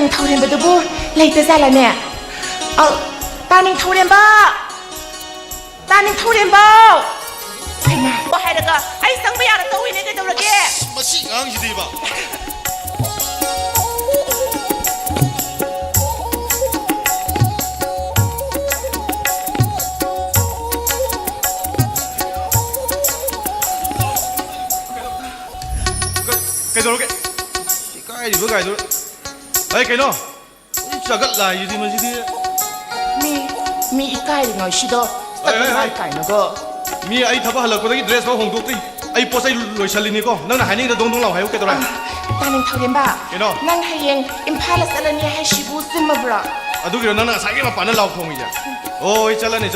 ning thauren ba dubu leite zala ne ta ning thauren ba kai ma ba hai daga ai sang ba ya da tawi ne da daurage masi ngang shi dai ba cái đó cái gì cái đó ấy cái nó chả gắt lại gì mà gì thế mi ikai ngai shido ai kai na go mi ai thapa halak ko dress ko hong duk ti ai posai loi salini ko nang na haning da dong dong law hayo ke to ra ta ning thauren ba cái nó nang hayeng impala salani ha shibu simabra adu ki nang na sai ma pan law khong ya oi chala ne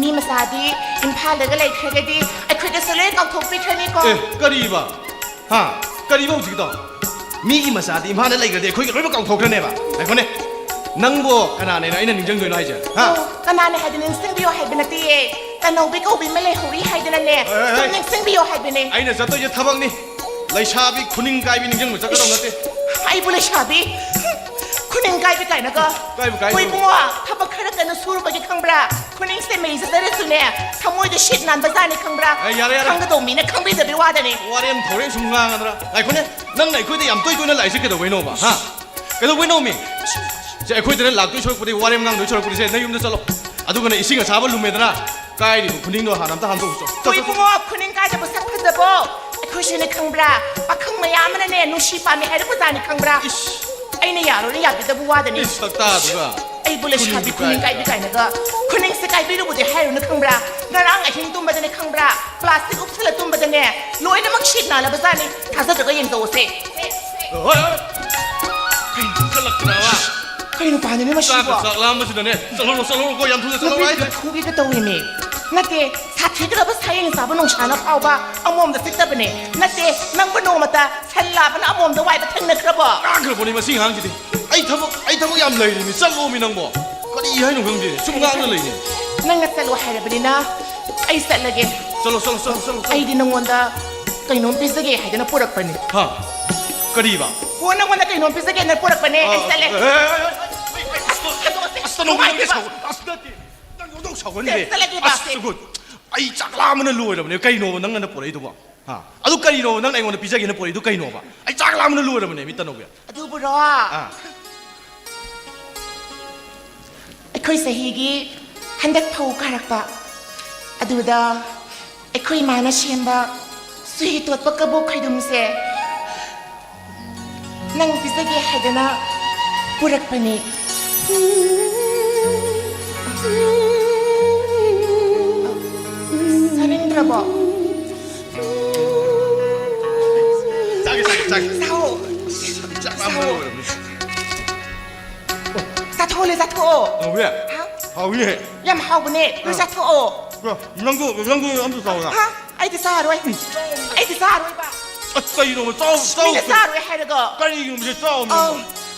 mi masadi impala ga lai khage di ai khage sale ka thok pi thani ko eh kari ba ha kari ba ji to mi gi masadi impala lai ga de khoi loi ba kaung thok thane ba ai ko ne nang bo kana ne na ina ning jang doi na ai ja ha kana ne ha din sing bio ha bin ti e ta no bi ko bi mele hori ha din ne to ning sing bio ha bin ne ai na za to je thabak ni lai sha bi khuning kai bi ning jang ma cha ka dong na te ai bu le sha bi khuning kai bi kai na ga koi bu wa thabak khara kan sur ba gi khangbra khuning se me za dare su ne thamoi de shit nan ba za ni khangbra yare khang ga do mi ne khang bi da bi wa da ni wa rem thoreng sum nga nga dra ai ko ne nang nai khoi de yam toi toi na lai se ke do wei no ba ha ke do wei no mi 제 아이코이들은 락도 저렇게 와렘 강도 저렇게 이제 내 юм도 잘로 아두거는 이싱을 잡을 룸에더나 까이리 군인도 하남다 한도 없어 거기 붕어 군인 가자 뭐 삭한다 뭐 그시네 캉브라 아캉 마야만네 누시 밤에 해르고 자니 캉브라 아이네 야로니 야비다 부와더니 삭다 누가 아이 볼레 샤비 군인 가이비 가이나가 군인 세 가이비로 보데 해르는 캉브라 나랑 아힌 tum바더니 캉브라 플라스틱 옵슬라 tum바더니 로이나 막 쉿나라 바자니 가서 저거 인도 오세 그리고 반응이 맛있어. 쌀라마시다네. 거 얌투데 쌀라라이. 투기가 떠오르네. 나때 사태들어 봐 사행 사번 농사나 파오바 아몸도 뜯다버네. 나때 낭번노 마다 살라번 아몸도 와이바 탱네 그러버. 아 그래 보니 마싱 항지디. 아이 타고 얌 레이니 쌀로미 낭보. 거리 이하이노 경지. 숨가는 레이니. 낭가 쌀로 하려버리나. 아이 쌀라게. 쌀로. 아이디 농원다. 그이놈 비싸게 하이드나 뿌락버니. 하. 거리바. 원나 그이놈 비싸게 나 뿌락버니. 아이 쌀래. 아이 짝라면은 루어라면 까이노 낭는 보레도 봐. 아, 아두 까이노 낭 나이고는 비자기는 보레도 까이노 봐. 아이 짝라면은 루어라면 미따노고야. 아두 부러. 아. ꯑꯩꯈꯣꯏ ꯆꯍꯤꯒꯤ ꯍꯟꯗꯛ ꯐꯧ ꯀꯥꯔꯛꯄ ꯑꯗꯨꯗ ꯑꯩꯈꯣꯏ ꯃꯥꯅ ꯁꯦꯝꯕ ꯁꯨꯍꯤ ꯇꯣꯠꯄ ꯀꯕꯣꯛ ꯈꯩꯗꯨꯝꯁꯦ ꯅꯪ ꯄꯤꯖꯒꯦ ꯍꯥꯏꯗꯅ ꯄꯨꯔꯛꯄꯅꯤ. 사는들어봐. 짜게. 사오. 사토래 사토. 왜? 왜? 얌 하고네. 그 사토. 이랑구 아무도 싸우나? 하? 아이디 사로이. 아이디 사로이 봐. 아까 이놈을 싸우. 미네 사로이 하려고. 까리 이거 무슨 싸움?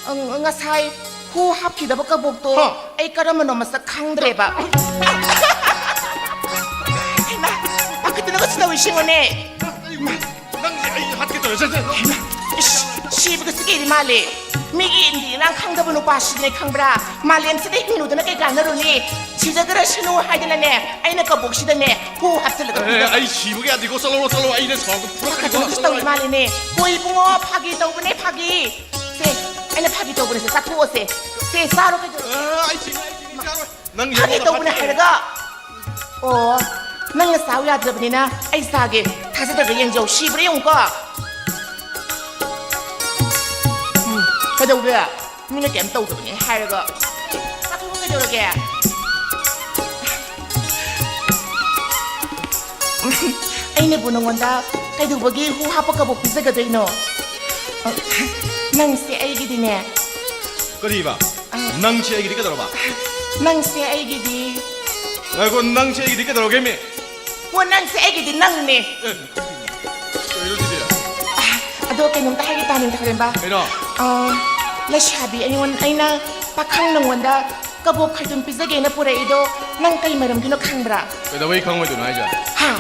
nga sai hu hap ki da ba ka bok to ai karam no masa khang dre ba na akit na ko sinawi shingone nang ai hat ke to shi ba ka sige male mi indi nang khang da bu no pa shi ne khang bra malen se de hinu da na ke ga na ro ni chi da dra shinu ha de na ne ai na ka bok shi da ne hu hap se la ka ai shi bu ga di ko sal로 ai ne so ko ka ka sinawi male ne koi bungo phagi to bu ne phagi se anh 파기 더블에서 싹 부었어. 세 사로 그. 아이치. 난 파기 더블에 하다가 난 사우야 들으니나 아이 사게 다시들 그 연주 시부리 용거. 그저 우리가 민의 게임 또 들으니 하다가 싹 부은 게 저렇게. 아이네 보는 건다. 그래도 거기 후하버가 못 비싸게 돼 있노. 낭시 애기디네. 그리봐. 낭시 애기디 깨달아봐. 낭시 애기디. 아이고 낭시 애기디 깨달아게미. 뭐 낭시 애기디 낭네. 이러지야. 아도 그놈 다 하겠다는 다 그래 봐. 이러. 라샤비 아니원 아이나 박항 농원다. 까보 칼좀 비싸게나 뿌레이도 낭 까이 마름 그노 캉브라. 왜나 왜 강원도 나이자. 하.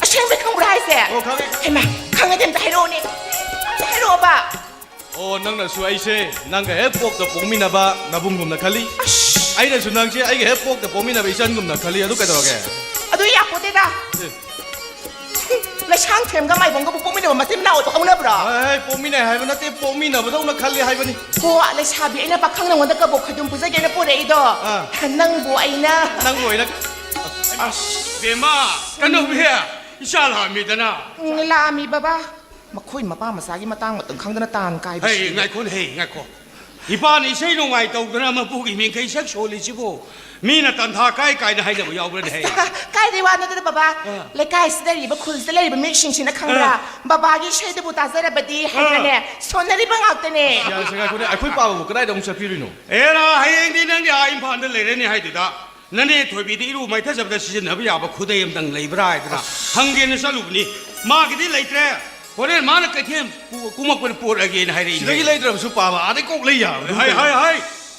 셴베 캉브라 하세. 강해. 해마 강해 된다 해로니. 해로 봐. Oh, nang na suai se, nang ke hepok to pong mina ba nabung gum na kali. Ai na sunang se, ai ke hepok to pong mina ba isan gum na kali adu kai to ke. อะดูอยากพูดได้ด่ะแล้วช่างเทมก็ไม่ผมก็ปุ๊บไม่ได้มาเต็มหน้าตัวเขาเนอะบรอ Ai pong mina hai ba na te pong mina ba dong na kali hai ba ni. บัวเลยชาบีไอ้น่ะปักข้างนึงวันตะกบกขดุมผู้ชายแกน่ะพูดได้อีดอนั่งบัวไอ้น่ะ Nang ngoi na. 别嘛，跟到别，下来没得呢。 ลามีบ้าบ้ามาคุยมาป้ามาสากิมาตั้งมาตึงข้างตะตานกาย 嘿，爱看嘿，爱看。一般你谁弄爱到的那么不给面开色说的这个，面那等他改的还得不要不然嘿。 กายดีว่านั่นแต่บ้าบ้าเลยกายสเตอรี่บ้าคุณสเตอรี่บ้าไม่ชิงชิงนะข้างราบ้าบ้ากี่ใช้ตัวบุตรเสด็จบดีให้เนี่ยส่วนนั้นบ้าเอาแต่เนี่ย Ya se ngai ko ne ai khoi pa ba ko dai dong sa pi ri no. 哎啦，还有你那家一盘的来人你还对的。那你退避的一路没他什么的事情，那不要不苦的也等来不来的啦。行业的上路呢，妈给你来着，我这妈那改天估摸过来拨来给你还得。 Si lagi lai dram su pa ba ade kok lai ya. 係，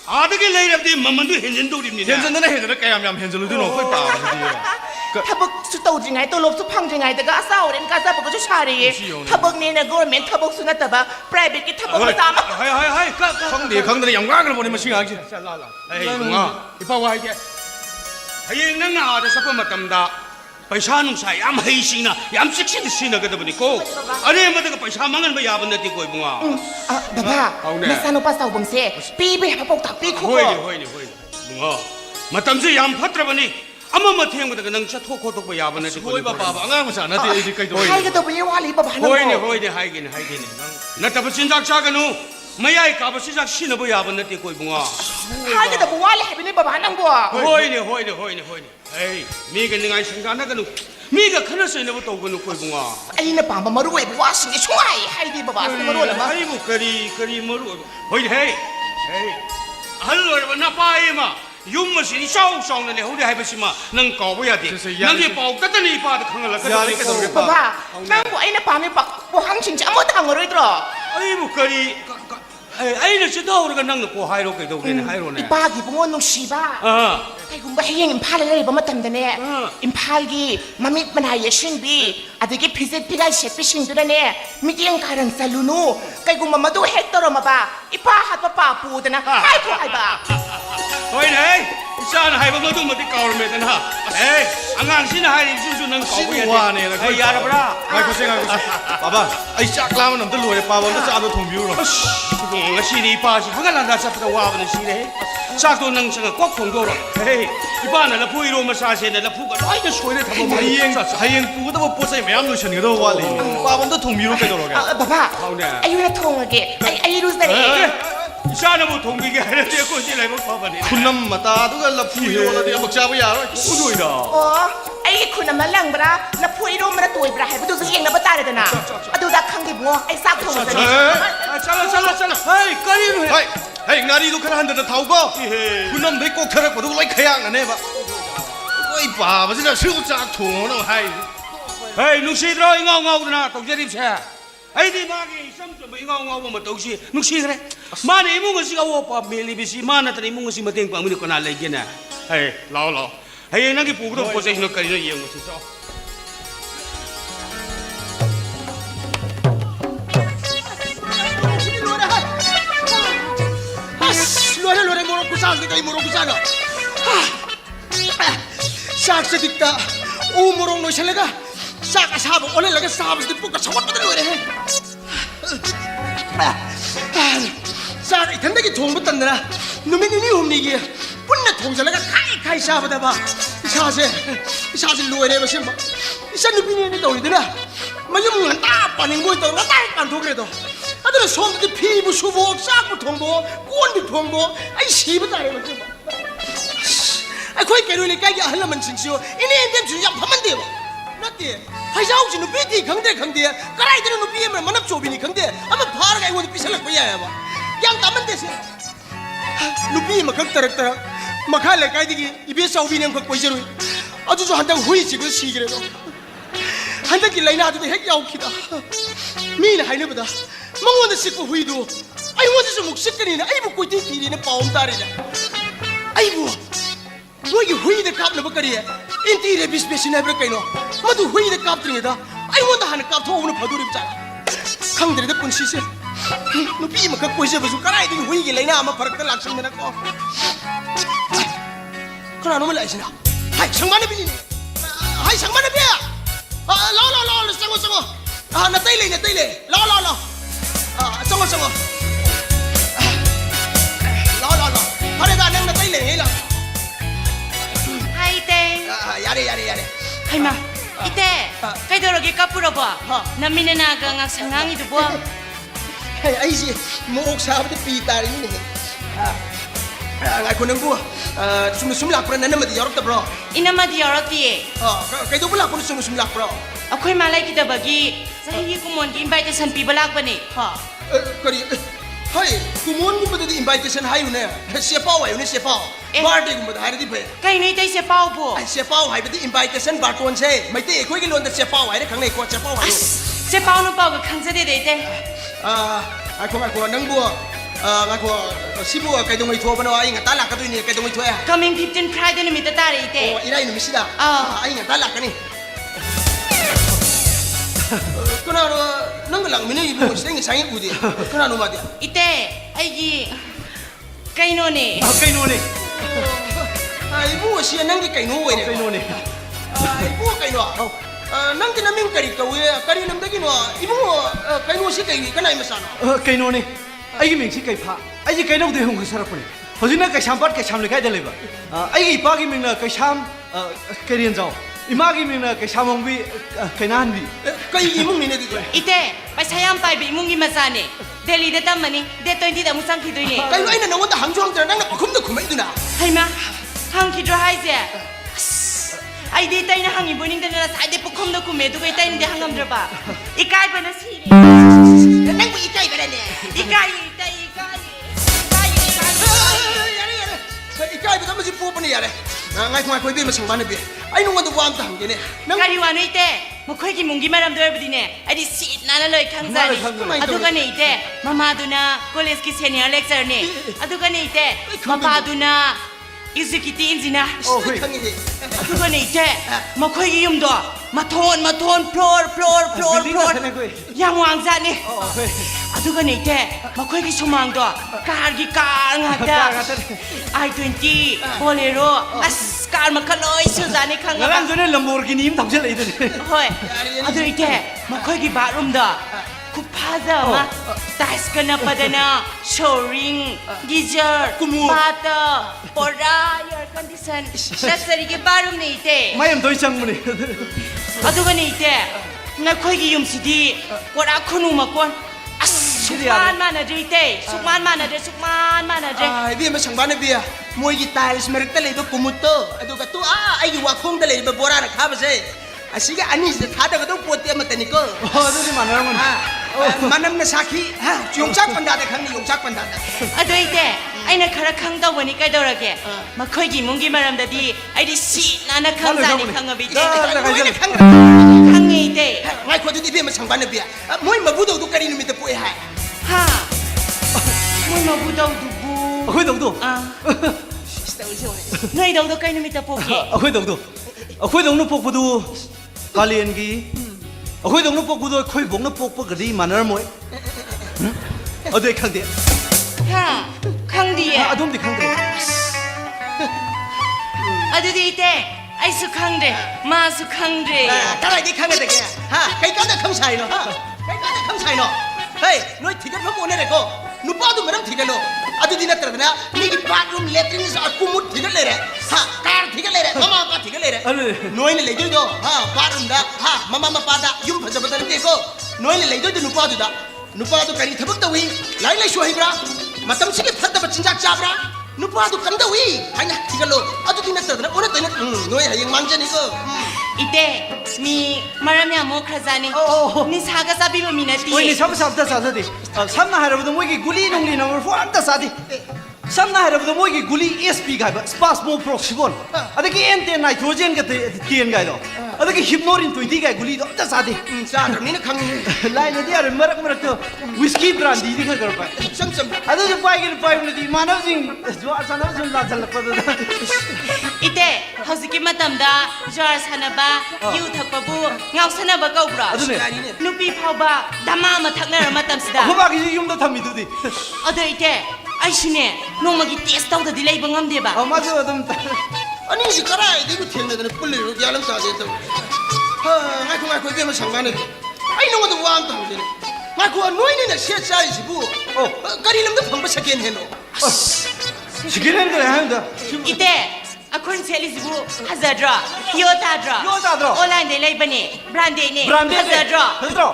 啊啲嘅嚟入啲慢慢都現到點呢？ Hen zen na hen na kayam yam hen zen lu du no khoi pa ba di. ถ้าบึกสุดโต่งยังไงตัวลบสุดพังยังไงแต่ก็เศร้าเด่นก็จะบึกก็จะชาดีถ้าบึกนี่นะก็เหม็นถ้าบึกสุนัขแต่ว่าแปรเบกิถ้าบึกไม่ตาม 係， Khang de khang de yang ga ga bo ni ma sing a ji. 哎，我你幫我係嘅，係能拿的什麼乜咁大？पैसा नुसा याम हैसिना याम शिक्षित सिना गदबनी को अरे मदक पैसा मंगन बया बनती कोई बुआ บ้าไม่สนุกภาษาบังเซ่ปีไปหาพวกตักปีคู่ होइने बुआ मतम से याम फत्रबनी अमा मथेंग मदक नंग चथो खो तो बया बनती Khoi ba pa ba angang ma sa na te ai di kai to. ใครก็ตัวไปว่าลีบ้าบ้านั่น होइने हाइगिन न तब चिंता चागनु मयाई का बसिजा सिना बया बनती कोई बुआ ใครก็ตัวว่าลีให้ไปในบ้าบ้านั่งบัว होइने ए मी가 निगाई संगाना गनु मी가 खनसैनबो तौगनु कोई बुआ ไอ้น่ะป่ามารู้ไอ้บ้าสิ่งที่ช่วยให้ดีบ้าบ้าสิ่งมารู้แล้วมั้ง 아이고 그리 머루 호이 헤이 할로르 나 빠이마 윤머신이 샤오샤오네 호리 하이버시마 능 거부야 돼 능이 ပေါက်တတနေပါတခငလက Ya ni ka to ke บ้า pa. บ้านั่งบัวไอ้น่ะป่าไม่ปักบัวหังชิงจะเอามาทางอะไรตัว 아이고 그리 아이는 지도르가 능는 고 하이로 그도 그네 ไอ้ 하이로네 ป้ากี่พวกน้องชีบ้า ไอ้กูไม่ให้ยังอิมพาลเลยบ้ามาทำแต่เนี่ยอิมพาลกี่มามิดมันหายชิงบีอาทิตย์กี่พิเศษพี่ได้เชฟพิชิงตัวเนี่ยมิดยังการันซาลูนูไอ้กูมาดูเฮกตอร์มาบ้าอีป้าหัดป้าปูแต่นะไอ้พวกไอ้บ้า 호이 헤이 산 하이버 모두 못이 까오르메드나 에이 안강신 하이리 순수 능 거부야 Sin wa ne la 돼 야라브라 Ngai ko se ngai ko. Ba ba ai chak la ma nam de lu de pa ba na cha do thong biu ro. ngasi pa시 하갈란다 잡다 와버는 시래 싹도 능성을 꼭 공도로 헤이 이번에 나 부이로 마사세네 나 부가 아이가 소리를 다 보면 Hayeng pu da bo po sai mayam lu chen ge do wa li. Pa ba da thong biu ro kai to ro ke. บ้าบ้าไอ้ยูน่ะทงอะเกไอ้รู้สิเนี่ย 이사는 뭐 동기게 하는데 꼬시 라이브 봐봐네 Khunam ma ta du ga la pu yo la de am cha ba ya ro. 무도이다 โอ้ไอ้คุณน่ะมันหลังบ้าแล้วพูดไอ้รู้มันตัวบ้าให้ไปดูสิเองนะบ้าตาเลยนะอะดูดักขังดิบัวไอ้ซักทงเลย 잘라 헤이 까리로 해 Hai, hai ngari du khara han da thau ko. Khunam dei ko khara ko du lai khayang na ne ba. Oi pa ba se da siu cha thong no hai. 헤이 누시들어 ingauingau구나 동제립체 아이디 마게 삼좀 ingauingau고 뭐 동시 누시 그래 마네 이문것이가 오빠 밀리비시 마나들이 이문것이 뭐 땡빵문이 거나 레기네 헤이 라올라 헤이 나게 보고도 보세요 까리는 이형 진짜 loore moro kusang ni kay moro kusanga sak se dikta u morong no chalega sak asab ole laga sab se puka sawat de loore he sak ithan dagi thong butan na numi ni humni gi punna thong chalega kai sab da ba isa se loore ba sim ba isa nupi ni to idina mayum ngan ta paning boy to na tai kan thok re to aduna somdi 피부 수복 싹부 통보 꼰비 통보 아이 시부 다이로 좀 아 거기 깨르니 까기 할라만 진시오 이네 인데 주냐 파만 돼요 나띠 하이사우 지 누비디 강대 까라이들은 누비에만 만납 조비니 강대 아마 파라가 이거 비살라 거야 봐 양 담은 데서 누비 막 각다락다락 막할래 까이디기 입에 싸우비는 거 보이지로 아주 저 한당 후이 지금 시기래도 한dak laina adu hek yaukida mina haine bada mangwanda sikko huidu ai wanda su muk sikkani na ai bu koiti tiri na paum tari na ai bu nogi huide kap na bakari inti re bisbesi na bra kaino madu huide kap tri da ai wanda han kap tho una phaduri cha khangdre da punsi se nupi mà các quấy giờ cái này thì huy cái lấy nào mà phải cái lạc sinh này có con nào nó mới lại gì nào hay sang bán đi hay sang bán đi lo sang nó tay lên lo sang lo phải ra năng nó tay lên ấy là Hai ite. 야래 Hai ma. Ite. Kay dorogi kapuro ba? Namine na gang sangangi du ba? ai gì một sao thì pi ta đi này ngày còn nâng bùa sum lạc bro nè mà đi york bro Inama di oroti. cái đó bữa lạc bro sum lạc bro Ako'y malay kita bagi. Sahi ko mon invitation pi balak ba ni? Ha. cái gì hey kumun cũng bắt đầu invitation hay nè xe bao vậy xe bao party cũng bắt đầu hay đi về Kay ni tay se pao po. xe bao hay bắt đầu invitation bar tuần xe mấy tí khối cái luôn xe bao vậy đấy khẳng này qua xe bao vậy Se pao no pao ka khang sa de de te. ai còn nâng bùa ngày còn si bùa cái đồng người thua bên đó anh ta lạc cái này cái đồng người thua à Coming 15 Friday ni mi ta tari ite. 이라이 놈이 시다. 아이가 달라까니. 그나로 능글랑 미네 이부 생이 상이 부디. 그나로 말이야. Ite. Ay kay no ni. cây nô này 아 이부 시에 능기 까이노 왜래. cây nô này 아 이부 까이노. 능기 남인 까리 까왜 까리 남다기노. 이부 까이노 시 까이 까나이 마사나. cây nô này ai cái mình chỉ cây phá ai cái cây đâu thì không có sao rồi hồi trước cái sam bắt cái sam lấy cái đây lấy vậy ai cái ba cái mình là cái sam cái điên rau ima cái mình là cái sam ông bị cái nan bị 까이 이몽 니네 디디. Ite. Pai sayam pai bi mungi masane. Delhi de tam mani. De 20 da musang khidoi ni. 까이 와이나 너한테 항주항들 나는 kum도 구매드나. Hai ma. Hang khidro hai je. Ai di tay na hangi buning da na sai de pukhom da kume du kai tay ni de hangam dra ba. Ikai ba na si. 난 이까이 그래네. Ikai tay ikai. 이까이 그 뭐지 부부네 야래. ngay ngoài bên mà sang bán này anh không quan tâm quan tâm cái này Kari wa no ite. Mo khoi ki mungi maram doi budi ne. Ai di sit na na loi khang za ni. Adu ka ni ite. Mama du na college ki senior lecturer ni. Adu ka ni ite. Papa du na executive engineer. Adu ka ni ite. Mo khoi ki yum do. Mathon floor. Yang wang za ni. Adu ka ni ite. Mo khoi ki sumang do. Car nga da. I20 Bolero. As car ma kaloi su za ni khang. ngang rồi này Lamborghini im thằng chết lấy đây Hoi, adu ite, makoy ki bathroom da. Kupada ma, tiles ka na padana, showering, geyser, bata, pora, air condition. Dasari ki bathroom ni ite. mai em tôi chăng này Adu ka ni ite, nakoy ki yung sidi, kora kunu makon. Sukman mana de ite, sukman mana de. ai biết mà sang bán này bia mua cái tài mà cái này nó cũng một tơ tôi cái tôi ai cái hoa không cái này mà bora là khá vậy à xí cái anh ấy sẽ tháo được cái tôi buat tiệm mà tên này cơ tôi đi mà nói mà năm nay sakhi ha dùng chắc phần đa để khăn dùng chắc phần đa Adu ite, ai na khara khang da wani kai dora ke. Makoy ki mungi maram da di, ai di si na na khang za ni khang abi ite. Khang ni ite. ngay qua tôi đi biết mà sang bán này bia mỗi mà bút đầu tôi cái này mình tập bụi hại Ha. Mo mabutaw dubu. akhoi đâu đâu Ah. Ngay daw kay namita po ke. akhoi đâu đâu akhoi đâu nó pok padu kalian gi akhoi đâu nó pok padu khoi bong nó pok pok cái gì mà nó mới ở đây khang đấy Ha. Khang di. adom đi khang đấy Adu di te. Ai su khang de. Ma su khang de. cái này đi khăn cái gì ha cái này không xài nó ha cái này không xài nó hey nói thì cái không muốn này cô nó bao nhiêu mà thì cái nó adu di natra na ni cái bathroom latrine sa kumut thì cái này đấy ha car thì cái này đấy mama pa thì cái này đấy nói này lấy tôi đó ha bathroom đó ha mama pa da yum phải sao cái cô nói này lấy tôi nó bao nhiêu đó nó bao nhiêu cái gì thằng đâu đi lấy số hay bra mà tâm sự cái phát tập chính xác cha bra nó bao nhiêu cầm đâu đi hay nè thì cái lo adu di natra na ôn tới nói hay mang chân đi cô Ite. Ni maram ya mo khazani. Ni saga sabi ma minati. ôi này sắm sắm ta sao đi sắm na hai rồi mỗi cái guli nông đi nông phun ta sao đi sắm na hai rồi mỗi cái guli SP cái spas mo proxibon ada cái ente nitrogen cái tiền cái đó ꯑꯗꯒꯤ ꯍꯤꯞꯅꯣꯔꯤꯟ 20 ꯀꯥꯏ ꯒꯨꯂꯤꯗꯣ ꯑꯝꯇ ꯆꯥꯗꯦ ꯆꯥꯗ꯭ꯔꯕꯅꯤꯅ ꯈꯪꯉꯤꯅꯦ ꯂꯥꯏꯅꯗꯤ ꯌꯥꯔꯦ ꯃꯔꯛꯇ ꯋꯤꯁꯀꯤ ꯕ꯭ꯔꯥꯟꯗꯤꯗꯤ ꯈꯔ ꯈꯔ ꯄꯥꯏ ꯏꯆꯝ ꯆꯝꯕ ꯑꯗꯨꯁꯨ ꯄꯥꯏꯕꯅꯗꯤ ꯏꯃꯥꯟꯅꯕꯁꯤꯡ ꯖꯨꯋꯥꯔ ꯁꯥꯟꯅꯕꯁꯤꯡ ꯂꯥꯛꯁꯜꯂꯛꯄꯗꯨꯗ ꯏꯇꯦ ꯍꯧꯖꯤꯛꯀꯤ ꯃꯇꯝꯗ ꯖ꯭ꯋꯥꯔ ꯁꯥꯟꯅꯕ ꯌꯨ ꯊꯛꯄꯕꯨ ꯉꯥꯎꯁꯟꯅꯕ ꯀꯧꯕ꯭ꯔꯣ ꯑꯗꯨꯅꯦ ꯅꯨꯄꯤ ꯐꯥꯎꯕ ꯙꯃꯥ ꯑꯃ ꯊꯛꯅꯔ ꯃꯇꯝꯁꯤꯗ ꯑꯩꯈꯣꯏꯕꯥꯒꯤꯁꯨ ꯌꯨꯝꯗ ꯊꯝꯃꯤꯗꯨꯗꯤ ꯑꯗꯣ ꯏꯇꯦ ꯑꯩꯁꯨꯅꯦ ꯅꯣꯡꯃꯒꯤ ꯇꯦꯁ ꯇꯧꯗꯗꯤ ꯂꯩꯕ ꯉꯝꯗꯦꯕ ꯃꯥꯁꯨ ꯑꯗꯨꯝ ꯑꯅꯤꯁꯤ ꯀꯔꯥꯏꯗꯒꯤ ꯊꯦꯡꯅꯗꯅ ꯄꯨꯜꯂꯤꯔꯣ ꯒ꯭ꯌꯥꯟ ꯑꯃ ꯇꯥꯗꯦ ꯇꯧꯔꯤ ꯉꯥꯏꯈꯣ ꯏꯕꯦꯝꯃ ꯁꯪꯒꯥꯅꯗꯤ ꯑꯩ ꯅꯉꯣꯟꯗ ꯋꯥ ꯑꯃ ꯍꯪꯒꯦꯅꯦ ꯉꯥꯏꯈꯣ ꯅꯣꯏꯅꯤꯅ ꯁꯦꯠ ꯆꯥꯔꯤꯁꯤꯕꯨ ꯀꯔꯤ ꯂꯝꯗ ꯐꯪꯕ ꯁꯦꯀꯦꯟ ꯍꯦꯟꯅꯣ ꯁꯦꯀꯦꯟ ꯍꯦꯟ ꯀꯔꯤ ꯍꯥꯏꯕꯗ ꯏꯇꯦ ꯑꯩꯈꯣꯏꯅ ꯁꯦꯠꯂꯤꯁꯤꯕꯨ ꯐꯖꯗ꯭ꯔꯣ ꯌꯣ ꯇꯥꯗ꯭ꯔꯣ ꯌꯣ ꯇꯥꯗ꯭ꯔꯣ? ꯑꯣꯟꯂꯥꯏꯟꯗꯩ ꯂꯩꯕꯅꯦ ꯕ꯭ꯔꯥꯟꯗꯦꯗꯅꯦ ꯕ꯭ꯔꯥꯟꯗꯦꯗ ꯐꯖꯗ꯭ꯔꯣ ꯐꯖꯗ꯭ꯔꯣ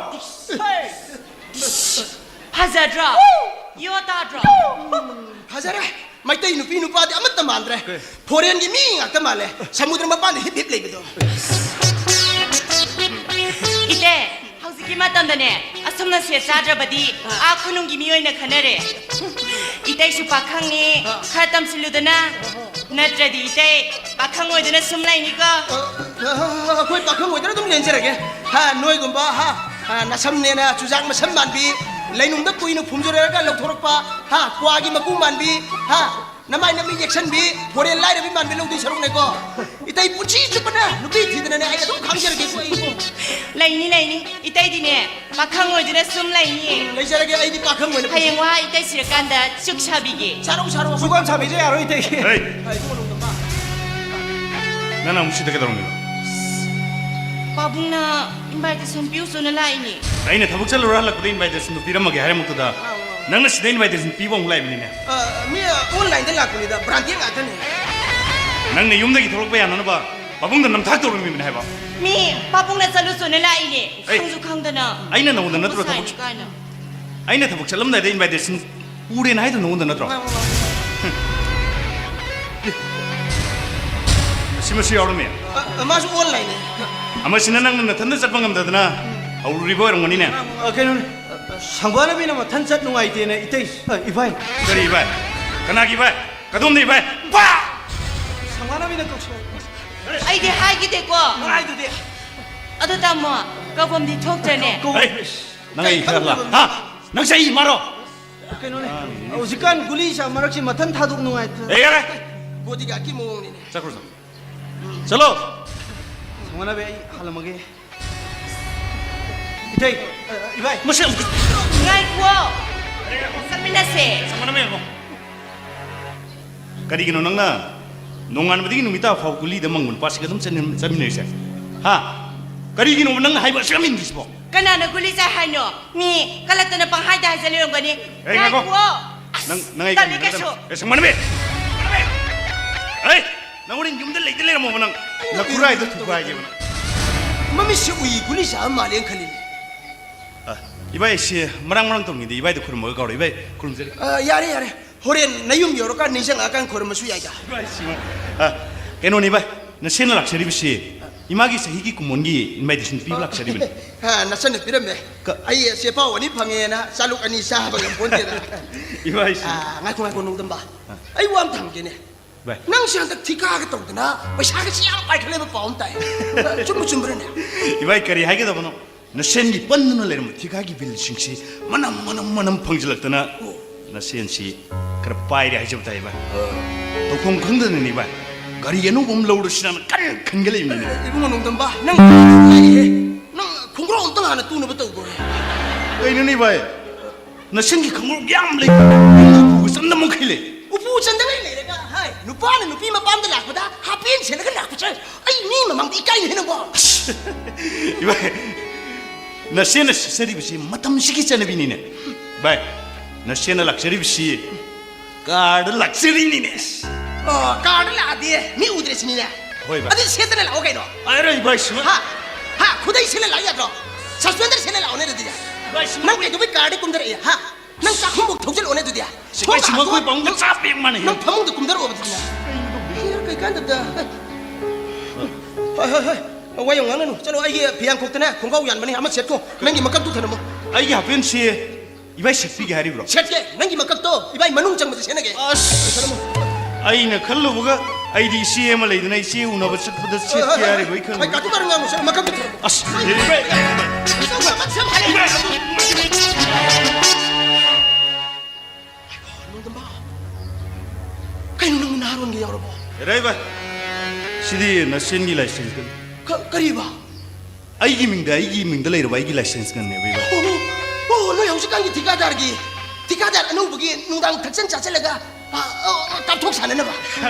ꯐꯖꯗ꯭ꯔꯣ ꯌꯣ ꯇꯥꯗ꯭ꯔꯣ ꯐꯖꯔꯦ ꯃꯩꯇꯩ ꯅꯨꯄꯤ ꯅꯨꯄꯥꯗꯤ ꯑꯃꯠꯇ ꯃꯥꯟꯗ꯭ꯔꯦ ꯐꯣꯔꯦꯟꯒꯤ ꯃꯤ ꯉꯥꯛꯇ ꯃꯥꯜꯂꯦ ꯁꯃꯨꯗ꯭ꯔ ꯃꯄꯥꯟꯗ ꯍꯤꯞ ꯂꯩꯕꯗꯣ ꯏꯇꯦ ꯍꯧꯖꯤꯛꯀꯤ ꯃꯇꯝꯗꯅꯦ ꯑꯁꯨꯝꯅ ꯁꯦꯠ ꯆꯥꯗ꯭ꯔꯕꯗꯤ ꯈꯨꯅꯨꯡꯒꯤ ꯃꯤꯑꯣꯏꯅ ꯈꯟꯅꯔꯦ ꯏꯇꯩꯁꯨ ꯄꯥꯈꯪꯅꯤ ꯈꯔ ꯇꯝꯁꯤꯜꯂꯨꯗꯅ ꯅꯠꯇ꯭ꯔꯗꯤ ꯏꯇꯩ ꯄꯥꯈꯪ ꯑꯣꯏꯗꯅ ꯁꯨꯝ ꯂꯩꯅꯤꯀꯣ ꯑꯩꯈꯣꯏ ꯄꯥꯈꯪ ꯑꯣꯏꯗꯅ ꯑꯗꯨꯝ ꯂꯦꯟꯖꯔꯒꯦ ꯅꯣꯏꯒꯨꯝꯕ ꯅꯁꯝꯅꯦꯅ ꯆꯨꯖꯥꯛ ꯃꯁꯝ ꯃꯥꯟꯕꯤ ꯂꯩꯅꯨꯡꯗ ꯀꯨꯏꯅ ꯐꯨꯝꯖꯔꯒ ꯂꯧꯊꯣꯔꯛꯄ ꯀ꯭ꯋꯥꯒꯤ ꯃꯀꯨ ꯃꯥꯟꯕꯤ ꯅꯃꯥꯏ ꯅꯃꯤ ꯌꯦꯛꯁꯟꯕꯤ ꯐꯣꯔꯦꯟ ꯂꯥꯏꯔꯕꯤ ꯃꯥꯟꯕꯤ ꯂꯧꯗꯣꯏ ꯁꯔꯨꯛꯅꯦꯀꯣ ꯏꯇꯩ ꯄꯨꯟꯁꯤ ꯆꯨꯞꯄꯅ ꯅꯨꯄꯤ ꯊꯤꯗꯅꯅꯦ ꯑꯩ ꯑꯗꯨꯝ ꯈꯪꯖꯔꯒꯦꯀꯣ ꯑꯩ ꯂꯩꯅꯤ ꯏꯇꯩꯗꯤꯅꯦ ꯄꯥꯈꯪ ꯑꯣꯏꯗꯅ ꯁꯨꯝ ꯂꯩꯅꯤ ꯂꯩꯖꯔꯒꯦ ꯑꯩꯗꯤ ꯄꯥꯈꯪ ꯑꯣꯏꯅ ꯍꯌꯦꯡꯋꯥ ꯏꯇꯩ ꯁꯤꯔꯀꯥꯟꯗ ꯆꯨꯛ ꯁꯥꯕꯤꯒꯦ 사로 수건 사비지 야로 이때 에이 나는 무시되게 들어옵니다 ꯄꯥꯕꯨꯡꯅ ꯏꯟꯚꯥꯏꯇꯦꯁꯟ ꯄꯤꯎꯁꯨꯅ ꯂꯥꯛꯏꯅꯤ ꯑꯩꯅ ꯊꯕꯛ ꯆꯠꯂꯨꯔ ꯍꯜꯂꯛꯄꯗ ꯏꯟꯚꯥꯏꯇꯦꯁꯟꯗꯨ ꯄꯤꯔꯝꯃꯒꯦ ꯍꯥꯏꯔꯝꯃꯛꯇꯨꯗ ꯅꯪꯅ ꯁꯤꯗ ꯏꯟꯚꯥꯏꯇꯦꯁꯟ ꯄꯤꯕ ꯑꯃꯨꯛ ꯂꯥꯛꯏꯕꯅꯤꯅꯦ 미 온라인에 라군이다 브란디 같으네 ꯅꯪꯅ ꯌꯨꯝꯗꯒꯤ ꯊꯣꯛꯂꯛꯄ ꯌꯥꯅꯅꯕ ꯄꯥꯕꯨꯡꯗ ꯅꯝꯊꯥꯛ ꯇꯧꯔꯝꯃꯤꯕꯅꯦ ꯍꯥꯏꯕ ꯃꯤ ꯄꯥꯕꯨꯡꯅ ꯆꯠꯂꯨꯁꯨꯅ ꯂꯥꯛꯏꯅꯤ ꯑꯩ, ꯈꯪꯁꯨ ꯈꯪꯗꯅ ꯑꯩꯅ ꯅꯉꯣꯟꯗ ꯅꯠꯇ꯭ꯔꯣ ꯁꯥꯏꯅꯤ ꯊꯕꯛ ꯀꯥꯏꯅ ꯑꯩꯅ ꯊꯕꯛ ꯆꯠꯂꯝꯗꯥꯏꯗ ꯏꯟꯚꯥꯏꯇꯦꯁꯟ ꯎꯔꯦꯅ ꯍꯥꯏꯗꯣ ꯅꯉꯣꯟꯗ ꯅꯠꯇ꯭ꯔꯣ ꯃꯁꯤ ꯌꯥꯎꯔꯝꯃꯦ 마수 온라인에 ꯑꯃꯁꯤꯅ ꯅꯪꯅ ꯅꯊꯟꯗ ꯆꯠꯄ ꯉꯝꯗꯗꯅ ꯍꯧꯔꯨꯔꯤꯕ ꯑꯣꯏꯔꯝꯒꯅꯤꯅꯦ 그는 상관없이나 뭐 탄착 농아 이때는 이때 이바이 ꯀꯔꯤ ꯏꯕꯥꯏ ꯀꯅꯥꯒꯤ ꯏꯕꯥꯏ ꯀꯗꯣꯝꯗ ꯏꯕꯥꯏ ꯄꯥ 상관없이나 꼭 ꯑꯩꯗꯤ ꯍꯥꯏꯒꯤꯗꯦꯀꯣ 아이도 돼 ꯑꯗꯨ ꯇꯥꯃꯣ ꯀꯧꯐꯝꯗꯤ ꯊꯣꯛꯇ꯭ꯔꯅꯦ ꯑꯩ ꯅꯪ ꯑꯩ ꯈꯔ ꯍꯥ ꯅꯪ ꯆꯩ 마로 그는 오직간 굴리샤 말없이 못한 타독 농아 에이 야래 고디가 끼몽이네 자꾸로 चलो 상관없이 할머게 이때 이바이 मसे ꯉꯥꯏꯈꯨꯋꯣ ꯆꯠꯃꯤꯟꯅꯁꯦ 상관없네 뭐 करिगिनो नंगना नोंगानबदि नुमिता फाव गुलिद मंगुन पासिग दम चमिनैसे हा करिगिनो नंग हाइबा समिन दिसबो ꯀꯅꯥꯅ ꯒꯨꯂꯤ ꯆꯥꯏ ꯍꯥꯏꯅꯣ ꯃꯤ ꯀꯂꯛꯇꯅ ꯄꯪꯍꯥꯏꯗ ꯍꯥꯏꯖꯜꯂꯝꯒꯅꯤ 에이 나고 नंग ꯇꯜꯂꯤ ꯀꯩꯁꯨ ए संगमनबे 에이 나 우린 юм들 레이들 레모 능 나 구라이도 두가이게 나 마미시 우이 굴리샤 말랭 칼리 이바이 씨 머랑머랑 동인데 이바이도 그럼 뭐 가로 이바이 그럼 저리 야래 호렌 나윰 여러가 니생 아간 거르마수 야이가 이바이 씨 केनो निबाई न सेन लाक्सरी बिसी इमागी सहीगी कुमोनगी इनभाइटेसन पी लाक्सरी बिल 나선 비름에 아이 세파 원이 방에나 살룩 아니 사하바 본데다 이바이 씨 ngaku 농담 봐 아이 왕 담게네 왜? 낭시한테 티카가 떠드나 왜샤가 시야 빨클레버 파운타이 좀 버네 이바이 거리 하게 더 보노 너 센기 뻔는 레르 티가기 빌 싱시 만남 펑질럭더나 나 센시 그래 빠이리 하지부터 이바이 도콩 컨드는 이바이 거리에 노봄 러우르 시나면 깐 큰게래 있네 이거 농담 봐낭 공부를 온땅 하나 뚜는 거 이는 이바이 너 생기 강물 얌레 그 썸나 먹힐래 우부 전당을 내가 하이 누빠는 누비만 빰들 낙보다 하빈 쟤네가 낙보자 아이 니만 망 이까이 해는 거 이바이 너 센나 세리 비시 마탐 시기 전에 비니네 바이 너 센나 락셔리 비시 가드 락셔리니네 까를 아디 미 우드레스니네 호이 바 아디 세드네 나오게 너 아이라 이바이 씨 하 고다이 세네 나야죠 사스펜더 세네 나오네 드디어 난 개그비 까르 꿈들어 하난 짝훈복 통질 오네 드디어 이바이 씨 먹고 방금 짜삐만 해 난 파몽도 꿈들어 오거든요 이렇게 간답다 와용하는 저는 이게 비양콕드네 공가우 얀만이 한번 셋고 난기 막각도 되는 뭐 아이게 하편 씨 이바이 셰피게 하리 브로 셋게 난기 막각도 이바이 만웅장부터 세네게 아이나 칼로부가 ꯑꯩꯗꯤ ꯏꯆꯦ ꯑꯃ ꯂꯩꯗꯅ ꯏꯆꯦ ꯎꯅꯕ ꯆꯠꯄꯗ ꯁꯦꯠꯀꯦ ꯍꯥꯏꯔꯤꯕ ꯑꯩ 아이 ꯈꯪꯗꯦ 까투가는 거 무슨 막간 밑으로. ꯑꯁ 이봐이 kayo nang naroon ngayon mo. 이봐이 시디 나신기 라이센스 Kari ba? 아이기 밍다 레이러 아이기 라이센스 간네 이봐 No yung sikang tikadar ano bagi nung taksan chachalega taptok sana na ba?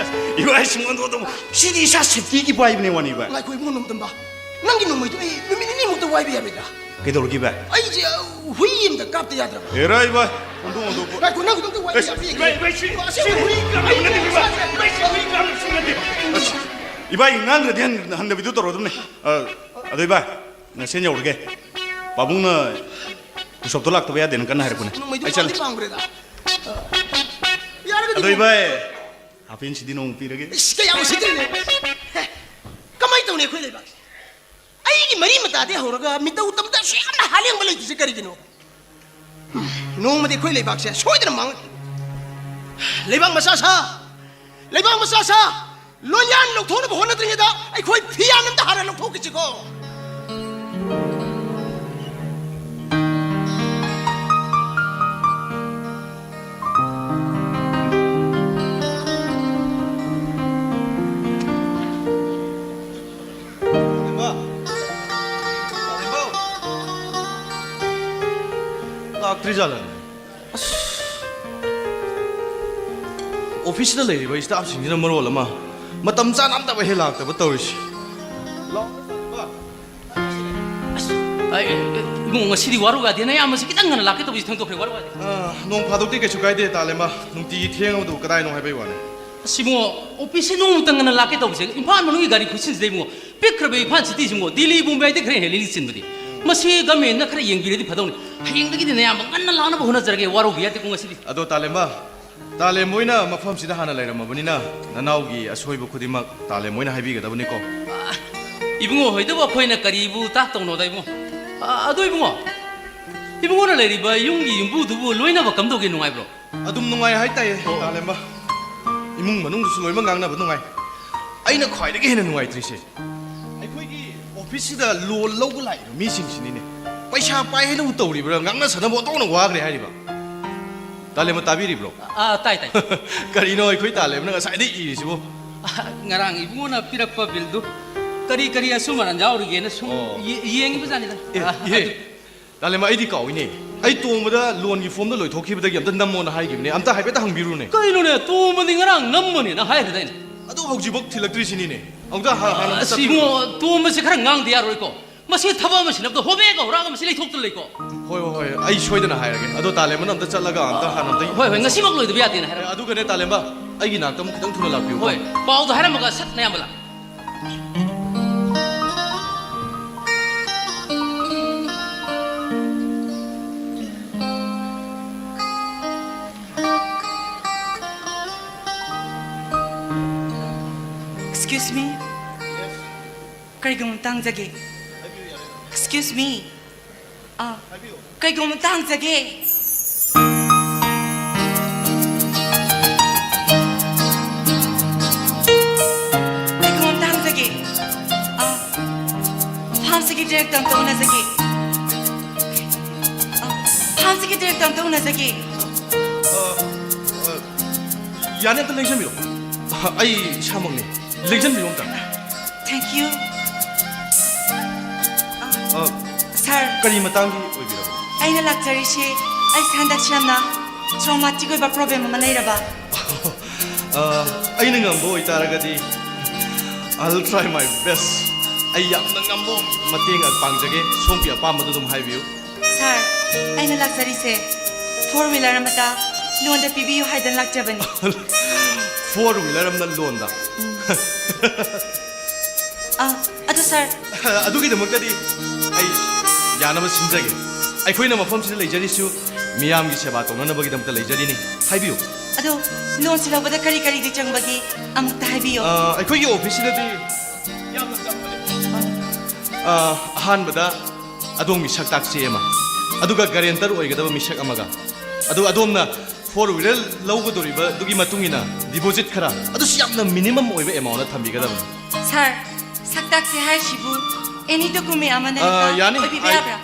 이거 신문도 시디 샷 세티기 바이브네 와니 봐 Ngai ko mo nung tamba. Nang ginong mo ito lumini mo to why biya bida. 그대로 기봐 Ay je huim da kap yadra ba. 에라 이봐 운동 Ngai ko nang to why biya biya. 이봐 인간들 한 대비도 떨어졌네 아도 이봐 나 세냐 오르게 바봉나 구석도 락도 해야 되는 거나 해보네 아이 잘 아도 이봐 아픈 시디 너무 삐르게 Iska yaw sidine. Kamay to ne ko le ba. Ay gi mari mata de horaga mita utam da shi amna haleng balai ti kari gino. Nong made ko le ba se soidra mang. Lebang masasa. Lonyan lok thona bo hona dringa da ai khoi phiyanam da hara lok thok chi ko. ꯂꯥꯛꯇ꯭ꯔꯤꯖꯥꯠꯂꯅꯦ ꯑꯁ ꯑꯣꯐꯤꯁꯇ ꯂꯩꯔꯤꯕ ꯁ꯭ꯇꯥꯐꯁꯤꯡꯁꯤꯅ ꯃꯔꯣꯜ ꯑꯃ ꯃꯇꯝ ꯆꯥꯅ ꯑꯝꯇꯕ ꯍꯦꯛ ꯂꯥꯛꯇꯕ ꯇꯧꯔꯤꯁꯤ 이모 ngasi di waru ga dena ya masi kita ngana laki to bi thang to kre waru ga de ꯅꯣꯡ ꯐꯥꯗꯣꯛꯇꯤ ꯀꯩꯁꯨ ꯀꯥꯏꯗꯦ ꯇꯥꯂꯦꯃ ꯅꯨꯡꯇꯤꯒꯤ ꯊꯦꯡꯉꯕꯗꯨ ꯀꯗꯥꯏꯅꯣ ꯍꯥꯏꯕꯩ ꯋꯥꯅꯤ simo office no mutang ngana laki to bi imphal manungi gari khusin de mo pikra be imphal city simo dili mumbai de kre helini sin budi masi game na khare yeng bi de phadong hayeng de de ya nganna lana bo hona jarge waru gi ya de ko ngasi di ꯑꯗꯣ ꯇꯥꯂꯦꯝꯕ ꯇꯥꯂꯦꯝ ꯃꯣꯏꯅ ꯃꯐꯝꯁꯤꯗ ꯍꯥꯟꯅ ꯂꯩꯔꯝꯃꯕꯅꯤꯅ ꯅꯅꯥꯎꯒꯤ ꯑꯁꯣꯏꯕ ꯈꯨꯗꯤꯡꯃꯛ ꯇꯥꯂꯦꯝ ꯃꯣꯏꯅ ꯍꯥꯏꯕꯤꯒꯗꯕꯅꯤꯀꯣ ibungo hoidabo khoina karibu ta tongno dai mo ado ibungo na leiriba yungi yumbu dubu loina ba kamdo ge nungai bro ꯑꯗꯨꯝ ꯅꯨꯡꯉꯥꯏ ꯍꯥꯏꯇꯥꯏꯌꯦ ꯇꯥꯂꯦꯝꯕ ꯏꯃꯨꯡ ꯃꯅꯨꯡꯗꯨꯁꯨ ꯂꯣꯏꯅꯃꯛ ꯉꯥꯡꯅꯕ ꯅꯨꯡꯉꯥꯏ ꯑꯩꯅ ꯈ꯭ꯋꯥꯏꯗꯒꯤ ꯍꯦꯟꯅ ꯅꯨꯡꯉꯥꯏꯇ꯭ꯔꯤꯁꯦ ꯑꯩꯈꯣꯏꯒꯤ ꯑꯣꯐꯤꯁꯁꯤꯗ ꯂꯣꯟ ꯂꯧꯕ ꯂꯥꯛꯏꯕ ꯃꯤꯁꯤꯡꯁꯤꯅꯤꯅꯦ ꯄꯩꯁꯥ ꯄꯥꯏ ꯍꯥꯏꯅꯕꯨ ꯇꯧꯔꯤꯕ꯭ꯔꯥ ꯉꯥꯡꯅ ꯁꯥꯟꯅꯕ ꯑꯣꯟꯊꯣꯛꯅ ꯋꯥꯈ꯭ꯔꯦ ꯍꯥꯏꯔꯤꯕ ꯇꯥꯂꯦꯝꯕ ꯇꯥꯕꯤꯔꯤꯕ꯭ꯔꯣ tai ꯀꯔꯤꯅꯣ ꯑꯩꯈꯣꯏ ꯇꯥꯂꯦꯝꯅ ꯉꯁꯥꯏꯗꯒꯤ ꯏꯔꯤꯁꯤꯕꯨ ngarang ibungona pirakpa bildu kari asumaran jaurige na sum yengi bazani da 예, ꯇꯥꯂꯦꯝꯕ ꯑꯩꯗꯤ ꯀꯥꯎꯏꯅꯦ ꯑꯩ ꯇꯣꯡꯕꯗ ꯂꯣꯟꯒꯤ ꯐꯣꯝꯗ ꯂꯣꯏꯊꯣꯛꯈꯤꯕꯗꯒꯤ ꯑꯝꯇ ꯅꯝꯃꯣꯅ ꯍꯥꯏꯈꯤꯕꯅꯦ ꯑꯝꯇ ꯍꯥꯏꯐꯦꯠꯇ ꯍꯪꯕꯤꯔꯨꯅꯦ kainone tomadi ngarang nammoni na hairdain ꯑꯗꯨ ꯍꯧꯖꯤꯛꯐꯥꯎ ꯊꯤꯜꯂꯛꯇ꯭ꯔꯤꯁꯤꯅꯤꯅꯦ ꯑꯃꯨꯛꯇ ꯍꯥꯟꯅ simo tomasi khara ngangde yaroi ko masi thaba masinabdo hobe ko raga masi leithokta leiko ꯍꯣꯏ ꯍꯣꯏ ꯍꯣꯏ ꯑꯩ ꯁꯣꯏꯗꯅ ꯍꯥꯏꯔꯒꯦ ꯑꯗꯣ ꯇꯥꯂꯦꯝꯕꯅ ꯑꯝꯇ ꯆꯠꯂꯒ ꯑꯝꯇ ꯍꯥꯟꯅ ꯑꯝꯇ hoi ngasi mak loidu yadina haira ꯑꯗꯨꯒꯅꯦ ꯇꯥꯂꯦꯝꯕ ꯑꯩꯒꯤ ꯅꯥꯛꯇ ꯑꯃꯨꯛ ꯈꯤꯇꯪ ꯊꯨꯅ ꯂꯥꯛꯄꯤꯌꯨ hoi pawdo hairamaga sat na yamala Excuse me? Kaigong tangjage. Excuse me? Kaigong tangjage. Kaigong tangjage. Phamsagi direct ang taon na zagi. Phamsagi direct ang taon na zagi. ꯌꯥꯅꯤ ꯑꯝꯇ ꯂꯦꯡꯁꯟꯕꯤꯔꯣ ꯑꯩ ꯏꯁꯥꯃꯛꯅꯦ ꯂꯦꯡꯁꯟꯕꯤꯔꯣ ꯑꯝꯇ Thank you. Sir. ꯀꯔꯤ ꯃꯇꯥꯡꯒꯤ ꯑꯣꯏꯕꯤꯔꯕ ꯑꯩꯅ ꯂꯥꯛꯆꯔꯤꯁꯤ ꯑꯩ ꯍꯟꯗꯛꯁꯤ ꯌꯥꯝꯅ ꯇ꯭ꯔꯣꯃꯥꯇꯤꯛ ꯑꯣꯏꯕ ꯄ꯭ꯔꯣꯕ꯭ꯂꯦꯝ ꯑꯃ ꯂꯩꯔꯕ ꯑꯩꯅ ꯉꯝꯕ ꯑꯣꯏꯇꯥꯔꯒꯗꯤ I'll try my best ꯑꯩ ꯌꯥꯝꯅ ꯉꯝꯕ ꯃꯇꯦꯡ ꯄꯥꯡꯖꯒꯦ ꯁꯣꯝꯒꯤ ꯑꯄꯥꯝꯕꯗꯨ ꯑꯗꯨꯝ ꯍꯥꯏꯕꯤꯌꯨ ꯁꯥꯔ ꯑꯩꯅ ꯂꯥꯛꯆꯔꯤꯁꯦ 4-wheeler ꯑꯃꯇ ꯂꯣꯟꯗ ꯄꯤꯕꯤꯌꯨ ꯍꯥꯏꯗꯅ ꯂꯥꯛꯆꯕꯅꯤ 4-wheeler ꯑꯃꯅ ꯂꯣꯟꯗ ꯑꯗꯨ ꯁꯥꯔ ꯑꯗꯨꯒꯤꯗꯃꯛꯇꯗꯤ ꯑꯩ ꯌꯥꯅꯕ ꯁꯤꯟꯖꯒꯦ ꯑꯩꯈꯣꯏꯅ ꯃꯐꯝꯁꯤꯗ ꯂꯩꯖꯔꯤꯁꯨ ꯃꯤꯌꯥꯝꯒꯤ ꯁꯦꯕꯥ ꯇꯧꯅꯅꯕꯒꯤꯗꯃꯛꯇ ꯂꯩꯖꯔꯤꯅꯤ ꯍꯥꯏꯕꯤꯌꯨ ꯑꯗꯣ ꯂꯣꯟꯁꯤ ꯂꯧꯕꯗ ꯀꯔꯤ ꯆꯪꯕꯒꯤ ꯑꯃꯨꯛꯇ ꯍꯥꯏꯕꯤꯌꯨ ꯑꯩꯈꯣꯏꯒꯤ ꯑꯣꯐꯤꯁꯁꯤꯗꯗꯤ ꯌꯥꯝꯅ ꯆꯪꯕꯅꯤ ꯑꯍꯥꯟꯕꯗ ꯑꯗꯣꯝꯒꯤ ꯁꯛꯇꯥꯛ ꯆꯦ ꯑꯃ ꯑꯗꯨꯒ ꯒꯥꯔꯦꯟꯇꯔ ꯑꯣꯏꯒꯗꯕ ꯃꯤꯁꯛ ꯑꯃꯒ ꯑꯗꯨꯒ ꯑꯗꯣꯝꯅ 4 wheeler ꯂꯧꯒꯗꯧꯔꯤꯕ ꯑꯗꯨꯒꯤ ꯃꯇꯨꯡ ꯏꯟꯅ ꯗꯤꯄꯣꯖꯤꯠ ꯈꯔ ꯑꯗꯨꯁꯨ ꯌꯥꯝꯅ ꯃꯤꯅꯤꯃꯝ ꯑꯣꯏꯕ ꯑꯦꯃꯥꯎꯟꯗ ꯊꯝꯕꯤꯒꯗꯕꯅꯤ ꯁꯥꯔ ꯁꯛꯇꯥꯛꯁꯦ ꯍꯥꯏꯔꯤꯁꯤꯕꯨ ꯑꯦꯅꯤ ꯗꯣꯀꯨꯃꯦꯟ ꯑꯃꯅ ꯌꯥꯅꯤ ꯑꯣꯏꯕꯤꯕ ꯌꯥꯕ꯭ꯔꯥ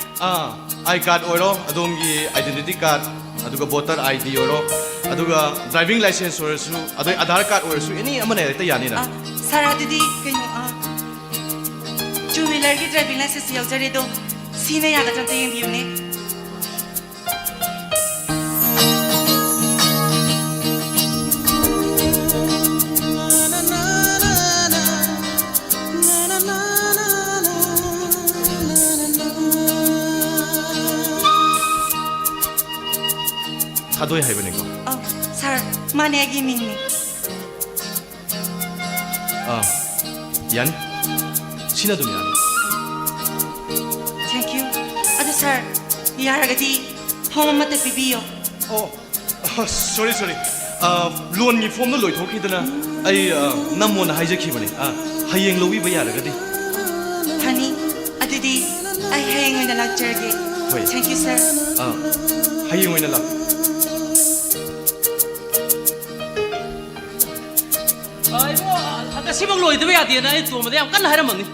ꯑꯥꯏ ꯀꯥꯔꯗ ꯑꯣꯏꯔꯣ ꯑꯗꯣꯝꯒꯤ ꯑꯥꯏꯗꯦꯟꯇꯤꯇꯤ ꯀꯥꯔꯗ ꯑꯗꯨꯒ ꯚꯣꯇꯔ ID ꯑꯣꯏꯔꯣ ꯑꯗꯨꯒ ꯗ꯭राꯏꯚꯤꯡ ꯂꯥꯏꯁꯦꯟꯁ ꯑꯣꯏꯔꯁꯨ ꯑꯗꯩ ꯑꯙꯥꯔ ꯀꯥꯔꯗ ꯑꯣꯏꯔꯁꯨ ꯑꯦꯅꯤ ꯑꯃꯅ ꯍꯦꯛꯇ ꯌꯥꯅꯤꯅ ꯁꯥꯔ ꯑꯗꯨꯗꯤ ꯀꯩꯅꯣ ꯇꯨ ꯋꯤꯂꯔꯒꯤ ꯗ꯭ꯔꯥꯏꯚꯤꯡ ꯂꯥꯏꯁꯦꯟꯁ ꯌꯥꯎꯖꯔꯦ ꯑꯗꯣ ꯁꯤꯅ ꯌꯥꯒꯗ꯭ꯔꯥ ꯑꯝꯇ ꯌꯦꯡꯕꯤꯌꯨꯅꯦ ꯊꯥꯗꯣꯏ ꯍꯥꯏꯕꯅꯤꯀꯣ ꯁꯥꯔ ꯃꯥꯅꯦ ꯑꯩꯒꯤ ꯃꯤꯡꯅꯤ ꯌꯥꯅꯤ ꯁꯤꯅ ꯑꯗꯨꯝ ꯌꯥꯅꯤ ꯊꯦꯡꯛ ꯌꯨ ꯑꯗꯨ ꯁꯥꯔ ꯌꯥꯔꯒꯗꯤ ꯐꯣꯝ ꯑꯃꯠꯇ ꯄꯤꯕꯤꯌꯣ ꯁꯣꯔꯤ ꯂꯣꯟꯒꯤ ꯐꯣꯝꯗꯣ ꯂꯣꯏꯊꯣꯛꯈꯤꯗꯅ ꯑꯩ ꯅꯝꯃꯣꯅ ꯍꯥꯏꯖꯈꯤꯕꯅꯤ ꯍꯌꯦꯡ ꯂꯧꯕꯤꯕ ꯌꯥꯔꯒꯗꯤ ꯐꯅꯤ ꯑꯗꯨꯗꯤ ꯑꯩ ꯍꯌꯦꯡ ꯑꯣꯏꯅ ꯂꯥꯛꯆꯔꯒꯦ ꯍꯣꯏ ꯊꯦꯡꯛ ꯌꯨ ꯁꯥꯔ ꯍꯌꯦꯡ ꯑꯣꯏꯅ ꯂꯥꯛ ꯉꯁꯤꯃꯛ ꯂꯣꯏꯗꯕ ꯌꯥꯗꯦꯅ ꯑꯩ ꯇꯣꯝꯕꯗ ꯌꯥꯝ ꯀꯟꯅ ꯍꯥꯏꯔꯝꯃꯕꯅꯤ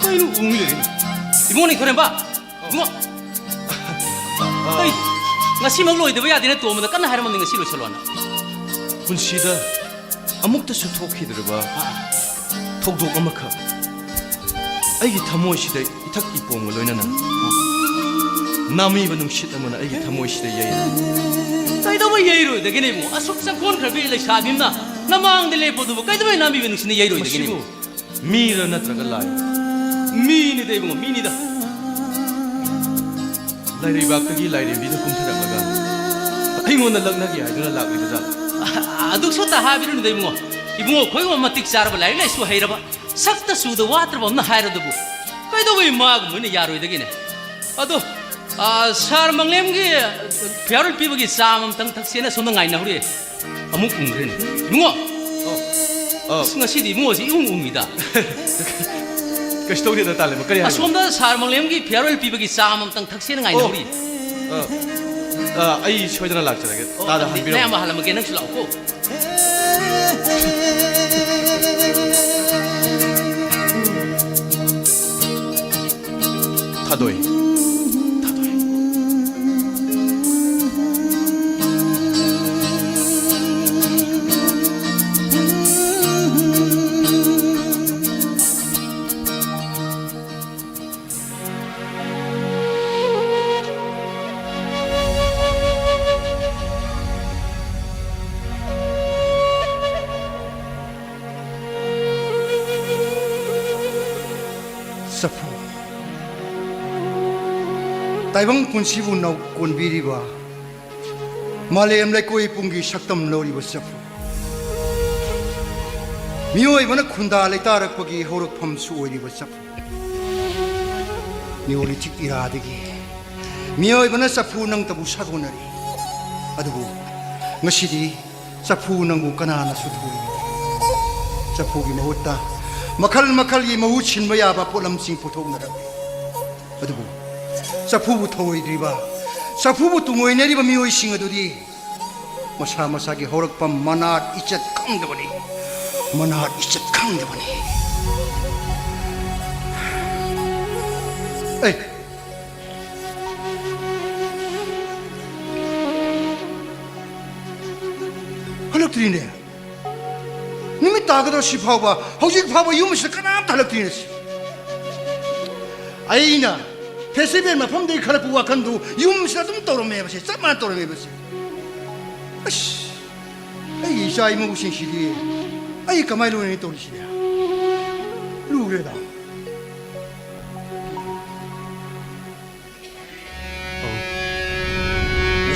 ꯀꯩꯅꯣ ꯎꯡꯉꯤ ꯂꯩꯔꯤꯅꯤ 이모는 그래 봐. 이모. ꯑꯩ ꯉꯁꯤꯃꯛ ꯂꯣꯏꯗꯕ ꯌꯥꯗꯦꯅ ꯇꯣꯝꯕꯗ ꯀꯟꯅ ꯍꯥꯏꯔꯝꯃꯕꯅꯤ ꯉꯁꯤ ꯂꯣꯏꯁꯜꯂꯣꯅ. ꯄꯨꯟꯁꯤꯗ ꯑꯃꯨꯛꯇꯁꯨ ꯊꯣꯛꯈꯤꯗ꯭ꯔꯕ ꯊꯧꯗꯣꯛ ꯑꯃꯈꯛ ꯑꯩꯒꯤ ꯊꯃꯣꯏꯁꯤꯗ ꯏꯊꯛ ꯏꯄꯣꯝꯒ ꯂꯣꯏꯅꯅ ꯅꯥꯃꯤꯕ ꯅꯨꯡꯁꯤꯠ ꯑꯃꯅ ꯑꯩꯒꯤ ꯊꯃꯣꯏꯁꯤꯗ ꯌꯩꯔꯦ. ꯀꯩꯗꯧꯕ ꯌꯩꯔꯣꯏꯗꯒꯦꯅꯦ ꯏꯕꯨꯡ ꯑꯁꯨꯛ ꯆꯪꯈꯣꯟꯈ꯭ꯔꯕꯤ ꯂꯩꯁꯥꯕꯤꯝꯅ ꯅꯃꯥꯡꯗ ꯂꯦꯞꯄꯗꯨꯕꯨ ꯀꯩꯗꯧꯕꯩ ꯅꯥꯃꯤꯕ ꯅꯨꯡꯁꯤꯠꯅ ꯌꯩꯔꯣꯏꯗꯒꯦꯅꯦ ꯃꯁꯤꯕꯨ ꯃꯤꯔ ꯅꯠꯇ꯭ꯔꯒ ꯂꯥꯏ? ꯃꯤꯅꯤꯗ ꯏꯕꯨꯡ ꯃꯤꯅꯤꯗ. ꯂꯥꯏꯔꯩꯕꯥꯛꯇꯒꯤ ꯂꯥꯏꯔꯦꯝꯕꯤꯅ ꯀꯨꯝꯊꯔꯛꯂꯒ ꯑꯩꯉꯣꯟꯗ ꯂꯛꯅꯒꯦ ꯍꯥꯏꯗꯨꯅ ꯂꯥꯛꯂꯤꯕ ꯖꯥꯠꯂ? ꯑꯗꯨꯛꯁꯨ ꯍꯥꯏꯕꯤꯔꯨꯅꯨꯗ ꯏꯕꯨꯡ. ꯏꯕꯨꯡ ꯈꯣꯏꯒꯨꯝꯕ ꯃꯇꯤꯛ ꯆꯥꯔꯕ ꯂꯥꯏꯔꯤꯛ ꯂꯥꯏꯁꯨ ꯍꯩꯔꯕ ꯁꯛꯇ ꯆꯨꯗ ꯋꯥꯠꯇ꯭ꯔꯕ ꯑꯃꯅ ꯍꯥꯏꯔꯗꯨꯕꯨ ꯀꯩꯗꯧꯕꯩ ꯃꯥꯒꯨꯝꯕꯅ ꯌꯥꯔꯣꯏꯗꯒꯦꯅꯦ? ꯑꯗꯣ ꯁꯥꯔ ꯃꯪꯂꯦꯝꯒꯤ ꯐꯤꯌꯥꯔꯋꯦꯜ ꯄꯤꯕꯒꯤ ꯆꯥ ꯑꯃꯇꯪ ꯊꯛꯁꯦꯅ ꯁꯣꯝꯗ ꯉꯥꯏꯅꯍꯧꯔꯤ. ꯑꯃꯨꯛ ꯎꯡꯈ꯭ꯔꯦꯅꯦ. 이봉아! ngasi디 이봉아지 이웅 웅이다. 그래서 우리도 달래면 그래야. 손다 사르망렘기 페어럴 비버기 싸움땅 탁세는 아니오리. 아이 쇼이드나 락자게. 다다 한 비로. 내가 뭐 하려면 걔는 줄 알고. 타도이. Safu Taibang punsibu nau konbiriba Malem lai koi pungi saktam loriba safu Mioi mana khunda lai tarak pagi horak pham su oiriba safu Neolithic era dagi Mioi mana safu nang tabu sagonari Adubu ngasidi safu nang kanana su thui Safu gi mahutta makal makal yi mahu chinba yaba polam sing puthok na rabe adubu safu bu thoi driba safu bu tungoi neri ba mioi sing adudi masa masa gi horak pam manat ichat khang da bani manat ichat khang da bani ei halak trine Nimi tagada si phaba hojik phaba yum se kanam thalakti nasi aina festival ma pham dei khara puwa kandu yum se tum toro me base sama toro me base ash ai sai mu sin sidi ai kamai lo ni tor si ya lu re da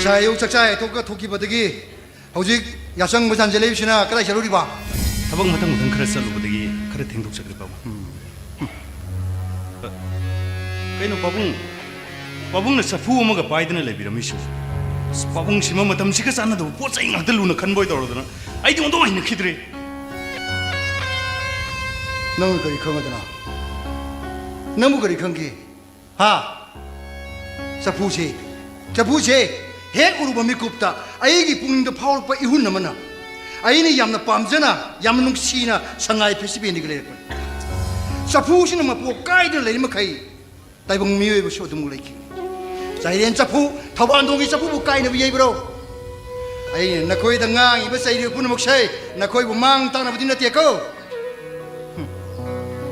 sai yu chak chai to ka thoki badagi hojik yasang musan jale bisina kala jaluri ba 타박 마당 무슨 그랬어 로버드기 그래 댕독자 그래 바보 그이노 바붕나 사푸 어머가 바이든을 레비라미쇼 바붕 심어 마담 시가 쌌나도 포짜잉 아들 루나 컨보이 떨어더나 아이디 온도 많이 느끼더래 너무 그리 강하더나 너무 그리 강기 하 사푸시 ꯍꯦꯛ ꯎꯔꯨꯕ ꯃꯤꯀꯨꯞꯇ ꯑꯩꯒꯤ ꯄꯨꯛꯅꯤꯡꯗ ꯐꯥꯎꯔꯛꯄ ꯏꯍꯨꯟ ꯑꯃꯅ ꯑꯩꯅ ꯌꯥꯝꯅ ꯄꯥꯝꯖꯅ ꯌꯥꯝꯅ ꯅꯨꯡꯁꯤꯅ ꯁꯉꯥꯏ ꯐꯦꯁꯇꯤꯚꯦꯜꯗꯒꯤ ꯂꯩꯔꯛꯄꯅꯤ ꯆꯐꯨꯁꯤꯅ ꯃꯄꯨ ꯀꯥꯏꯗꯅ ꯂꯩꯔꯤ ꯃꯈꯩ ꯇꯥꯏꯕꯪ ꯃꯤꯑꯣꯏꯕꯁꯨ ꯑꯗꯨꯝ ꯂꯩꯈꯤ ꯆꯥꯏꯔꯦꯟ ꯆꯐꯨ ꯊꯧꯕꯥꯜꯗꯣꯡꯒꯤ ꯆꯐꯨꯕꯨ ꯀꯥꯏꯅꯕ ꯌꯩꯕ꯭ꯔꯣ ꯑꯩꯅ ꯅꯈꯣꯏꯗ ꯉꯥꯡꯉꯤꯕ ꯆꯩꯔꯤꯕ ꯄꯨꯝꯅꯃꯛꯁꯦ ꯅꯈꯣꯏꯕꯨ ꯃꯥꯡ ꯇꯥꯛꯅꯕꯗꯤ ꯅꯠꯇꯦꯀꯣ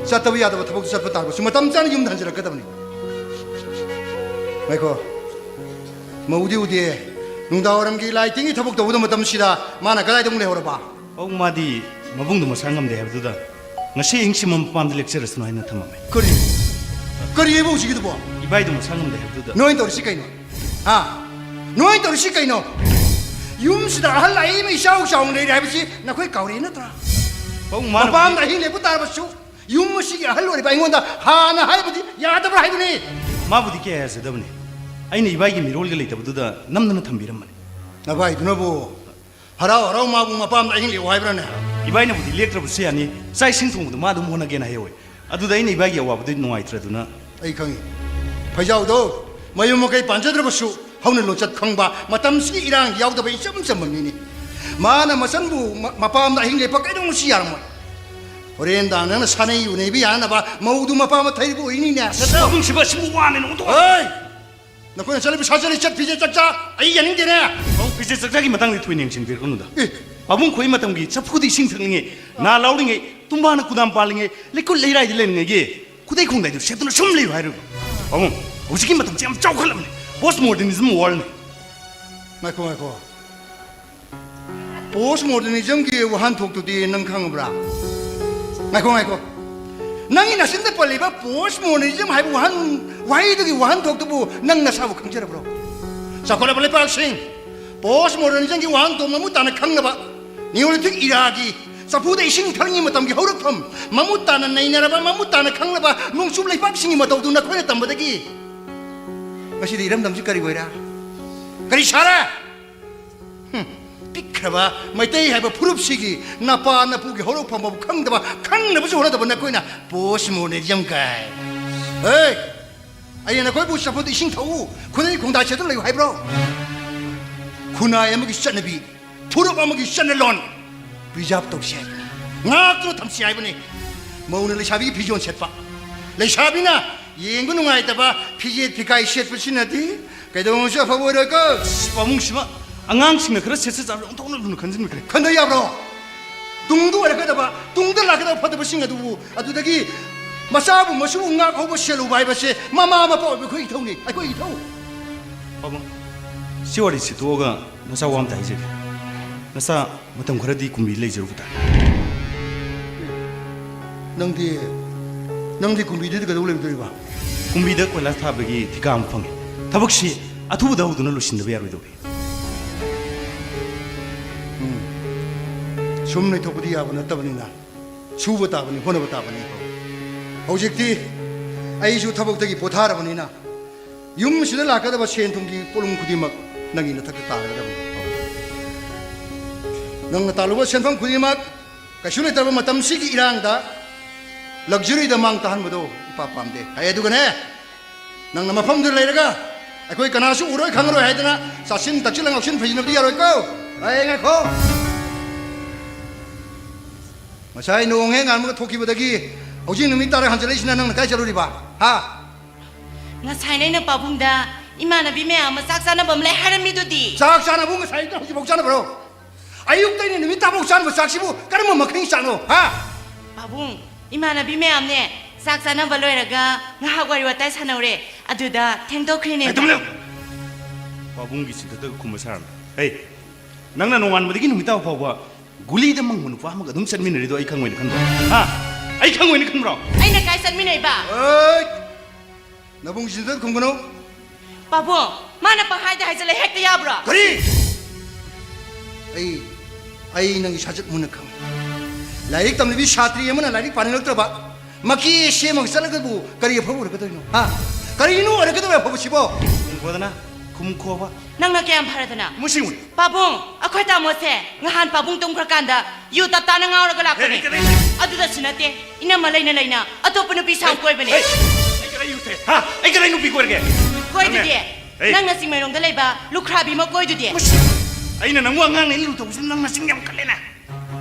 ꯆꯠꯇꯕ ꯌꯥꯗꯕ ꯊꯕꯛꯇꯨ ꯆꯠꯄ ꯇꯥꯔꯒꯁꯨ ꯃꯇꯝ ꯆꯥꯅ ꯌꯨꯝꯗ ꯍꯟꯖꯤꯜꯂꯛꯀꯗꯕꯅꯤ ꯉꯥꯏꯈꯣ ꯃꯧꯗꯤ ꯎꯗꯦ ꯅꯨꯡꯗꯥꯡꯋꯥꯏꯔꯝꯒꯤ ꯂꯥꯏ ꯇꯤꯟꯒꯤ ꯊꯕꯛ ꯇꯧꯕꯗ ꯃꯇꯝꯁꯤꯗ ꯃꯥꯅ ꯀꯗꯥꯏꯗ ꯑꯃꯨꯛ ꯂꯩꯍꯧꯔꯕ ꯄꯥꯕꯨꯡ ꯃꯥꯗꯤ ꯃꯕꯨꯡꯗꯣ ꯃꯁꯥ ꯉꯝꯗꯦ ꯍꯥꯏꯕꯗꯨꯗ ꯉꯁꯤ ꯑꯍꯤꯡꯁꯤꯃ ꯃꯄꯥꯝꯗ ꯂꯦꯛꯆꯔꯁꯅꯨ ꯍꯥꯏꯅ ꯊꯝꯃꯝꯃꯦ ꯀꯔꯤ ꯍꯥꯏꯕ ꯍꯧꯖꯤꯛꯀꯤꯗꯨꯕꯣ 이바이도 못 상금대 해두다. 너희 떨어시 까이노 아 너희 떨어시 까이노 윰시다 할라 이미 샤우샤우 내리 해보지 나 거기 가오리 있나더라 뻥 마밤다 힘내고 따라봤쇼 윰무시기 할로리 바잉원다 하나 할아버지 야답을 하더니 마부디 깨야서 더브네. 아이는 이바이기 미롤게 있다부다 남는 탐비란만. 나바이 누나부 하라오 마부 마밤다 힘내고 하이브라네 이바이는 부디 렉트러부스 아니 사이싱 통도 마도 못하게나 해요. 아두다 이는 이바이기 와부디 농아이트라두나. ꯑꯩ ꯈꯪꯉꯤ ꯐꯩꯖꯥꯎꯗꯣ ꯃꯌꯨꯝ ꯃꯀꯩ ꯄꯥꯟꯖꯗ꯭ꯔꯕꯁꯨ ꯍꯧꯅ ꯂꯣꯟꯆꯠ ꯈꯪꯕ ꯃꯇꯝꯁꯤꯒꯤ ꯏꯔꯥꯡ ꯌꯥꯎꯗꯕ ꯏꯆꯝ ꯆꯝꯕ ꯃꯤꯅꯤ ꯃꯥꯅ ꯃꯆꯟꯕꯨ ꯃꯄꯥꯝꯗ ꯑꯍꯤꯡ ꯂꯦꯞꯄ ꯀꯩꯗꯧꯉꯩꯁꯨ ꯌꯥꯔꯝꯃꯣꯏ ꯍꯣꯔꯦꯟꯗ ꯅꯪꯅ ꯁꯥꯟꯅꯩ ꯎꯅꯩꯕ ꯌꯥꯅꯕ ꯃꯧꯗꯨ mapama ꯊꯩꯕ ꯑꯣꯏꯅꯤꯅꯦ ꯄꯥꯕꯨꯡꯁꯤꯕ ꯁꯤꯃꯨ ꯋꯥꯅꯦꯅ ꯑꯣꯟꯊꯣꯛ ꯍꯣꯏ ꯅꯈꯣꯏꯅ ꯆꯠꯂꯤꯕ ꯁꯥꯖꯔꯤ ꯆꯠ ꯐꯤꯖꯦ ꯆꯛꯆꯥ ꯑꯩ ꯌꯥꯅꯤꯡꯗꯦꯅꯦ ꯄꯥꯕꯨꯡ ꯐꯤꯖꯦ ꯆꯛꯆꯥꯒꯤ ꯃꯇꯥꯡꯗ ꯊꯣꯏꯅ ꯌꯦꯡꯁꯤꯟꯕꯤꯔꯛꯀꯅꯨꯗ ꯄꯥꯕꯨꯡ ꯈꯣꯏ ꯃꯇꯝꯒꯤ ꯆꯐꯨꯗ ꯏꯁꯤꯡ ꯊꯛꯅꯤꯡꯉꯦ ꯅꯥ ꯂꯥꯎꯔꯤꯉꯩ ꯇꯨꯝꯕꯥꯅ ꯀꯨꯗꯥꯝ ꯄꯥꯜꯂꯤꯉꯩ ꯂꯩꯀꯨꯠ ꯂꯩꯔꯥꯏꯗ ꯂꯩꯅꯤꯡꯉꯩꯒꯤ ꯈꯨꯗꯩ ꯈꯣꯡꯗꯥꯏꯗꯨ ꯁꯦꯠꯇꯨꯅ ꯁꯨꯝ ꯂꯩꯌꯨ ꯍꯥꯏꯔꯤꯕ ꯄꯥꯕꯨꯡ ꯍꯧꯖꯤꯛꯀꯤ ꯃꯇꯝꯁꯤ ꯌꯥꯝ ꯆꯥꯎꯈꯠꯂꯕꯅꯤ ꯄꯣꯁ ꯃꯣꯗꯔꯅꯤꯖꯝ ꯋꯥꯔꯜꯅꯤ ꯉꯥꯏꯈꯣ ꯄꯣꯁ ꯃꯣꯗꯔꯅꯤꯖꯝꯒꯤ ꯋꯥꯍꯟꯊꯣꯛꯇꯨꯗꯤ ꯅꯪ ꯈꯪꯕ꯭ꯔꯥ ꯉꯥꯏꯈꯣ ꯅꯪꯒꯤ ꯅꯆꯤꯟꯗ ꯄꯜꯂꯤꯕ ꯄꯣꯁ ꯃꯣꯗꯔꯅꯤꯖꯝ ꯍꯥꯏꯕ ꯋꯥꯍꯩꯗꯨꯒꯤ ꯋꯥꯍꯟꯊꯣꯛꯇꯨꯕꯨ ꯅꯪ ꯅꯁꯥꯕꯨ ꯈꯪꯖꯔꯕ꯭ꯔꯣ ꯆꯥꯎꯈꯠꯂꯕ ꯂꯩꯄꯥꯛꯁꯤꯡ ꯄꯣꯁ ꯃꯣꯗꯔꯅꯤꯖꯝꯒꯤ ꯋꯥꯍꯟꯊꯣꯛ ꯃꯃꯨꯠ ꯇꯥꯅ ꯈꯪꯅꯕ ꯅꯤꯌꯣꯂꯤꯊꯤꯛ ꯏꯔꯥꯒꯤ ꯆꯐꯨꯗ ꯏꯁꯤꯡ ꯊꯛꯅꯤꯡꯉꯤ ꯃꯇꯝꯒꯤ ꯍꯧꯔꯛꯐꯝ ꯃꯃꯨꯠ ꯇꯥꯅ ꯅꯩꯅꯔꯕ ꯃꯃꯨꯠ ꯇꯥꯅ ꯈꯪꯂꯕ ꯅꯣꯡꯆꯨꯞ ꯂꯩꯄꯥꯛꯁꯤꯡꯒꯤ ꯃꯇꯧꯗꯨ ꯅꯈꯣꯏꯅ ꯇꯝꯕꯗꯒꯤ ꯉꯁꯤꯗꯤ ꯏꯔꯝꯗꯝꯁꯤ ꯀꯔꯤ ꯑꯣꯏꯔꯥ ꯀꯔꯤ ꯁꯥꯔꯥ ꯄꯤꯛꯈ꯭ꯔꯕ ꯃꯩꯇꯩ ꯍꯥꯏꯕ ꯐꯨꯔꯨꯞꯁꯤꯒꯤ ꯅꯄꯥ ꯅꯄꯨꯒꯤ ꯍꯧꯔꯛꯐꯝꯕꯨ ꯈꯪꯅꯕꯁꯨ ꯍꯣꯠꯅꯗꯕ ꯅꯈꯣꯏꯅ ꯄꯣꯁ ꯃꯣꯗꯔꯅꯤꯖꯝ ꯀꯥꯏ ꯑꯩꯅ ꯅꯈꯣꯏꯕꯨ ꯆꯐꯨꯗ ꯏꯁꯤꯡ ꯊꯛꯎ ꯈꯨꯗꯩ ꯈꯣꯡꯗꯥ ꯁꯦꯠꯇꯨꯅ ꯂꯩꯌꯨ ꯍꯥꯏꯕ꯭ꯔꯣ ꯈꯨꯟꯅꯥꯏ ꯑꯃꯒꯤ ꯆꯠꯅꯕꯤ ꯐꯨꯔꯨꯞ ꯑꯃꯒꯤ ꯆꯠꯅꯂꯣꯟ ꯄ꯭ꯔꯤꯖꯥꯕ ꯇꯧꯁꯤ ꯍꯥꯏꯕꯅꯤ ꯉꯥꯛꯇꯨꯅ ꯊꯝꯁꯤ ꯍꯥꯏꯕꯅꯤ ꯃꯧꯅ ꯂꯩꯁꯥꯕꯤꯒꯤ ꯐꯤꯖꯣꯜ ꯁꯦꯠꯄ ꯂꯩꯁꯥꯕꯤꯅ ꯌꯦꯡꯕ ꯅꯨꯡꯉꯥꯏꯇꯕ ꯐꯤꯖꯦꯠ ꯐꯤꯀꯥꯏ ꯁꯦꯠꯄꯁꯤꯅꯗꯤ ꯀꯩꯗꯧꯉꯩꯁꯨ ꯑꯐꯕ ꯑꯣꯏꯔꯣꯏꯀꯣ ꯄꯥꯕꯨꯡꯁꯤꯃ ꯑꯉꯥꯡꯁꯤꯡꯅ ꯈꯔ ꯁꯦꯠꯆ ꯆꯥꯕ ꯑꯣꯟꯊꯣꯛꯅ ꯂꯨꯅ ꯈꯟꯖꯤꯟꯕꯤꯈ꯭ꯔꯦ ꯈꯟꯗ ꯌꯥꯕ꯭ꯔꯣ ꯇꯨꯡꯗ ꯑꯣꯏꯔꯛꯀꯗꯕ ꯇꯨꯡꯗ ꯂꯥꯛꯀꯗꯕ ꯐꯠꯇꯕꯁꯤꯡ ꯑꯗꯨꯕꯨ ꯑꯗꯨꯗꯒꯤ ꯃꯆꯥꯕꯨ ꯃꯁꯨꯕꯨ ꯉꯥꯛꯍꯧꯕ ꯁꯦꯜꯂꯨꯕ ꯍꯥꯏꯕꯁꯦ ꯃꯃꯥ ꯃꯄꯥ ꯑꯣꯏꯕ ꯑꯩꯈꯣꯏ ꯏꯊꯧꯅꯤ ꯑꯩꯈꯣꯏ ꯏꯊꯧ ꯄꯥꯕꯨꯡ ꯁꯤ ꯋꯥꯔꯤꯁꯤ ꯇꯣꯛꯑꯒ ꯅꯆꯥ ꯋꯥ ꯑꯝꯇ ꯍꯥꯏꯖꯒꯦ ꯅꯆꯥ ꯃꯇꯝ ꯈꯔꯗꯤ ꯀꯨꯝꯕꯤ ꯂꯩꯖꯔꯨꯕ ꯇꯥꯔꯦ ꯅꯪꯗꯤ ꯀꯨꯝꯕꯤꯗꯨꯗꯤ ꯀꯩꯗꯧ ꯂꯩꯗꯣꯔꯤꯕ ꯀꯨꯝꯕꯤꯗ ꯀꯣꯏꯂꯥꯁ ꯊꯥꯕꯒꯤ ꯊꯤꯀꯥ ꯑꯃ ꯐꯪꯉꯦ ꯊꯕꯛꯁꯤ ꯑꯊꯨꯕꯗ ꯍꯧꯗꯨꯅ ꯂꯣꯏꯁꯤꯟꯗꯕ ꯌꯥꯔꯣꯏꯗꯧꯔꯤ ꯁꯨꯝ ꯂꯩꯊꯣꯛꯄꯗꯤ ꯌꯥꯕ ꯅꯠꯇꯕꯅꯤꯅ ꯁꯨꯕ ꯇꯥꯕꯅꯤ ꯍꯣꯠꯅꯕ ꯇꯥꯕꯅꯤ ꯍꯧꯖꯤꯛꯇꯤ ꯑꯩꯁꯨ ꯊꯕꯛꯇꯒꯤ ꯄꯣꯊꯥꯔꯕꯅꯤ나 ꯌꯨꯝꯁꯤꯗ ꯂꯥꯛꯀꯗꯕ ꯁꯦꯟ ꯊꯨꯝꯒꯤ ꯄꯣꯠꯂꯨꯝ ꯈꯨꯗꯤꯡꯃꯛ ꯅꯪꯒꯤ ꯅꯊꯛꯇ ꯇꯥꯒꯗꯕꯅꯤ ꯅꯪꯅ ꯇꯥꯜꯂꯨꯕ ꯁꯦꯟꯐꯝ ꯈꯨꯗꯤꯡꯃꯛ ꯀꯩꯁꯨ ꯂꯩꯇ꯭ꯔꯕ ꯃꯇꯝꯁꯤꯒꯤ ꯏꯔꯥꯡꯗ ꯂꯛꯖꯔꯤꯗ ꯃꯥꯡ ꯇꯥꯍꯟꯕꯗꯣ ꯏꯄꯥ ꯄꯥꯝꯗꯦ ꯑꯗꯨꯒꯅꯦ ꯅꯪꯅ ꯃꯐꯝꯗꯨꯗ ꯂꯩꯔꯒ ꯑꯩꯈꯣꯏ ꯀꯅꯥꯁꯨ ꯎꯔꯣꯏ ꯈꯪꯉꯔꯣꯏ ꯍꯥꯏꯗꯅ ꯆꯥꯁꯤꯟ ꯇꯛꯁꯤꯜꯂ ꯉꯥꯎꯁꯤꯟ ꯐꯩꯖꯤꯟꯅꯕꯗꯤ ꯌꯥꯔꯣꯏꯀꯣ ꯉꯥꯏꯈꯣ ꯉꯁꯥꯏ ꯅꯣꯡ ꯍꯦꯛ ꯉꯥꯟꯕꯒ ꯊꯣꯛꯈꯤꯕꯗꯒꯤ ꯍꯧꯖꯤꯛ ꯅꯨꯃꯤꯠ ꯇꯥꯔ ꯍꯟꯖꯤꯜꯂꯛꯏꯁꯤꯅ ꯅꯪꯅ ꯀꯥꯏ ꯆꯠꯂꯨꯔꯤꯕ ꯍꯥ ꯉꯁꯥꯏꯅ ꯑꯩꯅ ꯄꯥꯕꯨꯡꯗ ꯏꯃꯥꯟꯅꯕꯤ ꯃꯌꯥꯝ ꯑꯃ ꯆꯥꯛ ꯆꯥꯅꯕ ꯑꯃ ꯂꯩ ꯍꯥꯏꯔꯝꯃꯤꯗꯨꯗꯤ ꯆꯥꯛ ꯆꯥꯅꯕꯨ ꯉꯁꯥꯏꯗ ꯍꯧꯖꯤꯛꯐꯥꯎ ꯆꯥꯅꯕ꯭ꯔꯣ ꯑꯌꯨꯛꯇꯩꯅ ꯅꯨꯃꯤꯠ ꯇꯥꯐꯥꯎ ꯆꯥꯅꯕ ꯆꯥꯛꯁꯤꯕꯨ ꯀꯔꯝꯕ ꯃꯈꯜꯒꯤ ꯆꯥꯛꯅꯣ ꯍꯥ ꯄꯥꯕꯨꯡ ꯏꯃꯥꯟꯅꯕꯤ ꯃꯌꯥꯝꯅꯦ ꯆꯥꯛ ꯆꯥꯅꯕ ꯂꯣꯏꯔꯒ ꯉꯥꯏꯍꯥꯛ ꯋꯥꯔꯤ ꯋꯥꯇꯥꯏ ꯁꯥꯟꯅꯧꯔꯦ ꯑꯗꯨꯗ ꯊꯦꯡꯗꯣꯛꯈ꯭ꯔꯤꯅꯦ ꯄꯥꯕꯨꯡꯒꯤ ꯁꯤꯗꯇꯒ ꯈꯨꯝꯕ ꯁꯥꯔꯝꯃꯦ ꯍꯩ ꯅꯪꯅ ꯅꯣꯡꯉꯥꯟꯕꯗꯒꯤ ꯅꯨꯃꯤꯠ ꯇꯥꯕ ꯐꯥꯎꯕ ꯒꯨꯂꯤꯗ ꯃꯪꯕ ꯅꯨꯄꯥ ꯑꯃꯒ ꯑꯗꯨꯝ ꯆꯠꯃꯤꯟꯅꯔꯤꯗꯣ ꯑꯩ ꯈꯪꯉꯣꯏꯅ ꯈꯟꯕ꯭ꯔꯣ ꯍꯥ ꯑꯩ ꯈꯪꯉꯣꯏꯅ ꯈꯟꯕ꯭ꯔꯣ ꯑꯩꯅ ꯀꯥꯏ ꯆꯠꯃꯤꯟꯅꯩꯕ ꯅꯕꯨꯡ ꯁꯤꯗ ꯈꯨꯝꯒꯅꯨ ꯄꯥꯕꯨꯡ ꯃꯥꯅ ꯄꯪꯍꯥꯏꯗ ꯍꯥꯏꯖꯜꯂꯦ ꯍꯦꯛꯇ ꯌꯥꯕ꯭ꯔꯣ ꯀꯔꯤ ꯑꯩ ꯅꯪꯒꯤ ꯁꯥꯖꯠ ꯃꯨꯟꯅ ꯈꯪꯉꯤ ꯂꯥꯏꯔꯤꯛ ꯇꯝꯂꯤꯕꯤ ꯁꯥꯇ꯭ꯔꯤ ꯑꯃꯅ ꯂꯥꯏꯔꯤꯛ ꯄꯥꯅꯤꯡꯂꯛꯇ꯭ꯔꯕ ꯃꯀꯤ ꯁꯦꯝꯃꯒ ꯆꯠꯂꯒꯕꯨ ꯀꯔꯤ ꯑꯐꯕ ꯑꯣꯏꯔꯛꯀꯗꯣꯏꯅꯣ ꯍꯥ ꯀꯔꯤꯅꯣ ꯑꯣꯏꯔꯛꯀꯗꯕ ꯑꯐꯕꯁꯤꯕꯣ ꯈꯣꯗꯅ ꯈꯣꯕ ꯅꯪꯅ ꯀꯌꯥꯝ ꯐꯔꯗꯅ ꯃꯨꯁꯤꯡ ꯄꯥꯕꯨꯡ ꯑꯩꯈꯣꯏ ꯇꯥꯃꯣꯁꯦ ꯉꯍꯥꯟ ꯄꯥꯕꯨꯡ ꯇꯨꯝꯈ꯭ꯔꯀꯥꯟꯗ ꯌꯨ ꯇꯞ ꯇꯥꯅ ꯉꯥꯎꯔꯒ ꯂꯥꯛꯄꯅꯦ ꯑꯗꯨꯗꯁꯨ ꯅꯠꯇꯦ ꯏꯅꯝꯃ ꯂꯩꯅ ꯑꯇꯣꯞꯄ ꯅꯨꯄꯤ ꯁꯥꯎ ꯀꯣꯏꯕꯅꯦ ꯑꯩ ꯀꯔꯥꯏ ꯅꯨꯄꯤ ꯀꯣꯏꯔꯒꯦ ꯀꯣꯏꯗꯨꯗꯤ ꯅꯪꯅ ꯆꯤꯡꯃꯩꯔꯣꯡꯗ ꯂꯩꯕ ꯂꯨꯈ꯭ꯔꯥꯕꯤ ꯃꯀꯣꯏꯗꯨꯗꯤ ꯑꯩꯅ ꯅꯪꯕꯨ ꯑꯉꯥꯡꯅ ꯂꯨ ꯇꯧꯕꯁꯤ ꯅꯪꯅ ꯆꯤꯡ ꯌꯥꯝ ꯀꯜꯂꯦꯅ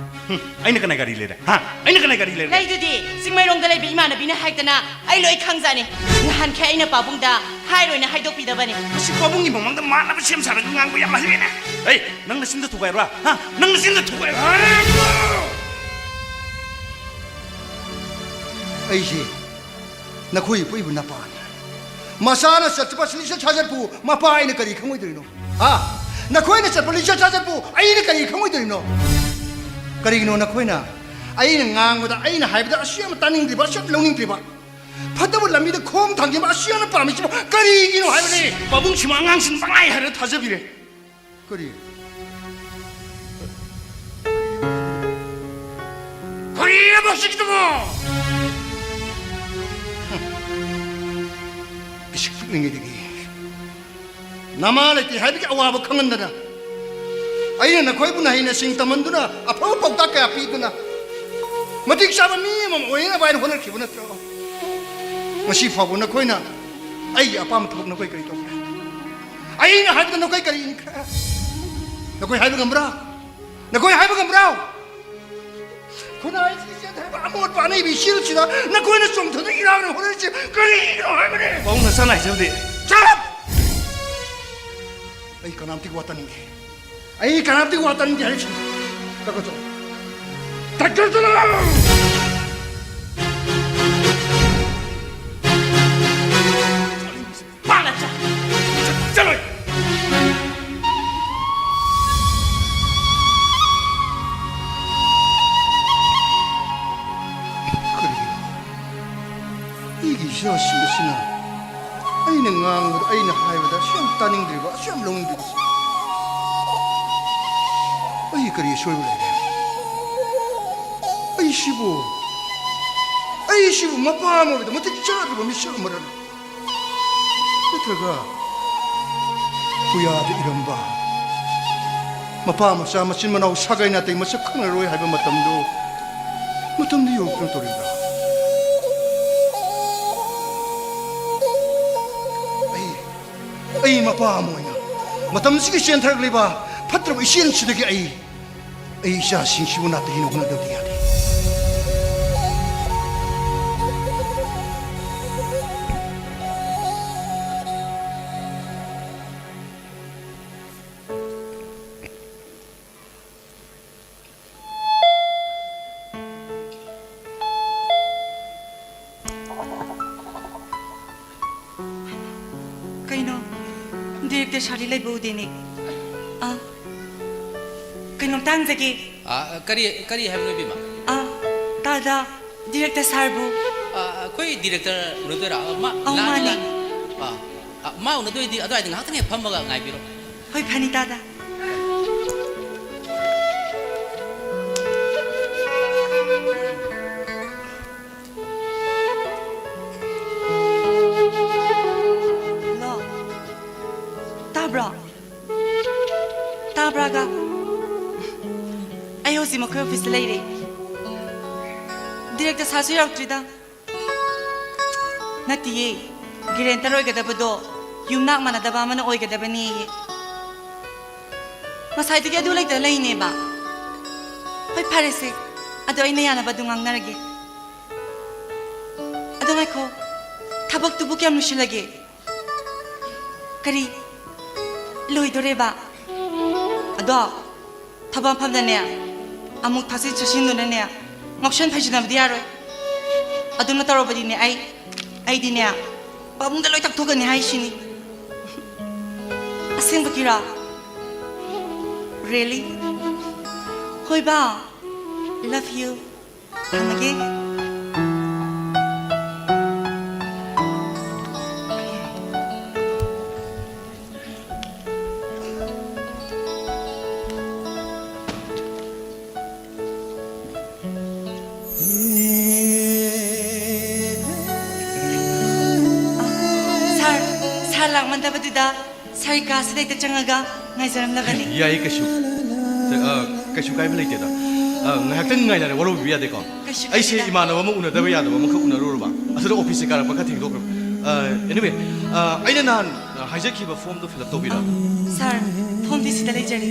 ꯑꯩꯅ ꯀꯅꯥ ꯒꯥꯔꯤ ꯂꯩꯔꯦ ꯍꯥ ꯑꯩꯅ ꯀꯅꯥ ꯒꯥꯔꯤ ꯂꯩꯔꯦ ꯂꯩꯗꯨꯗꯤ ꯆꯤꯡꯃꯩꯔꯣꯡꯗ ꯂꯩꯕ ꯏꯃꯥꯟꯅꯕꯤꯅ ꯍꯥꯏꯗꯅ ꯑꯩ ꯂꯣꯏ ꯈꯪꯖꯥꯅꯤ ꯅꯍꯥꯟꯈꯩ ꯑꯩꯅ ꯄꯥꯕꯨꯡꯗ ꯍꯥꯏꯔꯣꯏꯅ ꯍꯥꯏꯗꯣꯛꯄꯤꯗꯕꯅꯤ ꯃꯁꯤ ꯄꯥꯕꯨꯡꯒꯤ ꯃꯃꯥꯡꯗ ꯃꯥꯟꯅꯕ ꯁꯦꯝ ꯁꯥꯔꯒ ꯉꯥꯡꯕ ꯌꯥꯝ ꯍꯩꯔꯦꯅꯦ ꯑꯩ ꯅꯪꯅ ꯆꯤꯟꯗ ꯊꯨꯒꯥꯏꯔꯣ ꯍꯥ ꯅꯪꯅ ꯆꯤꯟꯗ ꯊꯨꯒꯥꯏꯔꯣ ꯑꯩꯁꯤ ꯅꯈꯣꯏ ꯏꯄꯨꯏꯕꯨ ꯅꯄꯥꯅꯤ ꯃꯁꯥꯅ ꯆꯠꯄ ꯂꯤꯆꯠ ꯁꯥꯖꯠꯄꯨ ꯃꯄꯥ ꯑꯩꯅ ꯀꯔꯤ ꯈꯪꯉꯣꯏꯗꯣꯏꯅꯣ ꯍꯥ ꯅꯈꯣꯏꯅ ꯆꯠꯄ ꯂꯤꯆꯠ ꯁꯥꯖꯠꯄꯨ ꯑꯩꯅ ꯀꯔꯤ ꯈꯪꯉꯣꯏꯗꯣꯏꯅꯣ ꯀꯔꯤꯒꯤꯅꯣ ꯅꯈꯣꯏꯅ ꯑꯩꯅ ꯉꯥꯡꯕꯗ ꯑꯩꯅ ꯍꯥꯏꯕꯗ ꯑꯁꯤ ꯌꯥꯝ ꯇꯥꯅꯤꯡꯗ꯭ꯔꯤꯕ ꯑꯁꯤ ꯌꯥꯝ ꯂꯧꯅꯤꯡꯗ꯭ꯔꯤꯕ ꯐꯠꯇꯕ ꯂꯝꯕꯤꯗ ꯈꯣꯡ ꯊꯥꯡꯖꯤꯟꯕ ꯑꯁꯤ ꯌꯥꯝꯅ ꯄꯥꯝꯃꯤꯁꯤꯕ ꯀꯔꯤꯒꯤꯅꯣ ꯍꯥꯏꯕꯅꯤ ꯄꯥꯕꯨꯡꯁꯤꯃ ꯑꯉꯥꯡꯁꯤꯡ ꯄꯪꯉꯥꯏ ꯍꯥꯏꯔ ꯊꯥꯖꯕꯤꯔꯦ ꯀꯔꯤ ꯀꯔꯤꯑꯕ ꯍꯧꯖꯤꯛꯇꯨꯕꯨ ꯄꯤꯁꯛ ꯄꯤꯛꯂꯤꯉꯩꯗꯒꯤ ꯅꯃꯥ ꯂꯩꯇꯦ ꯍꯥꯏꯕꯒꯤ ꯑꯋꯥꯕ ꯈꯪꯍꯟꯗꯅ ꯑꯩꯅ ꯅꯈꯣꯏꯕꯨ ꯅꯍꯩꯅ ꯁꯤꯡ ꯇꯝꯍꯟꯗꯨꯅ ꯑꯐꯕ ꯄꯥꯎꯇꯥꯛ ꯀꯌꯥ ꯄꯤꯗꯨꯅ ꯃꯇꯤꯛ ꯆꯥꯕ ꯃꯤ ꯑꯃ ꯑꯣꯏꯅꯕ ꯍꯥꯏꯅ ꯍꯣꯠꯅꯈꯤꯕ ꯅꯠꯇ꯭ꯔꯣ ꯉꯁꯤ ꯐꯥꯎꯕ ꯅꯈꯣꯏꯅ ꯑꯩꯒꯤ ꯑꯄꯥꯝꯕ ꯊꯕꯛ ꯅꯈꯣꯏ ꯀꯔꯤ ꯇꯧꯈ꯭ꯔꯦ ꯑꯩꯅ ꯍꯥꯏꯕꯗ ꯅꯈꯣꯏ ꯀꯔꯤ ꯏꯟꯈ꯭ꯔꯦ ꯅꯈꯣꯏ ꯍꯥꯏꯕ ꯉꯝꯕ꯭ꯔꯥ ꯅꯈꯣꯏ ꯍꯥꯏꯕ ꯉꯝꯕ꯭ꯔꯥ ꯈꯨꯟꯅꯥꯏꯁꯤꯒꯤ ꯆꯦꯟꯊꯔꯕ ꯑꯃꯣꯠꯄ ꯑꯅꯩꯕꯤ ꯏꯁꯤꯡꯁꯤꯗ ꯅꯈꯣꯏꯅ ꯆꯣꯡꯊꯅ ꯏꯔꯥꯡꯅ ꯍꯣꯠꯅꯔꯤꯁꯤ ꯀꯔꯤꯒꯤꯅꯣ ꯍꯥꯏꯕꯅꯤ ꯄꯥꯕꯨꯡ ꯅꯁꯥꯅ ꯍꯥꯏꯖꯕꯗꯤ ꯆꯠ ꯑꯩ ꯀꯅꯥꯝꯇꯒꯤ ꯋꯥ ꯇꯥꯅꯤꯡꯗꯦ ꯑꯩ ꯀꯅꯥꯝꯇꯒꯤ ꯋꯥ ꯇꯥꯅꯤꯡꯗꯦ ꯍꯥꯏꯔꯤꯁꯤꯅꯤ ꯇꯛꯀꯆꯧ ꯇꯛꯀꯆꯧ ꯄꯥꯂꯆꯥ ꯆꯠꯂꯣꯏ ꯑꯩꯒꯤ ꯏꯆꯥꯁꯤꯡ ꯑꯁꯤꯅ ꯑꯩꯅ ꯉꯥꯡꯕꯗ ꯑꯩꯅ ꯍꯥꯏꯕꯗ ꯑꯁꯨ ꯌꯥꯝ ꯇꯥꯅꯤꯡꯗ꯭ꯔꯤꯕ ꯑꯁꯨ ꯌꯥꯝ ꯂꯧꯅꯤꯡꯗ꯭ꯔꯤꯕ ꯑꯩ ꯀꯔꯤ ꯑꯁꯣꯏꯕ ꯂꯩꯔꯦ ꯑꯩꯁꯤꯕꯨ ꯃꯄꯥ ꯑꯃ ꯑꯣꯏꯕꯗ ꯃꯇꯤꯛ ꯆꯥꯗ꯭ꯔꯤꯕ ꯃꯤꯁꯛ ꯑꯃꯔ ꯅꯠꯇ꯭ꯔꯒ ꯄꯨꯌꯥꯗ ꯏꯔꯝꯕ ꯃꯄꯥ ꯃꯆꯥ ꯃꯆꯤꯟ ꯃꯅꯥꯎ ꯁꯥꯒꯩ ꯅꯥꯇꯩ ꯃꯁꯛ ꯈꯪꯅꯔꯣꯏ ꯍꯥꯏꯕ ꯃꯇꯝꯗꯣ ꯌꯧꯔꯛꯇꯨꯅ ꯇꯧꯔꯤꯕ꯭ꯔꯥ ꯑꯩ ꯃꯄꯥ ꯑꯃ ꯑꯣꯏꯅ ꯃꯇꯝꯁꯤꯒꯤ ꯆꯦꯟꯊꯔꯛꯂꯤꯕ ꯐꯠꯇ꯭ꯔꯕ ꯏꯆꯦꯜꯁꯤꯗꯒꯤ ꯑꯩ ꯏꯆꯥꯁꯤꯡꯁꯤꯕꯨ ꯅꯥꯇꯩ ꯍꯦꯟꯅ ꯍꯣꯠꯅꯗꯕꯗꯤ ꯌꯥꯗꯦ Kaino, director Shali lay bau dene. Kaino tang jagi. Kari have no bima. Tada, director Sarbu. Koi director Rudera, Mani. Ma una do di other thing, how can you pump a biro? Hoi pani tada. Tabraga. Ayo si mo kayo office lady. Director sa suyo trida. Natiye. Girenta roy kada bado. Yung nak mana daba mana oy kada bani. Masay tige adu like dalay ne ba. Hoy parese. Ado ay nayana badungang naragi. Ado ngay ko. Tabak tubuk yam nushilagi. Kari. Loy dore ba. Ado, tabang pamdanya, amuk pasi chasin dunanya, ngokshan pajinam diaroy. Ado na taro ba din ay din niya, pabung daloy taktugan ni Haishini. Asing bakira? Really? Hoy ba? Love you. Hamagi? Lang man dapat ida, sari kasi dito changaga, ngay saram na bali. Yai kashu kay malay tida. Ngahaktan ngay na walo biya de ko. Ay si imana mo una daw ya daw mo ka una ro ba. Asa do office ka ra pa ka ting do. Anyway, ay na 하이제키바 폼도 필업 또비라. ꯁꯥꯔ ꯐꯣꯝꯗꯤ ꯁꯤꯗ ꯂꯩꯖꯔꯤ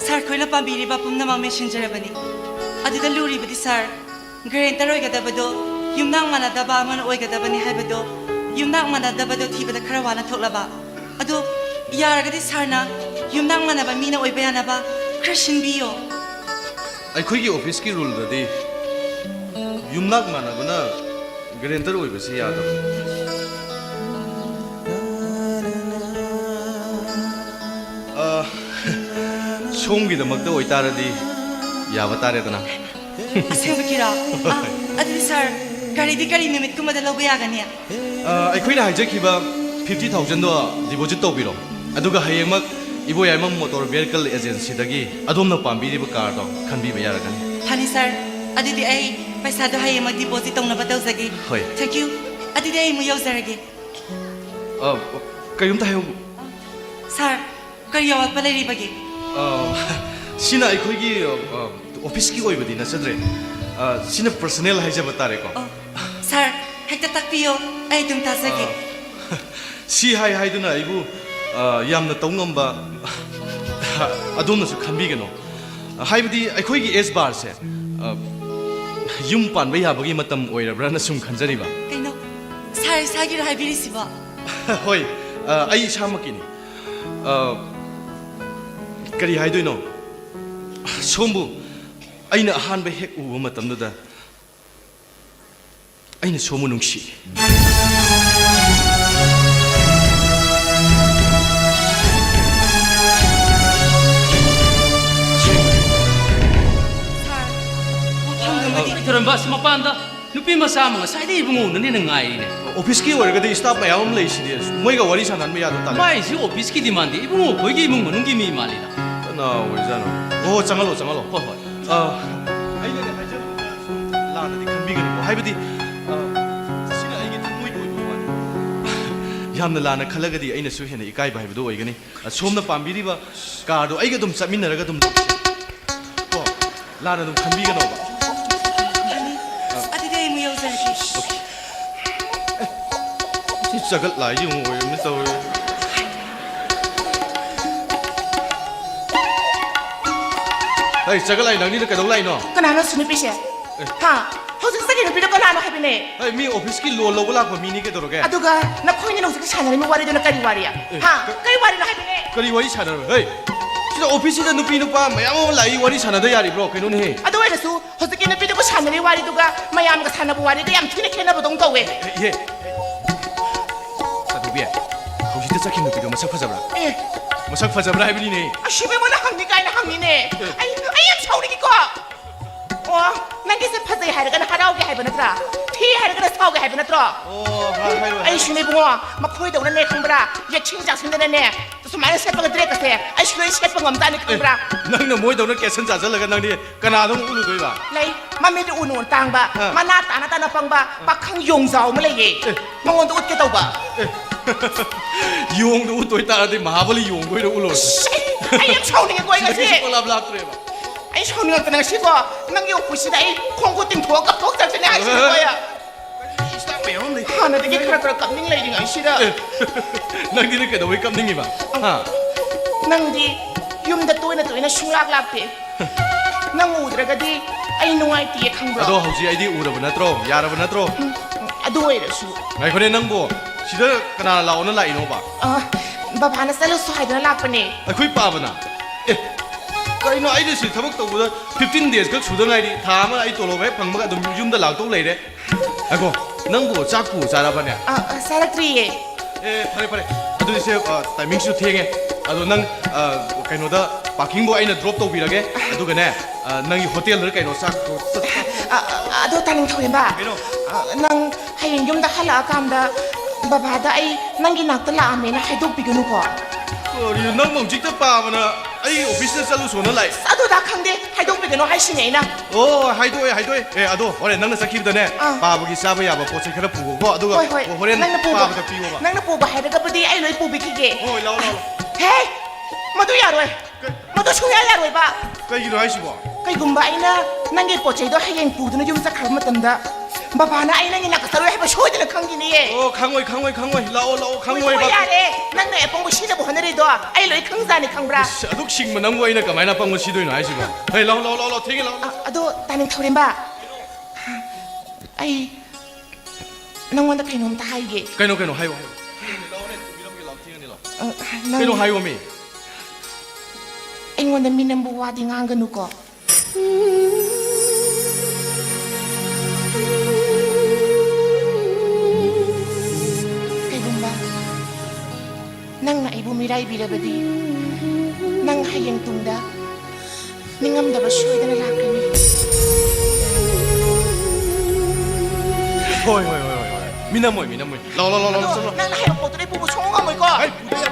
ꯁꯥꯔ ꯈꯣꯏꯅ ꯄꯥꯝꯕꯤꯔꯤꯕ ꯄꯨꯝꯅꯃꯛ ꯃꯦꯟꯁꯤꯟꯖꯔꯕꯅꯤ ꯑꯗꯨꯗ ꯂꯨꯔꯤꯕꯗꯤ ꯁꯥꯔ ꯒ꯭ꯔꯦꯟꯇꯔ ꯑꯣꯏꯒꯗꯕꯗꯣ ꯌꯨꯝꯅꯥꯛ ꯃꯥꯟꯅꯗꯕ ꯑꯃꯅ ꯑꯣꯏꯒꯗꯕꯅꯤ ꯍꯥꯏꯕꯗꯣ ꯌꯨꯝꯅꯥꯛ ꯃꯥꯟꯅꯗꯕꯗꯣ ꯊꯤꯕꯗ ꯈꯔ ꯋꯥꯅ ꯊꯣꯛꯂꯕ ꯑꯗꯣ ꯌꯥꯔꯒꯗꯤ ꯁꯥꯔꯅ ꯌꯨꯝꯅꯥꯛ ꯃꯥꯟꯅꯕ ꯃꯤꯅ ꯑꯣꯏꯕ ꯌꯥꯅꯕ ꯈꯔ ꯁꯤꯟꯕꯤꯌꯣ ꯑꯩꯈꯣꯏꯒꯤ ꯑꯣꯐꯤꯁꯀꯤ ꯔꯨꯜꯗꯗꯤ ꯌꯨꯝꯅꯥꯛ ꯃꯥꯟꯅꯕꯅ ꯒ꯭ꯔꯦꯟꯇꯔ ꯑꯣꯏꯕꯁꯤ ꯌꯥꯗꯕ ꯁꯣꯝꯒꯤꯗꯃꯛꯇ ꯑꯣꯏꯇꯥꯔꯗꯤ ꯌꯥꯕ ꯇꯥꯔꯦꯗꯅ ꯑꯁꯦꯡꯕꯒꯤꯔꯣ ꯑꯗꯨꯗꯤ ꯁꯥꯔ ꯒꯥꯔꯤꯗꯤ ꯀꯔꯤ ꯅꯨꯃꯤꯠꯀꯨꯝꯕꯗ ꯂꯧꯕ ꯌꯥꯒꯅꯤ ꯑꯩꯈꯣꯏꯅ ꯍꯥꯏꯖꯈꯤꯕ 50,000ꯗꯣ ꯗꯤꯄꯣꯖꯤꯠ ꯇꯧꯕꯤꯔꯣ ꯑꯗꯨꯒ ꯍꯌꯦꯡꯃꯛ ꯏꯕꯣꯌꯥꯏꯃ ꯃꯣꯇꯣꯔ ꯚꯦꯍꯤꯀꯜ ꯑꯦꯖꯦꯟꯁꯤꯗꯒꯤ ꯑꯗꯣꯝꯅ ꯄꯥꯝꯕꯤꯔꯤꯕ ꯀꯥꯔꯗꯣ ꯈꯟꯕꯤꯕ ꯌꯥꯔꯒꯅꯤ ꯐꯅꯤ ꯁꯥꯔ ꯑꯗꯨꯗꯤ ꯑꯩ ꯄꯩꯁꯥꯗꯣ ꯍꯌꯦꯡꯃꯛ ꯗꯤꯄꯣꯖꯤꯠ ꯇꯧꯅꯕ ꯇꯧꯖꯒꯦ ꯍꯣꯏ ꯊꯦꯡꯛ ꯌꯨ ꯑꯗꯨꯗꯤ ꯑꯩ ꯑꯃꯨꯛ ꯌꯧꯖꯔꯒꯦ ꯀꯔꯤꯝꯇ ꯍꯥꯏꯌꯨ ꯁꯥꯔ ꯀꯔꯤ ꯑꯋꯥꯠꯄ ꯂꯩꯔꯤꯕꯒꯦ ꯁꯤꯅ ꯑꯩꯈꯣꯏꯒꯤ ꯑꯣꯐꯤꯁꯀꯤ ꯑꯣꯏꯕꯗꯤ ꯅꯠꯆꯗ꯭ꯔꯦ ꯁꯤꯅ ꯄꯔꯁꯣꯅꯦꯜ ꯍꯥꯏꯖꯕ ꯇꯥꯔꯦꯀꯣ ꯁꯥꯔ ꯍꯦꯛꯇ ꯇꯥꯛꯄꯤꯌꯣ ꯑꯩ ꯑꯗꯨꯝ ꯇꯥꯖꯒꯦ ꯁꯤ ꯍꯥꯏꯗꯨꯅ ꯑꯩꯕꯨ ꯌꯥꯝꯅ ꯇꯧ ꯉꯝꯕ ꯑꯗꯣꯝꯅꯁꯨ ꯈꯟꯕꯤꯒꯅꯣ ꯍꯥꯏꯕꯗꯤ ꯑꯩꯈꯣꯏꯒꯤ ꯑꯦꯖ ꯕꯥꯔꯁꯦ ꯌꯨꯝ ꯄꯥꯟꯕ ꯌꯥꯕꯒꯤ ꯃꯇꯝ ꯑꯣꯏꯔꯕ꯭ꯔꯅ ꯁꯨꯝ ꯈꯟꯖꯔꯤꯕ ꯀꯩꯅꯣ ꯁꯥꯔ ꯏꯁꯥꯒꯤꯔꯣ ꯍꯥꯏꯕꯤꯔꯤꯁꯤꯕꯣ ꯍꯣꯏ ꯑꯩ ꯏꯁꯥꯃꯛꯀꯤꯅꯤ ꯀꯔꯤ ꯍꯥꯏꯗꯣꯏꯅꯣ ꯁꯣꯝꯕꯨ ꯑꯩꯅ ꯑꯍꯥꯟꯕ ꯍꯦꯛ ꯎꯕ ꯃꯇꯝꯗꯨꯗ ꯑꯩꯅ ꯁꯣꯝꯕꯨ ꯅꯨꯡꯁꯤ ꯊꯔꯝꯕ ꯑꯁꯤ ꯃꯄꯥꯟꯗ ꯅꯨꯄꯤ ꯃꯆꯥ ꯑꯃ ꯉꯁꯥꯏꯗꯩ ꯏꯕꯨꯡꯉꯣꯅꯅꯦꯅ ꯉꯥꯏꯔꯤꯅꯦ ꯑꯣꯐꯤꯁꯀꯤ ꯑꯣꯏꯔꯒꯗꯤ ꯁ꯭ꯇꯥꯐ ꯃꯌꯥꯝ ꯑꯃ ꯂꯩꯁꯤꯗꯤ ꯃꯣꯏꯒ ꯋꯥꯔꯤ ꯁꯥꯟꯅꯍꯟꯕ ꯌꯥꯗꯕ ꯇꯥꯔꯦ ꯃꯥꯏꯁꯤ ꯑꯣꯐꯤꯁꯀꯤ ꯗꯤꯃꯥꯟꯗꯤ ꯏꯕꯨꯡꯉꯣ ꯑꯩꯈꯣꯏꯒꯤ ꯏꯃꯨꯡ ꯃꯅꯨꯡꯒꯤ ꯃꯤ ꯃꯥꯜꯂꯤꯗ ꯀꯅꯥ ꯑꯣꯏꯖꯥꯠꯅꯣ ꯑꯣ ꯆꯪꯍꯜꯂꯣ ꯍꯣꯏ ꯍꯣꯏ ꯑꯩꯅꯅꯦ ꯍꯥꯏꯖꯕꯗ ꯂꯥꯟꯅꯗꯤ ꯈꯟꯕꯤꯒꯅꯨꯀꯣ ꯍꯥꯏꯕꯗꯤ ꯁꯤꯅ ꯑꯩꯒꯤ ꯊꯃꯣꯏꯒꯤ ꯑꯣꯏꯕ ꯋꯥꯅꯤ ꯌꯥꯝꯅ ꯂꯥꯟꯅ ꯈꯜꯂꯒꯗꯤ ꯑꯩꯅꯁꯨ ꯍꯦꯟꯅ ꯏꯀꯥꯏꯕ ꯍꯥꯏꯕꯗꯨ ꯑꯣꯏꯒꯅꯤ ꯁꯣꯝꯅ ꯄꯥꯝꯕꯤꯔꯤꯕ ꯀꯥꯔꯗꯣ ꯑꯩꯒ ꯑꯗꯨꯝ ꯆꯠꯃꯤꯟꯅꯔꯒ ꯑꯗꯨꯝ ꯀꯣ ꯂꯥꯟꯅ ꯑꯗꯨꯝ ꯈꯟꯕꯤꯒꯅꯣꯕ ꯑꯗꯨꯗꯤ ꯑꯩ ꯑꯃꯨꯛ ꯌꯧꯖꯔꯒꯦ ꯁꯤ ꯆꯒꯠ ꯂꯥꯏꯁꯤ ꯑꯃꯨꯛ ꯑꯣꯏꯔꯝꯅꯤ ꯇꯧꯔꯦ ꯑꯩ ꯆꯒꯠ ꯂꯥꯏ ꯅꯪꯅꯤꯅ ꯀꯩꯗꯧ ꯂꯥꯛꯏꯅꯣ ꯀꯅꯥꯅꯣ ꯁꯤ ꯅꯨꯄꯤꯁꯦ ꯍꯥ ꯍꯧꯖꯤꯛ ꯅꯨꯄꯤꯗꯣ ꯀꯅꯥꯅꯣ ꯍꯥꯏꯕꯅꯦ ꯑꯩ ꯃꯤ ꯑꯣꯐꯤꯁꯀꯤ ꯂꯣꯟ ꯂꯧꯕ ꯂꯥꯛꯄ ꯃꯤꯅꯤ ꯀꯩꯗꯧꯔꯒꯦ ꯑꯗꯨꯒ ꯅꯈꯣꯏꯅ ꯍꯧꯖꯤꯛ ꯁꯥꯟꯅꯔꯤꯕ ꯋꯥꯔꯤꯗꯨꯅ ꯀꯔꯤ ꯋꯥꯔꯤ야 ꯍꯥ ꯀꯔꯤ ꯋꯥꯔꯤꯅꯣ ꯍꯥꯏꯕꯅꯦ ꯀꯔꯤ ꯋꯥꯔꯤ ꯁꯥꯟꯅꯔꯣꯏ ꯍꯩ ꯁꯤꯗ ꯑꯣꯐꯤꯁꯁꯤꯗ ꯅꯨꯄꯤ ꯅꯨꯄꯥ ꯃꯌꯥꯝ ꯑꯃ ꯂꯥꯛꯏ ꯋꯥꯔꯤ ꯁꯥꯟꯅꯗ ꯌꯥꯔꯤꯕ꯭ꯔꯣ ꯀꯩꯅꯣꯅꯦꯍꯦ ꯑꯗꯨ ꯑꯣꯏꯔꯁꯨ ꯍꯧꯖꯤꯛꯀꯤ ꯅꯨꯄꯤꯗꯨꯒ ꯁꯥꯟꯅꯔꯤ ꯋꯥꯔꯤꯗꯨꯒ ꯃꯌꯥꯝꯒ ꯁꯥꯟꯅꯕ ꯋꯥꯔꯤꯒ ꯌꯥꯝ ꯊꯤꯅ ꯈꯦꯠꯅꯕꯗꯧ ꯇꯧꯋꯦ ꯏꯍꯦ ꯆꯥꯗꯣꯕꯤ ꯍꯧꯖꯤꯛꯇ ꯆꯠꯈꯤꯕ ꯅꯨꯄꯤꯗꯣ ꯃꯁꯛ ꯐꯖꯕ꯭ꯔꯥ ꯃꯁꯛ ꯐꯖꯕ꯭ꯔꯥ ꯍꯥꯏꯕꯅꯤꯅꯦ ꯑꯁꯤꯕꯉꯣꯟꯗ ꯍꯪꯅꯤ ꯀꯥꯏꯅ ꯍꯪꯅꯤꯅꯦ ꯑꯩ ꯌꯥꯝ ꯁꯥꯎꯔꯤꯀꯣ ꯑꯣ ꯅꯪꯒꯤꯁꯦ ꯐꯖꯩ ꯍꯥꯏꯔꯒꯅ ꯍꯔꯥꯎꯒꯦ ꯍꯥꯏꯕ ꯅꯠꯇ꯭ꯔꯥ ꯊꯤ ꯍꯥꯏꯔꯒꯅ ꯁꯥꯎꯒꯦ ꯍꯥꯏꯕ ꯅꯠꯇ꯭ꯔꯣ ꯑꯩ ꯁꯨꯅꯦ ꯏꯕꯨꯡꯉꯣ ꯃꯈꯣꯏꯗꯧꯅꯅꯦ ꯈꯪꯕ꯭ꯔꯥ ꯌꯦꯠꯁꯤꯡ ꯆꯥꯛꯁꯤꯟꯗꯅꯅꯦ ꯁꯨꯃꯥꯏꯅ ꯁꯦꯠꯄꯒ ꯗ꯭ꯔꯦꯁꯀꯁꯦ ꯑꯩ ꯁꯨꯂꯣꯏ ꯁꯦꯠꯄ ꯉꯝꯖꯥꯠꯅꯤ ꯈꯪꯕ꯭ꯔꯥ ꯅꯪꯅ ꯃꯣꯏꯗꯧꯅ ꯀꯦꯁꯟ ꯆꯥꯁꯤꯜꯂꯒ ꯅꯪꯗꯤ ꯀꯅꯥꯗꯣ ꯎꯠꯂꯨꯗꯣꯏꯕ ꯂꯩ ꯃꯃꯤꯠ ꯎꯅ ꯇꯥꯡꯕ ꯃꯅꯥ ꯇꯥꯅ ꯇꯥꯅ ꯄꯪꯕ ꯄꯥꯈꯪ ꯌꯣꯡꯖꯥꯎ ꯑꯃ ꯂꯩꯌꯦ ꯃꯉꯣꯟꯗ ꯎꯠꯀꯦ ꯇꯧꯕ ꯌꯣꯡꯗꯣ ꯎꯠꯇꯣꯏ ꯇꯥꯔꯗꯤ ꯃꯍꯥꯕꯂꯤ ꯌꯣꯡꯗꯣꯏꯔ ꯎꯠꯂꯣ ꯑꯩ ꯌꯥꯝ ꯁꯥꯎꯅꯤꯡꯉꯦꯀꯣ ꯑꯩ ꯉꯁꯤ ꯄꯣꯂꯥꯞ ꯂꯥꯛꯇ꯭ꯔꯦꯕ ꯑꯩ ꯁꯥꯎꯅꯤꯡꯉꯛꯇꯅ ꯉꯁꯤꯀꯣ ꯅꯪꯒꯤ ꯑꯣꯐꯤꯁꯁꯤꯗ ꯑꯩ ꯈꯣꯡꯈꯨꯠ ꯇꯤꯡꯊꯣꯛꯑ ꯀꯞꯊꯣꯛꯆꯔꯁꯤꯅꯦ ꯍꯥꯏꯁꯤꯅꯦꯀꯣ ꯍꯥꯟꯅꯗꯒꯤ ꯈꯔ ꯀꯞꯅꯤꯡ ꯂꯩꯔꯤꯉꯩꯁꯤꯗ ꯅꯪꯗꯤ ꯀꯩꯗꯧꯕꯩ ꯀꯞꯅꯤꯡꯉꯤꯕ ꯅꯪꯗꯤ ꯌꯨꯝꯗ ꯇꯣꯏꯅ ꯁꯨꯡꯂꯥꯛ ꯂꯥꯛꯇꯦ ꯅꯪ ꯎꯗ꯭ꯔꯒꯗꯤ ꯑꯩ ꯅꯨꯡꯉꯥꯏꯇꯦ ꯈꯪꯕ꯭ꯔꯣ ꯑꯗꯣ ꯍꯧꯖꯤꯛ ꯑꯩꯗꯤ ꯎꯔꯕ ꯅꯠꯇ꯭ꯔꯣ ꯌꯥꯔꯕ ꯅꯠꯇ꯭ꯔꯣ ꯑꯗꯨ ꯑꯣꯏꯔꯁꯨ ꯉꯥꯏꯈꯣꯅꯦ ꯅꯪꯕꯨ ꯁꯤꯗ ꯀꯅꯥꯅ ꯂꯥꯛꯑꯣꯅ ꯂꯥꯛꯏꯅꯣꯕ ꯕꯕꯥꯅ ꯆꯠꯂꯨꯁꯨ ꯍꯥꯏꯗꯅ ꯂꯥꯛꯄꯅꯦ ꯑꯩꯈꯣꯏ ꯄꯥꯕꯅ ꯀꯩꯅꯣ ꯑꯩꯗꯤ ꯁꯤ ꯊꯕꯛ ꯇꯧꯕꯗ 15 days ꯈꯛ ꯁꯨꯗ ꯉꯥꯏꯔꯤ ꯊꯥ ꯑꯃ ꯑꯩ ꯇꯣꯂꯣꯞ ꯍꯦꯛ ꯐꯪꯕꯒ ꯑꯗꯨꯝ ꯌꯨꯝꯗ ꯂꯥꯛꯇꯧ ꯂꯩꯔꯦ ꯑꯩꯀꯣ ꯅꯪꯕꯨ ꯆꯥꯛꯄꯨ ꯆꯥꯔꯕꯅꯦ ꯆꯥꯔꯛꯇ꯭ꯔꯤꯌꯦ ꯐꯔꯦ ꯑꯗꯨꯗꯤ ꯁꯦ ꯇꯥꯏꯃꯤꯡꯁꯨ ꯊꯦꯡꯉꯦ ꯑꯗꯣ ꯅꯪ ꯀꯩꯅꯣꯗ ꯄꯥꯔꯀꯤꯡꯕꯨ ꯑꯩꯅ ꯗ꯭ꯔꯣꯞ ꯇꯧꯕꯤꯔꯒꯦ ꯑꯗꯨꯒꯅꯦ ꯅꯪꯒꯤ ꯍꯣꯇꯦꯜꯗ ꯀꯩꯅꯣ ꯆꯥꯛ ꯑꯗꯣ ꯇꯥꯅꯤꯡ ꯊꯧꯔꯦꯝꯕ ꯅꯪ ꯍꯌꯦꯡ ꯌꯨꯝꯗ ꯍꯜꯂꯛꯑꯀꯥꯟꯗ ꯕꯕꯥꯗ ꯑꯩ ꯅꯪꯒꯤ ꯅꯥꯛꯇ ꯂꯥꯛꯑꯝꯃꯦꯅ ꯍꯥꯏꯗꯣꯛꯄꯤꯒꯅꯨꯀꯣ ꯀꯔꯤꯅꯣ ꯅꯪ ꯍꯧꯖꯤꯛꯇ ꯄꯥꯕꯅ ꯑꯩ ꯑꯣꯐꯤꯁꯇ ꯆꯠꯂꯨꯁꯣꯅ ꯂꯥꯛꯏ ꯑꯗꯨꯗ ꯈꯪꯗꯦ ꯍꯥꯏꯗꯣꯛꯄꯤꯒꯅꯨ ꯍꯥꯏꯁꯤꯅꯦ ꯑꯩꯅ ꯑꯣ ꯍꯥꯏꯗꯣꯛꯑꯦ ꯑꯗꯣ ꯍꯣꯔꯦꯟ ꯅꯪꯅ ꯆꯠꯈꯤꯕꯗꯅꯦ ꯄꯥꯕꯒꯤ ꯆꯥꯕ ꯌꯥꯕ ꯄꯣꯠ ꯆꯩ ꯈꯔ ꯄꯨꯒꯣꯀꯣ ꯑꯗꯨꯒ ꯍꯣꯔꯦꯟ ꯄꯥꯕꯗ ꯄꯤꯌꯣꯕ ꯅꯪꯅ ꯄꯨꯕ ꯍꯥꯏꯔꯒꯕꯨꯗꯤ ꯑꯩ ꯂꯣꯏ ꯄꯨꯕꯤꯈꯤꯒꯦ ꯍꯣꯏ ꯂꯥꯛꯑꯣ ꯍꯦ ꯃꯗꯨ ꯌꯥꯔꯣꯏ ꯃꯗꯨ ꯁꯨꯡꯌꯥ ꯌꯥꯔꯣꯏꯕ ꯀꯩꯒꯤꯅꯣ ꯍꯥꯏꯁꯤꯕꯣ ꯀꯩꯒꯨꯝꯕ ꯑꯩꯅ ꯅꯪꯒꯤ ꯄꯣꯠ ꯆꯩꯗꯣ ꯍꯌꯦꯡ ꯄꯨꯗꯨꯅ ꯌꯨꯝ ꯆꯠꯈ꯭ꯔꯕ ꯃꯇꯝꯗ mapana ay nang inakasaro ay basoy din kangini eh. 어 강호이 라오 강호이 Uy, yare, nang na epong mo sila buhan na rin do. Ay, loy kang zani kang bra. 아독 식만 남고 이나 까마이나 빵고 시도이 나이 지금 에이 라오 탱이 라오 Ado, taning tawin ba? Ay, nang wanda kayo nung tahay ge. 까이노 하이오 까이노 하이오 미 Ay, wanda minambuwa di nga ang ganu ko. Kay bumba, nang naibumiray bilabadi, nang hayang tungda, ningam da ba syoy da nalaki ni. 호이 미나모이 라오 Nang nahirap ko, tunay pupusong nga mo ko. 아이 부대야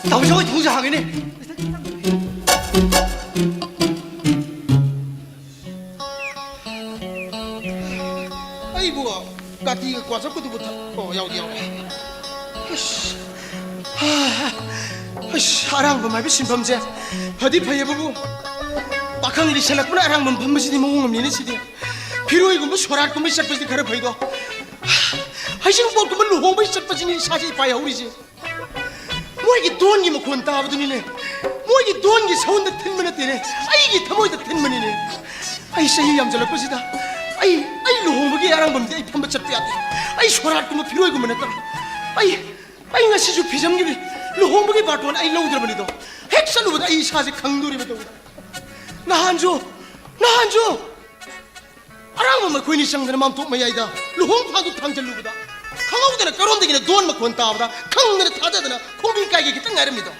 나오셔 동사하겠네. 아이고 까띠가 과자꾸도 못하 야우디 아랑번 말비 신범제 어디 파예보고 막항일이 셀락구나 아랑번 범무시디 몽음리는 시디 비로이고 뭐 소랄고 뭐 시작버지 가려 보이고 하시는 볼고 뭐 루홍 뭐 시작버지니 사지 봐야 우리지 뭐 이게 돈이 뭐 권따하더니네 뭐 이게 돈이 서운데 텐문에 때네 아이게 터모이다 텐문이네 아이 세이 얌절로 버지다 아이 루홍복이 아랑범제 이 판버쳐 빼야돼 아이 소랄고 뭐 비로이고 뭐 했다 아이 nga 시주 비정기비 루홍복이 바톤 아이 로우들어버리도 핵살로보다 이 사지 강돌이보다 나한조 아랑범을 고인이 시장되는 마음 독마야이다 루홍파도 탕절루보다 강하고대나 까론데기나 돈막 권따보다 강내나 타자드나 공빈가게 기땅 나릅니다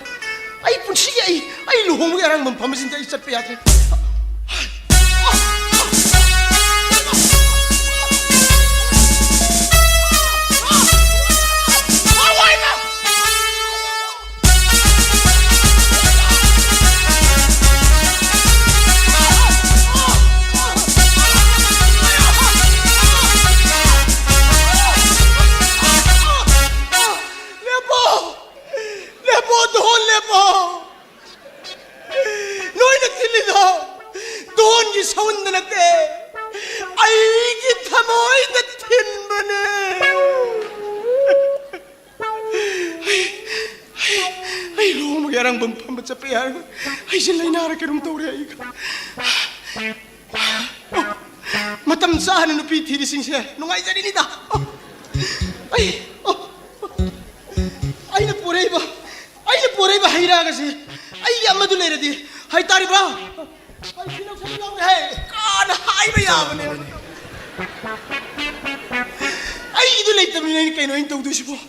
아이 분치기 아이 루홍복이 아랑범 범신자 이자 빼야돼 Yarang pambaca payar, ay sila inara ka nung tawri ay ka. Matam saan ang napiti di siya, nung ay dyan nita. Ay napuray ba, hayra kasi. Ay yamadulay na di, ay tari ba? Ay sinaw lang na ay, kana ay mayaman na. Ay idulay tamin na yun kayo na yung tawdo siya po.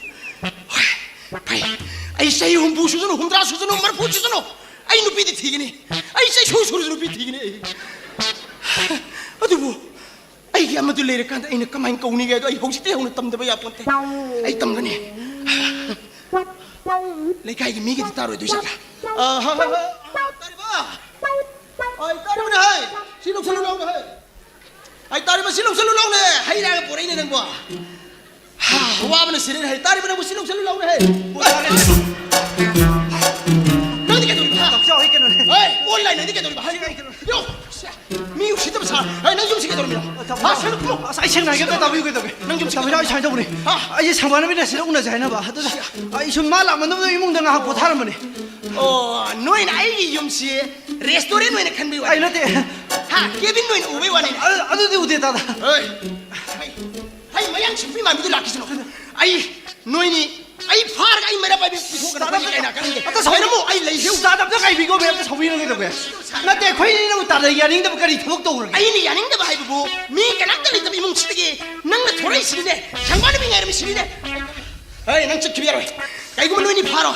Ay say humbu susuno humdra susuno marfu susuno ay nupi di tigini ay say shuru nupi tigini aduh ay yamadu lere kanda ay nakamain kauni gado ay hosi te honu tamda ba yaponte ay tamgani lekay gi migi di taro do saka tariba ay tariba na hay silong salulaw na hay ay tariba silong salulaw na hay na poray na nang ba huwag na sila hay tariba na mo silong salulaw na hay nang di ka tuloy ba? 덕자와 있겠네. ay online na di ka tuloy ba? yo mi yung sita ba sa ay nang yung sige tuloy ba? sino mo? 사이 생나겠다 나 보이고 있다. nang yung sige 자, 잘 잡으니. 이 상관은 비나 싫어 오나 잘나 봐. 이 정말 안 너무 이몽당 하고 다른 거네. noy na ay yung si restaurant noy na kan bi wa 아이 너때. ha kevin noy na uwi wa ni 아도 우대 다다. ay mayang chimpi ma mi do laki sino ay noy ni ay far ay mera pa bi ko ka ay na kan 아까 서이는 뭐 아이 레이시 우다답다 가이 비고 왜 서이는 게 되고야. 나때 거인이는 다른 게 아닌데 뭐까지 더벅도 그러게. ay ni yaning da ba hay bu mi kanak da ita bi mong chitigi nang na thorai sine jangwan bi ngari sine ay nang chik kibiyaro ay gumo noy ni faro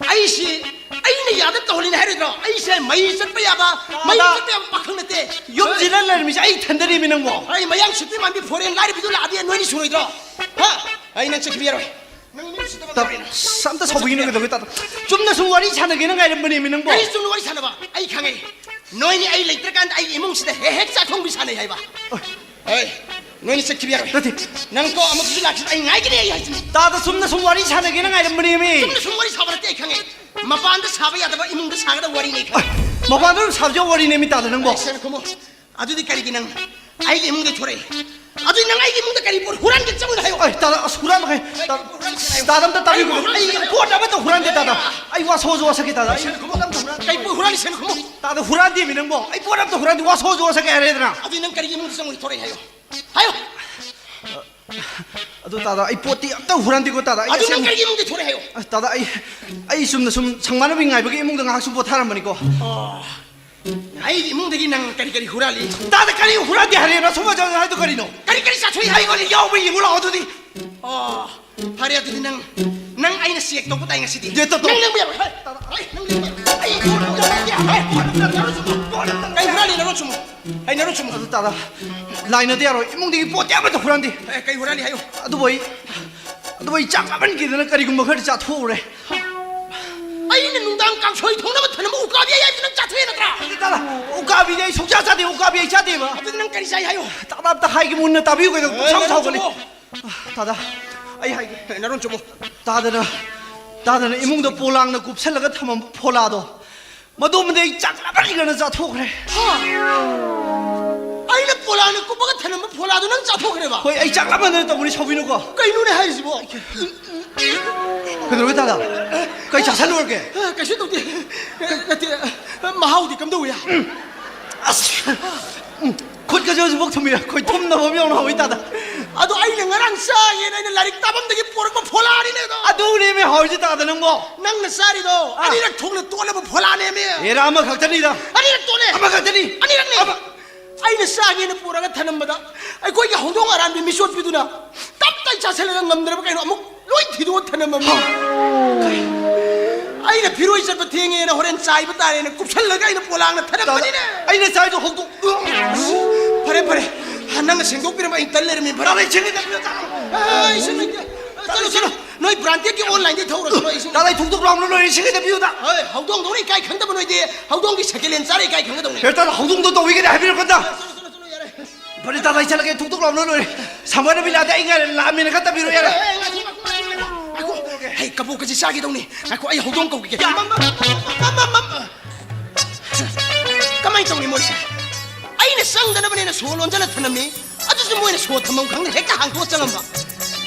ay si ay ni yadat to holin haridro ay si mai sat pa yaba mai sat pa bakang nate 옆지는 날미 아이 텐더리 미는 거. ay mayang chitpi man bi foreign lari bi do la abi noy ni sunoidro ha ay nang chik kibiyaro nang 쌈다 서보이는 거다 따다 좀더 숨와리 사나기는 가이런 분이 있는 거 아이 좀 와리 사나봐 아이 강해 너희니 아이 레이트간 아이 이몽시대 해핵사 통비 사네 해봐 어이 너희니 새끼비야 낭또 아무 무슨 락시 아이 나이기네 아이 하지 따다 좀더 숨와리 사나기는 가이런 분이 있미 좀더 숨와리 사버렸대 강해 마반도 사봐야 돼 이몽도 사가다 와리네 강해 뭐가도 사죠 와리 내미 따다는 거 아이씨 그뭐 아주디 까리기는 아이게 이몽도 조래 아주 낭 아이게 이몽도 까리 뭘 호란 결정을 하요 따다 후란 가 따담다 따비고 아이 보다면 또 후란데 따다 아이 와서 좋아서 게 따다 아이 뭐 호란이 세는 그뭐 따다 후란데 미는 거 아이 보다면 또 후란데 와서 좋아서 게 해래더라 아주 낭 까리기 이몽도 정을 조래 하요 하요 아도 따다 이 뽀띠 또 후란데고 따다 아주 낭 까리기 이몽도 조래 하요 따다 아이 숨나 숨 상만의 빙 아이버게 이몽등 학습 못하란 말이고 아이 이몽대기 낭 까리까리 호란이 따다 까리 후란데 하래나 소마장 하도 거리노 까리까리 사초이 하이거리 야오비 이걸 어디디 파리야 드디 낭 아이나 시액 또 보다 이가 시디 네, 또. 낭 뭐야 아이 호란이 나로 좀 아이 나로 좀 아도 따다 라이너 대야로 이몽등이 뽀띠 하면 또 후란데 까이 호란이 하요 아도 뭐이 짱가만 기르는 까리고 뭐 허리 짜 토우래 아이는 농당 깡초이 통나무 타는 뭐 우까비야 이는 짜투에나더라 따다 오까비네 속자자대 오까비 자대 봐 아버지 낭 까리 사이 하요 따답다 하이게 묻는 따비고 그래도 차고 걸리 따다 아이 하이게 나론 좀 다들은 이몽도 볼랑나 굽살라가 타면 폴라도 뭐도문데 이 짱가만 자 토 그래 아이는 볼라는 꼬바가 타는 뭐 볼라도 낭 짜투 그래 봐 거의 이 짱가만 또 우리 서비는 거 까이 눈에 하이지 뭐 근데 왜 따다 거의 자살 놓을게 까시 또디 마하우디 감도 왜야 kod까지 어서 먹통이야 거의 톰 넘으면 하고 있다다 아도 아이는 나랑 싸이는 라릭 따범되게 뽀르고 폴라리네도 아두님이 허지 따드는 거 낭나 쌀이도 아니랑 통을 또내면 폴라네며 얘라 아마 각자니다 아니랑 또내 아마 각자니 아니랑 네 아이는 싸기는 뽀라가 타는 마다 아이 거기가 홍동아란 비 미쇼 비두나 땀따이 자살을 남들어 보니까 아무 로이 뒤도 못하는 맘 아이는 비로 있어도 대행에는 호렌 싸이부터 아이는 굽살러가 아이는 폴라가 타는 말이네 아이네 사이도 홍도 파래 한낭 생각비는 막 인터넷에 바라에 챙기다 아이 선생님 쩔어 너희 브란티기 온라인에 더울어서 너희 나라의 동독 라운드 너희 시계대 비우다 어이 하우동 돈이 까이 큰다 보노 이제 하우동기 새끼는 쌀이 까이 큰거 동네 일단 홍동도 또 위기를 해비를 건다 빨리 따라 있잖아 동독 라운드 너희 사무엘을 빌라다 인가 라면을 갖다 비우야 아이고 아이 까보까지 싸기 동네 아이고 아이 하우동 거기 가만히 동네 뭐지 아이네 쌍다나 번에는 소원 언제나 타는미 아주 좀 뭐에는 소 탐험 강는 핵가 한국 쌍한 봐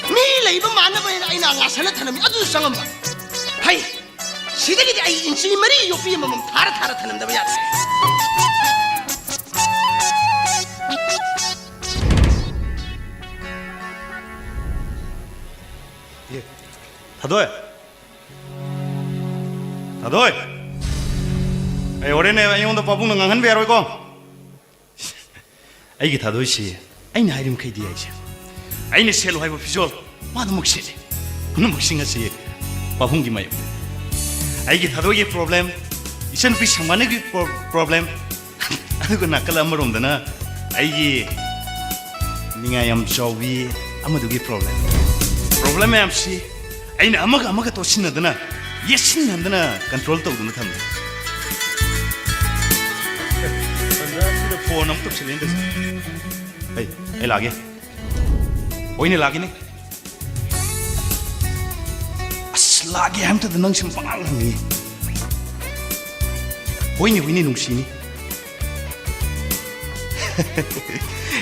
미래 이번 만나 번에는 아이나 나살나 타는미 아주 쌍한 봐 하이 시댁이 아이 인생이 말이 요삐에 몸은 타라 타는다 뭐야 다도이 에이 올해네 아이온도 바붕는 강한 배로 이거 아이게 다도이씨 아이네 하이림 KD 아이지 아이네 셀로 하이버 비주얼 마도 먹시지 그는 먹싱하시 바붕기 마요 아이게 다도이게 프로블렘 이션 비 상만의 프로블렘 아이고 나깔 아무런데나 아이게 닝아 얌 저위 아무도기 프로블렘 얌시 아이네 아마가 또 신나드나 얘 신난드나 컨트롤 떠오르는 탐 फोन हम तो चलें दस ए लागे ओइ ने लागे ने अस लागे हम तो नंग सिम पांग हंगी ओइ ने नुंसी नि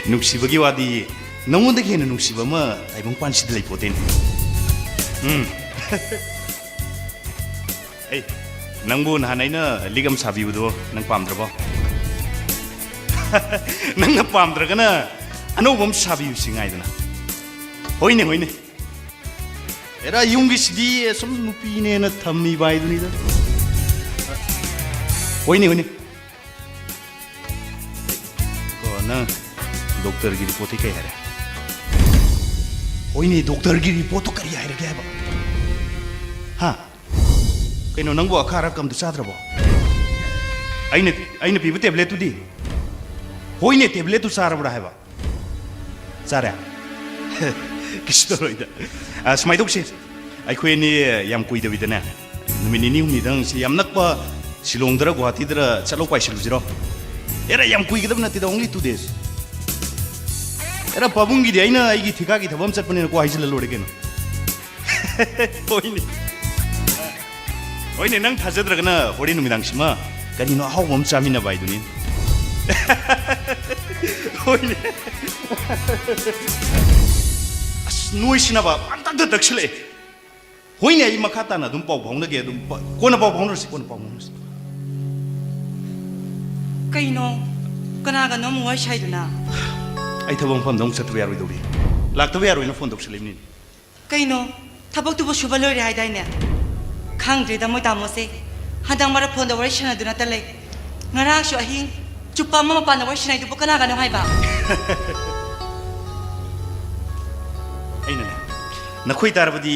नुंसी बगी वादी नंगों देखे ने नुंसी बमा आइबंग पांच दिलाई पोतेन ए नंगबो नहानाइना लिगम साबिबुदो नंग पामद्रबो नंगा पामद्रगना अनोबम साबियुसिङाइदना होइने एरा युंगिसिदि सम नुपिनेना थम्मी बाइदुनिदा होइने को न डॉक्टर की रिपोर्ट के हरे होइने डॉक्टर की रिपोर्ट तो करी आइरे के हां कइनो नंगबो अखारा कम चाद्रबो आइने पीबो टेबलेट तुदी होइने टेबलेट तो सारा बड़ा है बा सारा किस तरह इधर स्माइल से ꯑꯩꯈꯣꯏꯅꯤ ꯌꯥꯝ ꯀꯨꯏꯗꯕꯤꯗꯅꯦ ꯅꯨꯃꯤꯠ ꯅꯤꯅꯤ ꯍꯨꯝꯅꯤꯗꯪ ꯁꯤ ꯌꯥꯝ ꯅꯛꯄ ꯁꯤꯂꯣꯡꯗꯔ ꯒꯨꯋꯥꯍꯥꯇꯤꯗꯔ ꯆꯠꯂꯣ ꯄꯥꯏꯁꯤꯜꯂꯨꯁꯤꯔꯣ ꯑꯦꯔ ꯌꯥꯝ ꯀꯨꯏꯒꯗꯕ ꯅꯠꯇꯦꯗ only 2 days एरा पाबुंगी दे आइना आइगी ठिका की थबम चटपने को हाइजल लोड़े केनो होइने होइने नंग थाजद्रगना होरि नुमिदांसिमा कनिनो हावबम चामिना बाइदुनि होइने अस नोइसिनाबा अंतद दक्षले होइने आइ मखाताना दुम पाउ भाउनगे दुम कोना पाउ भाउनरसि कोना पाउ भाउनरसि कइनो कनागा नो मुवा शाइदुना आई थबम फम दंग सतबे यारोइ दौरि लाक्तबे यारोइना फोन दौसलेमनि कइनो थबक्तुबो सुबा लोरे हाइदाइने खांद्रेदा मोय तामोसे हदंग मारा फोन दवरै सनादुना तले ngarakshu ahing chupa mama pa na wai sinai du kana gano haiba aina ne nakhoi tarbadi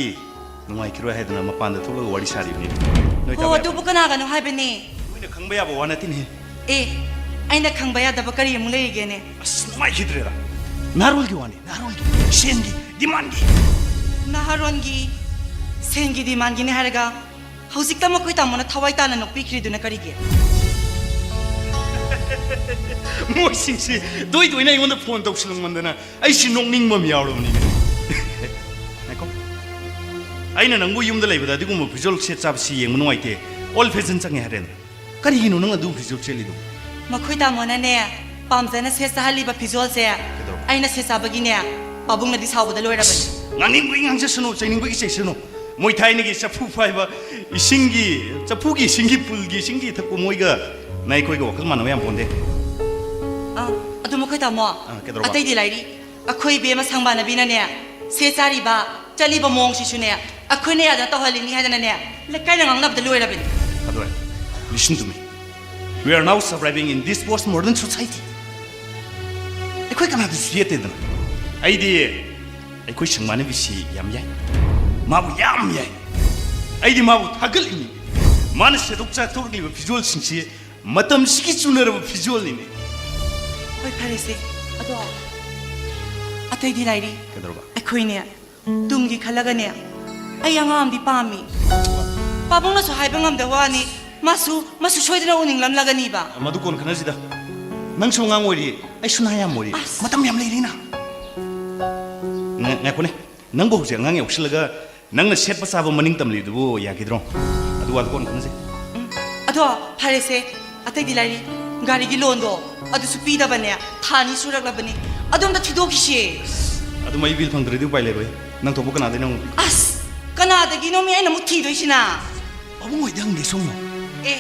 numai kiro haidana mapanda tholo wari sari ni noi ta ho du kana gano haiba ne noina khangba ya ba wana tin he e aina khangba ya da ba kari mu lei ge ne as numai khidre ra narul gi wani narul gi sengi demand gi naharon gi sengi demand gi ne haraga hauzik ta makoi ta mona thawai ta na nok pi khri du na kari ge moi singsi doi doi na yonda phone tawsilung mandana ai si nokning mam yawrobni nako aina nangbu yumda leibada digum visual set chap si yeng munoi te all fashion change haren kari hinu nang adu visual cheli du makoi ta mona ne pamjana se sahali ba visual se aina se sabagi ne pabung na di sawda loira ba ngani bui ngang se suno chaining bui se suno moi thai ni gi chapu phaiba isingi chapu gi singi pul gi singi thapko moiga nai koi go wakal manam yam ponde adu makoi ta mo atai di lairi akhoi be ma sangba na bina ne se chari ba chali ba mong si sune akhoi ne ya da to halini ha na ne lekai na ngang na da loira ba adoi listen to me we are now surviving in this postmodern society akhoi kana du siete da ai di akhoi sangmane bisi yam yai mabu yam yai ai di mabu thagal ini mana sedok cha thorni ba visual singsi matam siki chunar ba visual ni oi pharese ado atai di lairi kedroba akhoi ne tumgi khalaga ne ai angam di pami pabong na so hai bangam da wani masu soidina uning lam lagani ba madu kon khana sida nang so ngang ori ai suna yam ori matam yam leiri na na kone nang bo je ngang yoksilaga nang na set pa sa ba maning tam li du ya gidro adu wa kon khana se ado pharese atai di lairi gari gi londo adu su pi da bane thani surak la bane adom da thido ki she adu mai bil phang dre du pai le roi nang thobu kana de nang as kana da gi no mi ai na mu thi doi sina abu ngoi dang de song e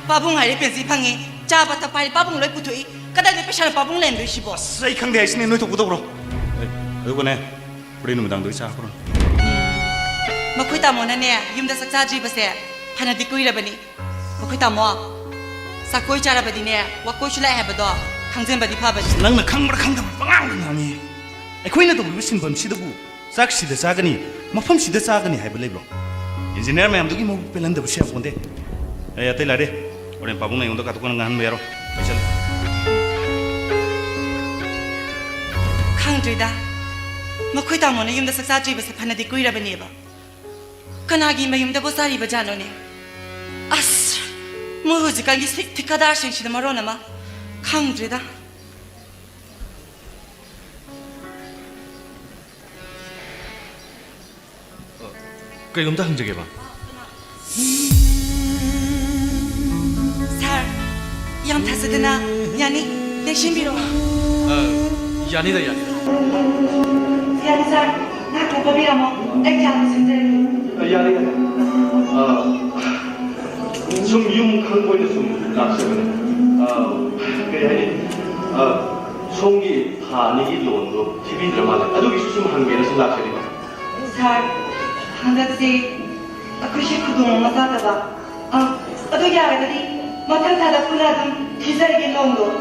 babung hai re pensi phangi cha ba ta pai babung loi puthui kada de pesha babung len doi si bo sai khang de ai sine noi thobu do bro adu ko ne puri nu dang doi sa bro makoi ta mo na ne yum da sakcha ji ba se phana di kui ra bani makoi ta mo sakoi cha ra ba di ne wa koi chula ha ba do khangjen ba di pha ba nang na khang bra khang da bangang ngani ai khoi na to bu sin bam si da bu sak si da sa gani mafam si da sa gani hai ba le bro engineer mayam du gi mo pelan da bu chef bonde ai atai la de oren pabung na yong da ka to kan ngan me yaro ai chal khangdre da makoi ta mo na yum da sakcha ji ba se phana di kui ra bani ba kana gi mayum da bo sari ba jano ne as mo hu ji kan gi sik thikadar sing si da maro na ma khangdre da 그럼 다 흥적해 봐. sar yam thasadana yani deshin biro 야니다 야니다. yani sar na ko ba bira mo exam sinde 좀 유목한 좀 납세는 그래 송기 반이 논도 TV 드라마를 아주 좀 한계는 생각해요. sar handasi akushi khudum masata ba ado yaga dadi matan thala pula dum thizari ge londo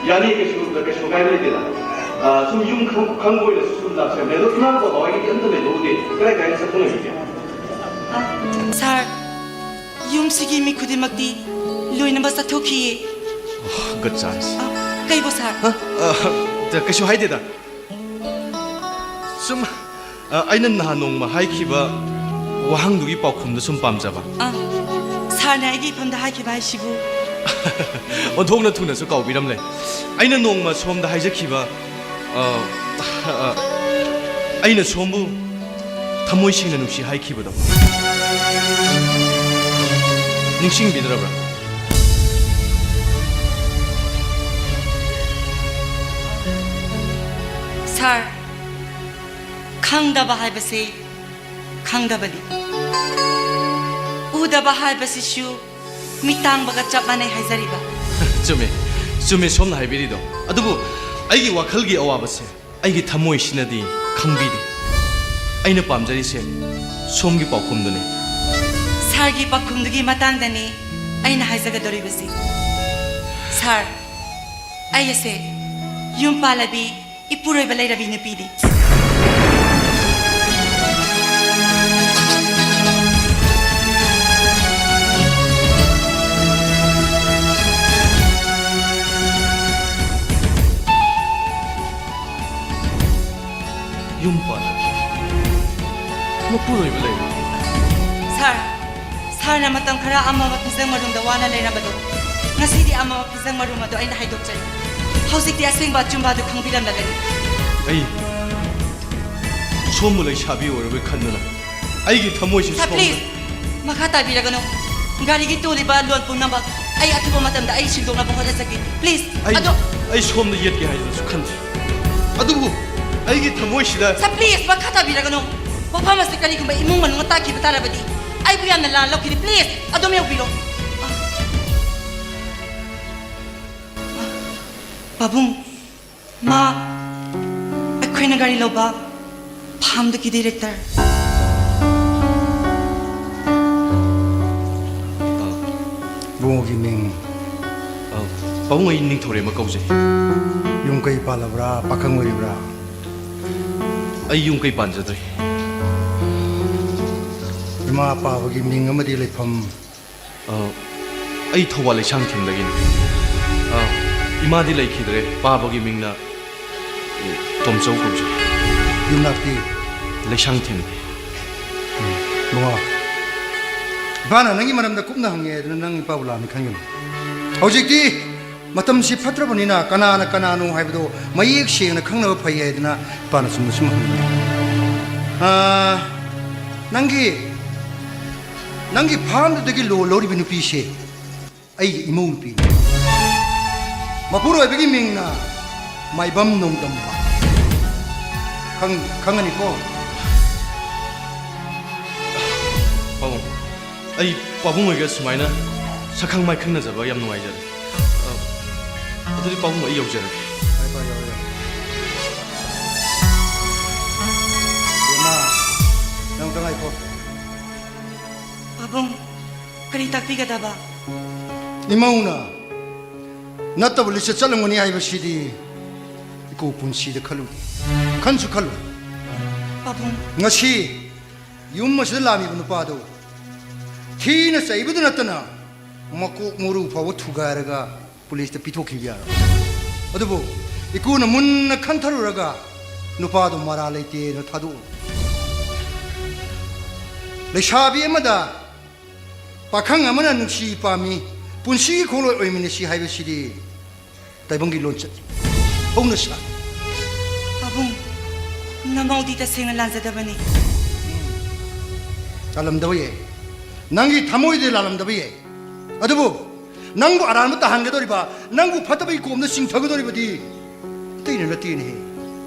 야니 그렇게 소개를 되다. 좀 유목한 거에 좀 납세는 내도 그런 거 너에게 인터넷 노디 그래 가서 보는 거죠. sar yum sigi mi khudi makti loina ba sa thoki good chance kai bo sar 자, 그쇼 하이데다. 좀 ꯑꯩꯅ ꯅꯍꯥꯟ ꯅꯣꯡꯃ ꯍꯥꯏꯈꯤꯕ ꯋꯥꯍꯪꯗꯨꯒꯤ ꯄꯥꯎꯈꯨꯝꯗꯨ ꯁꯨꯝ ꯄꯥꯝꯖꯕ ꯁꯥꯔꯅ ꯑꯩꯒꯤ ꯏꯐꯝꯗ ꯍꯥꯏꯈꯤꯕ ꯍꯥꯏꯁꯤꯕꯨ ꯑꯣꯟꯊꯣꯛꯅ ꯊꯨꯅꯁꯨ ꯀꯥꯎꯕꯤꯔꯝꯂꯦ ꯑꯩꯅ ꯅꯣꯡꯃ ꯁꯣꯝꯗ ꯍꯥꯏꯖꯈꯤꯕ ꯑꯩꯅ ꯁꯣꯝꯕꯨ ꯊꯃꯣꯏ ꯁꯦꯡꯅ ꯅꯨꯡꯁꯤ ꯍꯥꯏꯈꯤꯕꯗꯣ ꯅꯤꯡꯁꯤꯡꯕꯤꯗ꯭ꯔꯕ꯭ꯔꯥ ꯁꯥꯔ ꯈꯪꯗꯕ ꯍꯥꯏꯕꯁꯦ ꯈꯪꯗꯕꯅꯤ ꯎꯗꯕ ꯍꯥꯏꯕꯁꯤꯁꯨ ꯃꯤꯇꯥꯡꯕꯒ ꯆꯞ ꯃꯥꯟꯅꯩ ꯍꯥꯏꯖꯔꯤꯕ ꯆꯨꯝꯃꯦ ꯆꯨꯝꯃꯦ ꯁꯣꯝꯅ ꯍꯥꯏꯕꯤꯔꯤꯗꯣ ꯑꯗꯨꯕꯨ ꯑꯩꯒꯤ ꯋꯥꯈꯜꯒꯤ ꯑꯋꯥꯕꯁꯦ ꯑꯩꯒꯤ ꯊꯃꯣꯏꯁꯤꯅꯗꯤ ꯈꯪꯕꯤꯗꯦ ꯑꯩꯅ ꯄꯥꯝꯖꯔꯤꯁꯦ ꯁꯣꯝꯒꯤ ꯄꯥꯎꯈꯨꯝꯗꯨꯅꯤ ꯁꯥꯔꯒꯤ ꯄꯥꯎꯈꯨꯝꯗꯨꯒꯤ ꯃꯇꯥꯡꯗꯅꯤ ꯑꯩꯅ ꯍꯥꯏꯖꯒꯗꯧꯔꯤꯕꯁꯤ ꯁꯥꯔ ꯑꯩ ꯑꯁꯦ ꯌꯨꯝ ꯄꯥꯜꯂꯕꯤ ꯏꯄꯨꯔꯣꯏꯕ ꯂꯩꯔꯕꯤ ꯅꯨꯄꯤꯅꯤ ꯌꯨꯝ ꯄꯥꯜꯂꯕꯤ ꯃꯄꯨꯔꯣꯏꯕ ꯂꯩꯔꯕꯤ ꯁꯥꯔꯅ ꯃꯇꯝ ꯈꯔ ꯑꯃꯃ ꯐꯤꯖꯪ ꯃꯔꯨꯝꯗ ꯋꯥꯅ ꯂꯩꯔꯝꯕꯗꯣ ꯉꯁꯤꯗꯤ ꯑꯃꯃ ꯐꯤꯖꯪ ꯃꯔꯨꯝ ꯑꯗꯣ ꯑꯩꯅ ꯍꯥꯏꯗꯣꯛꯆꯔꯤ ꯍꯧꯖꯤꯛꯇꯤ ꯑꯁꯦꯡꯕ ꯑꯆꯨꯝꯕ ꯑꯗꯨ ꯈꯪꯕꯤꯔꯝꯂꯒꯅꯤ ꯑꯩ ꯁꯣꯝꯕꯨ ꯂꯩꯁꯥꯕꯤ ꯑꯣꯏꯔꯕꯣꯏ ꯈꯟꯗꯨꯅ ꯑꯩꯒꯤ ꯊꯃꯣꯏꯁꯤ ꯁꯥꯔ ꯄ꯭ꯂꯤꯖ ꯃꯈꯥ ꯇꯥꯕꯤꯔꯒꯅꯨ ꯒꯥꯔꯤꯒꯤ ꯇꯣꯜꯂꯤꯕ ꯂꯣꯟ ꯄꯨꯝꯅꯃꯛ ꯑꯩ ꯑꯊꯨꯕ ꯃꯇꯝꯗ ꯑꯩ ꯁꯤꯟꯗꯣꯛꯅꯕ ꯍꯣꯠꯅꯖꯒꯦ ꯄ꯭ꯂꯤꯖ ꯑꯗꯣ ꯑꯩ ꯁꯣꯝꯗ ꯌꯦꯠꯀꯦ ꯍꯥꯏꯗꯨꯅꯁꯨ ꯈꯟꯗꯦ ꯑꯗꯨꯕꯨ ꯑꯩꯒꯤ ꯊꯃꯣꯏꯁꯤꯗ ꯁꯥꯔ ꯄ꯭ꯂꯤꯖ ꯃꯈꯥ ꯇꯥꯕꯤꯔꯒꯅꯨ ꯋꯥꯐꯝ ꯑꯁꯤ ꯀꯔꯤꯒꯨꯝꯕ ꯏꯃꯨꯡ ꯃꯅꯨꯡꯅ ꯇꯥꯈꯤꯕ ꯇꯥꯔꯕꯗꯤ ꯑꯩꯕꯨ ꯌꯥꯝꯅ ꯂꯥꯟ ꯂꯧꯈꯤꯅꯤ ꯄ꯭ꯂꯤꯖ ꯑꯗꯨꯝ ꯌꯧꯕꯤꯔꯣ ꯄꯥꯕꯨꯡ ꯃꯥ ꯑꯩꯈꯣꯏꯅ ꯒꯥꯔꯤ ꯂꯧꯕ ꯐꯥꯝꯗꯨꯒꯤ ꯗꯤꯔꯦꯛꯇꯔ ꯕꯨꯡꯉꯣꯒꯤ ꯃꯤꯡ ꯄꯥꯕꯨꯡ ꯑꯩ ꯅꯤꯡꯊꯧꯔꯦꯝꯕ ꯀꯧꯖꯩ ꯌꯨꯝ ꯀꯩ ꯄꯥꯜꯂꯕ꯭ꯔꯥ ꯄꯥꯈꯪ ꯑꯣꯏꯔꯤꯕ꯭ꯔꯥ ꯑꯩ ꯌꯨꯝ ꯀꯩ ꯄꯥꯟꯖꯗ꯭ꯔꯤ ꯏꯃꯥ ꯄꯥꯕꯒꯤ ꯃꯤꯡ ꯑꯃꯗꯤ ꯂꯩꯐꯝ ꯑꯩ ꯊꯧꯕꯥꯜ ꯂꯩꯁꯥꯡꯊꯦꯝꯗꯒꯤꯅꯤ ꯏꯃꯥꯗꯤ ꯂꯩꯈꯤꯗ꯭ꯔꯦ ꯄꯥꯕꯒꯤ ꯃꯤꯡꯅ ꯇꯣꯝꯆꯧ ꯀꯧꯖꯩ ꯌꯨꯝꯅꯥꯛꯇꯤ ꯂꯩꯁꯥꯡꯊꯦꯝꯗꯤ ꯕꯨꯡꯉꯣ ꯏꯄꯥꯅ ꯅꯪꯒꯤ ꯃꯔꯝꯗ ꯀꯨꯞꯅ ꯍꯪꯉꯦ ꯑꯗꯨꯅ ꯅꯪ ꯏꯄꯥꯕꯨ ꯂꯥꯟꯅ ꯈꯟꯒꯅꯨ ꯍꯧꯖꯤꯛꯇꯤ ꯃꯇꯝꯁꯤ ꯐꯠꯇ꯭ꯔꯕꯅꯤ나 ꯀꯅꯥꯅ ꯀꯅꯥꯅꯣ ꯍꯥꯏꯕꯗꯣ ꯃꯌꯦꯛ ꯁꯦꯡꯅ ꯈꯪꯅꯕ ꯐꯩ ꯍꯥꯏꯗꯅ ꯏꯄꯥꯅ ꯁꯨꯝ ꯍꯪꯕꯅꯤ ꯅꯪꯒꯤ ꯐꯥꯝꯗꯨꯗꯒꯤ ꯂꯣꯟ ꯂꯧꯔꯤꯕ ꯅꯨꯄꯤꯁꯦ ꯑꯩꯒꯤ ꯏꯃꯧ ꯅꯨꯄꯤꯅꯤ ꯃꯄꯨꯔꯣꯏꯕꯒꯤ ꯃꯤꯡꯅ ꯃꯥꯏꯕꯝ ꯅꯣꯡꯗꯝꯕ ꯈꯪꯒꯅꯤꯀꯣ ꯄꯥꯕꯨꯡ ꯑꯩ ꯄꯥꯕꯨꯡ ꯑꯣꯏꯒ ꯁꯨꯃꯥꯏꯅ ꯁꯛꯈꯪ ꯃꯥꯏꯈꯪꯅꯖꯕ ꯌꯥꯝ ꯅꯨꯡꯉꯥꯏꯖꯔꯦ ꯑꯗꯨꯗꯤ ꯄꯥꯕꯨꯡ ꯑꯩ ꯌꯧꯖꯔꯒꯦ ꯅꯪ ꯉꯥꯏꯈꯣ ꯄꯥꯕꯨꯡ ꯀꯔꯤ ꯇꯥꯛꯄꯤꯒꯗꯕ ꯏꯃꯧꯅ ꯅꯠꯇꯕ ꯂꯤꯆꯠ ꯆꯠꯂꯝꯒꯅꯤ ꯍꯥꯏꯕꯁꯤꯗꯤ ꯏꯀꯣ ꯄꯨꯟꯁꯤꯗ ꯈꯜꯂꯨꯗꯦ ꯈꯟꯁꯨ ꯈꯜꯂꯨ ꯄꯥꯕꯨꯡ ꯉꯁꯤ ꯌꯨꯝ ꯑꯁꯤꯗ ꯂꯥꯛꯂꯤꯕ ꯅꯨꯄꯥꯗꯣ ꯊꯤꯅ ꯆꯩꯕꯗ ꯅꯠꯇꯅ ꯃꯀꯣꯛ ꯃꯔꯨ ꯐꯥꯎꯕ ꯊꯨꯒꯥꯏꯔꯒ ꯄꯨꯂꯤꯁꯇ ꯄꯤꯊꯣꯛꯈꯤꯕ ꯌꯥꯔꯣꯏ ꯑꯗꯨꯕꯨ ꯏꯀꯨꯅ ꯃꯨꯟꯅ ꯈꯟꯊꯔꯨꯔꯒ ꯅꯨꯄꯥꯗꯣ ꯃꯔꯥ ꯂꯩꯇꯦꯅ ꯊꯥꯗꯣꯛꯎ ꯂꯩꯁꯥꯕꯤ ꯑꯃꯗ ꯄꯥꯈꯪ ꯑꯃꯅ ꯅꯨꯡꯁꯤ ꯄꯥꯝꯃꯤ ꯄꯨꯟꯁꯤꯒꯤ ꯈꯣꯡꯂꯣꯏ ꯑꯣꯏꯃꯤꯟꯅꯁꯤ ꯍꯥꯏꯕꯁꯤꯗꯤ ꯇꯥꯏꯕꯪꯒꯤ ꯂꯣꯟꯆꯠ ꯍꯧꯅ ꯁꯥ ꯄꯥꯕꯨꯡ ꯅꯃꯧꯗꯤ ꯇꯁꯦꯡꯅ ꯂꯥꯟꯖꯗꯕꯅꯤ ꯂꯥꯜꯂꯝꯗꯕ ꯌꯥꯏ ꯅꯪꯒꯤ ꯊꯃꯣꯏꯗ ꯂꯥꯜꯂꯝꯗꯕ ꯌꯥꯏ ꯑꯗꯨꯕꯨ ꯅꯪꯕꯨ ꯑꯔꯥꯟꯕ ꯇꯥꯍꯟꯒꯗꯧꯔꯤꯕ ꯅꯪꯕꯨ ꯐꯠꯇꯕꯒꯤ ꯀꯣꯝꯗ ꯆꯤꯡꯊꯒꯗꯧꯔꯤꯕꯗꯤ ꯑꯇꯩꯅ ꯅꯠꯇꯦꯅꯦꯍꯦ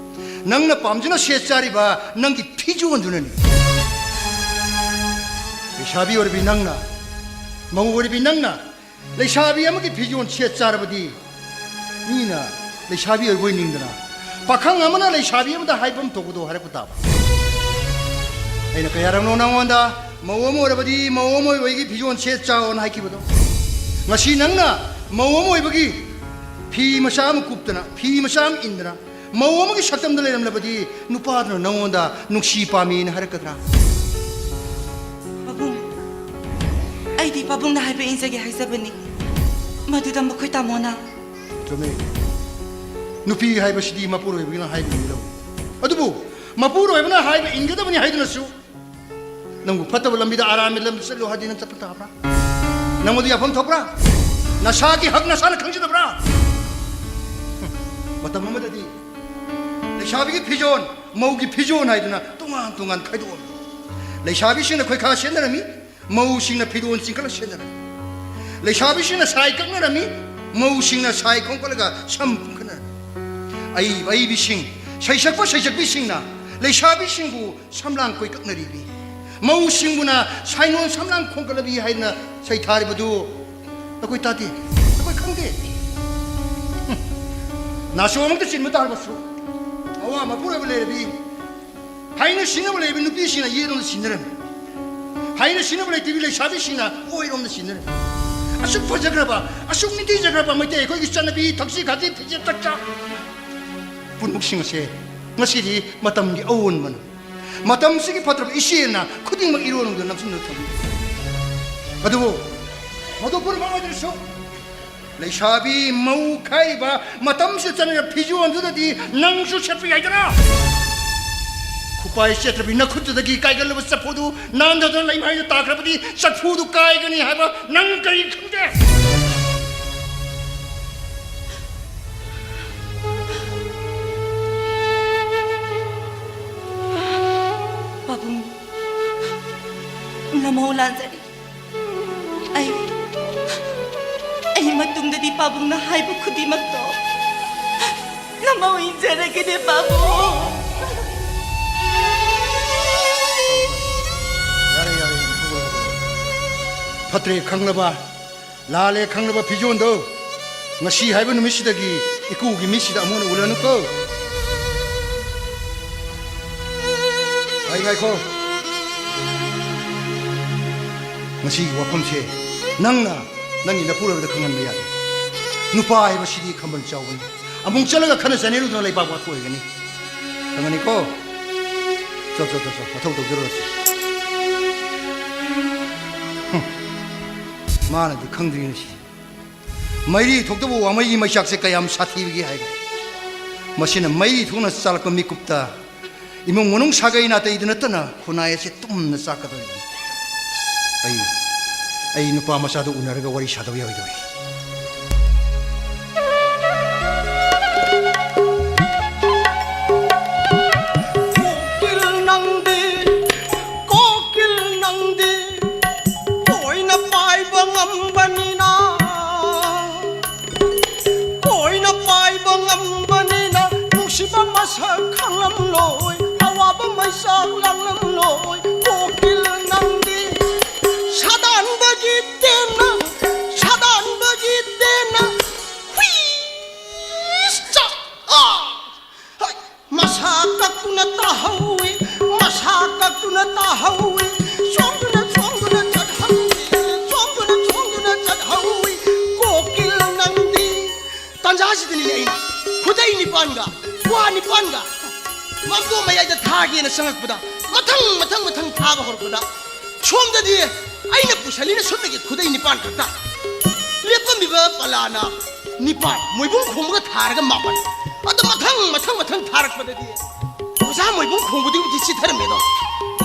ꯅꯪꯅ ꯄꯥꯝꯖꯅ ꯁꯦꯠ ꯆꯥꯔꯤꯕ ꯅꯪꯒꯤ ꯐꯤꯖꯣꯜꯗꯨꯅꯅꯤ ꯂꯩꯁꯥꯕꯤ ꯑꯣꯏꯔꯕꯤ ꯅꯪꯅ ꯃꯧ ꯑꯣꯏꯔꯕꯤ ꯅꯪꯅ ꯂꯩꯁꯥꯕꯤ ꯑꯃꯒꯤ ꯐꯤꯖꯣꯜ ꯁꯦꯠ ꯆꯥꯔꯕꯗꯤ ꯃꯤꯅ ꯂꯩꯁꯥꯕꯤ ꯑꯣꯏꯕꯣꯏ ꯅꯤꯡꯗꯅ ꯄꯥꯈꯪ ꯑꯃꯅ ꯂꯩꯁꯥꯕꯤ ꯑꯃꯗ ꯍꯥꯏꯐꯝ ꯊꯣꯛꯄꯗꯣ ꯍꯥꯏꯔꯛꯄ ꯇꯥꯕ ꯑꯩꯅ ꯀꯌꯥꯔꯛꯅꯣ ꯅꯪꯉꯣꯟꯗ ꯃꯧ ꯑꯃ ꯑꯣꯏꯔꯕꯗꯤ ꯃꯧ ꯑꯃ ꯑꯣꯏꯕꯒꯤ ꯐꯤꯖꯣꯜ ꯁꯦꯠ ꯆꯥꯎꯅ ꯍꯥꯏꯈꯤꯕꯗꯣ ꯉꯁꯤ ꯅꯪꯅ ꯃꯧ ꯑꯃ ꯑꯣꯏꯕꯒꯤ ꯐꯤ ꯃꯆꯥ ꯑꯃ ꯀꯨꯞꯇꯅ ꯐꯤ ꯃꯆꯥ ꯑꯃ ꯏꯟꯗꯅ ꯃꯧ ꯑꯃꯒꯤ ꯁꯛꯇꯝꯗ ꯂꯩꯔꯝꯂꯕꯗꯤ ꯅꯨꯄꯥꯗꯨꯅ ꯅꯪꯉꯣꯟꯗ ꯅꯨꯡꯁꯤ ꯄꯥꯝꯃꯤꯅ ꯍꯥꯏꯔꯛꯀꯗ꯭ꯔꯥ ꯄꯥꯕꯨꯡ ꯑꯩꯗꯤ ꯄꯥꯕꯨꯡꯅ ꯍꯥꯏꯕ ꯏꯟꯖꯒꯦ ꯍꯥꯏꯖꯕꯅꯤ ꯃꯗꯨꯗ ꯃꯈꯣꯏ ꯇꯥꯃꯣꯅ ꯆꯨꯝꯃꯦ ꯅꯨꯄꯤ ꯍꯥꯏꯕꯁꯤꯗꯤ ꯃꯄꯨꯔꯣꯏꯕꯒꯤꯅ ꯍꯥꯏꯕꯅꯤ ꯂꯧ ꯑꯗꯨꯕꯨ ꯃꯄꯨꯔꯣꯏꯕꯅ ꯍꯥꯏꯕ ꯏꯟꯒꯗꯕꯅꯤ ꯍꯥꯏꯗꯨꯅꯁꯨ ꯅꯪꯕꯨ ꯐꯠꯇꯕ ꯂꯝꯕꯤꯗ ꯑꯔꯥꯟꯕ ꯂꯝꯕꯤ ꯆꯠꯂꯨ ꯍꯥꯏꯗꯤ ꯅꯪ ꯆꯠꯄ ꯇꯥꯕ꯭ꯔꯥ ꯅꯪꯉꯣꯟꯗ ꯌꯥꯐꯝ ꯊꯣꯛꯄ꯭ꯔꯥ ꯅꯁꯥꯒꯤ ꯍꯛ ꯅꯁꯥꯅ ꯈꯪꯖꯗꯕ꯭ꯔꯥ ꯃꯇꯝ ꯑꯃꯗꯗꯤ ꯂꯩꯁꯥꯕꯤꯒꯤ ꯐꯤꯖꯣꯟ ꯃꯧꯒꯤ ꯐꯤꯖꯣꯟ ꯍꯥꯏꯗꯨꯅ ꯇꯣꯉꯥꯟ ꯇꯣꯉꯥꯟ ꯈꯥꯏꯗꯣꯛꯑꯝꯃꯤ ꯂꯩꯁꯥꯕꯤꯁꯤꯡꯅ ꯈꯣꯏꯈꯥ ꯁꯦꯟꯅꯔꯝꯃꯤ ꯃꯧꯁꯤꯡꯅ ꯐꯤꯔꯣꯟ ꯆꯤꯡꯈꯠꯂ ꯁꯦꯟꯅꯔꯝꯃꯤ ꯂꯩꯁꯥꯕꯤꯁꯤꯡꯅ ꯁꯥꯏ ꯀꯛꯅꯔꯝꯃꯤ ꯃꯧꯁꯤꯡꯅ ꯁꯥꯏ ꯈꯣꯡꯀꯠꯂꯒ ꯁꯝ ꯄꯨꯟꯈꯠꯅꯔꯝꯃꯤ ꯑꯏꯕ ꯑꯏꯕꯤꯁꯤꯡ ꯁꯩꯁꯛꯄ ꯁꯩꯁꯛꯄꯤꯁꯤꯡꯅ ꯂꯩꯁꯥꯕꯤꯁꯤꯡꯕꯨ ꯁꯝꯂꯥꯡ ꯀꯣꯏ ꯀꯛꯅꯔꯤꯕꯤ ꯃꯧꯁꯤꯡꯕꯨꯅ ꯁꯥꯏꯅꯣꯟ ꯁꯝꯂꯥꯡ ꯈꯣꯡꯀꯠꯂꯕꯤ ꯍꯥꯏꯗꯅ ꯁꯩꯊꯥꯔꯤꯕꯗꯨ ꯑꯩꯈꯣꯏ ꯇꯥꯗꯦ ꯑꯩꯈꯣই ꯈꯪꯗꯦ 나시 오목도 찐못 알았어. 아와 마포레 레비. 하이는 신업을 레비 누피시나 이해로는 신느름. 하이는 신업을 레비 TV 샤비시나 오이로는 신느름. 아쑥 퍼져그라봐. 아쑥 민디 저그라봐. 뭐때 거기 있잖아비 덕시 가지 피지 딱자. 분복싱어세. ngasi matamgi awon man. Matam sigi patrap isiyena kuding mag ironong don namsin notami. Adubo. Madupur mamadriso. 레샤비 마우 카이바 마탐시 잖아 피주원들이 낭수 셰프 야이잖아 쿠파이 셰트비 나쿠트다기 까이갈로 사포도 난다던 라이마이 따그라버디 사포도 까이거니 하바 낭까이 큰데 바봉 나모란자리 ay matungda di pabong na haybo ko di magto. Namawin siya na kini pabong. 야래 파트레 강나바 라레 강나바 비주온도 ngasi haybo numisidagi ikugi misida amuna ulanuko ay ko ngasi wapamse nangna nang ina pura da kangan maya nupa ai ba sidi khamban chawun amung chalaga khana janeru na lai ba ba thoi gani tangani ko cho pathau to jero mana di khangdri ni si mairi thokto bo amai mai shak se kayam sathi gi hai masina mairi thuna sal ko mikupta imong monung sagai na te idna tana khunai se tum na sakado ai nupa masado unaraga wari sadaw yawi doi kokil nangde koina pai bangam banina nungsiba masa khanglam loi hawa ba maisa langlam loi kokil nangde 사단 버기 때나 휘스자 마사각두나 따하위 총두나 잣하위 꼬길랑낭디 단자하시더니 애나 고대이니 빤가 와니 빤가 맘도 마야이다 타기에는 생각보다 마탕 타가 허르보다 처음다디 아이나 부살리는 손에게 고대이 니판 갔다 레뻔비가 빨라나 니판 모이봉 공부가 다르가 마pan 아도 마탕 타락받아디 오사 모이봉 공부도 디치 타르메도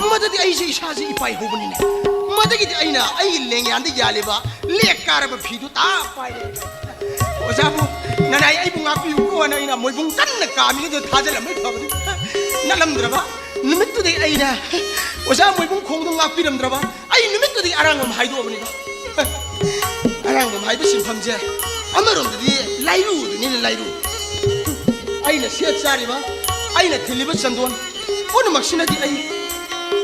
마다디 아이시 샤지 이파이 호분이네 마다기디 아이나 아이 랭야한테 야레바 레까르바 피도 다 파이네 오사부 나나 아이봉 앞이 우고나 이나 모이봉 깐나 까미도 타절라 뭐 타버디 나람들어봐 누밋도디 아이나 오사 모이봉 공동 앞비름들어봐 아이 누밋도디 아랑음 하이도 어머니다 아랑음 하이도 심판제 아마롬들이 라이루드니는 라이루 아이나 시어짜리바 아이나 들리버 전돈 오늘 막 신나디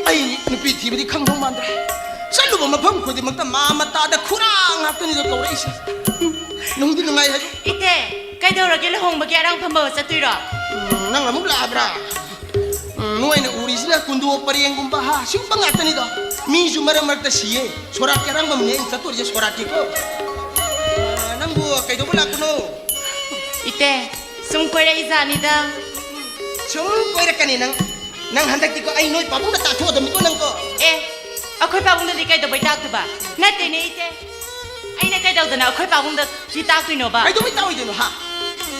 아이 누피 티브디 강동만들 쌀루버 마펌 코디 먹다 마마 따다 쿠랑 합더니도 거우레이시 농디 능아이 하죠 이때 까이더라길래 홍박이 아랑 팜버 sattuiro nang amuk labra nuaina urisina kundu pariyengumba ha simpang atani do mi jumara marta siye sorak kerang mamne satur je soraki ko nang bu kai do bula kuno 이때 숨거래 이사니다 sum koira kani nang handak ti ko ai noi babung da ta tho da mi ko nang ko 에 아코이 바봉도 디까이도 bai taktuba natte ne ite aina kaidawdana akhoi pabungda di taktuino ba ai do mi tawi do ha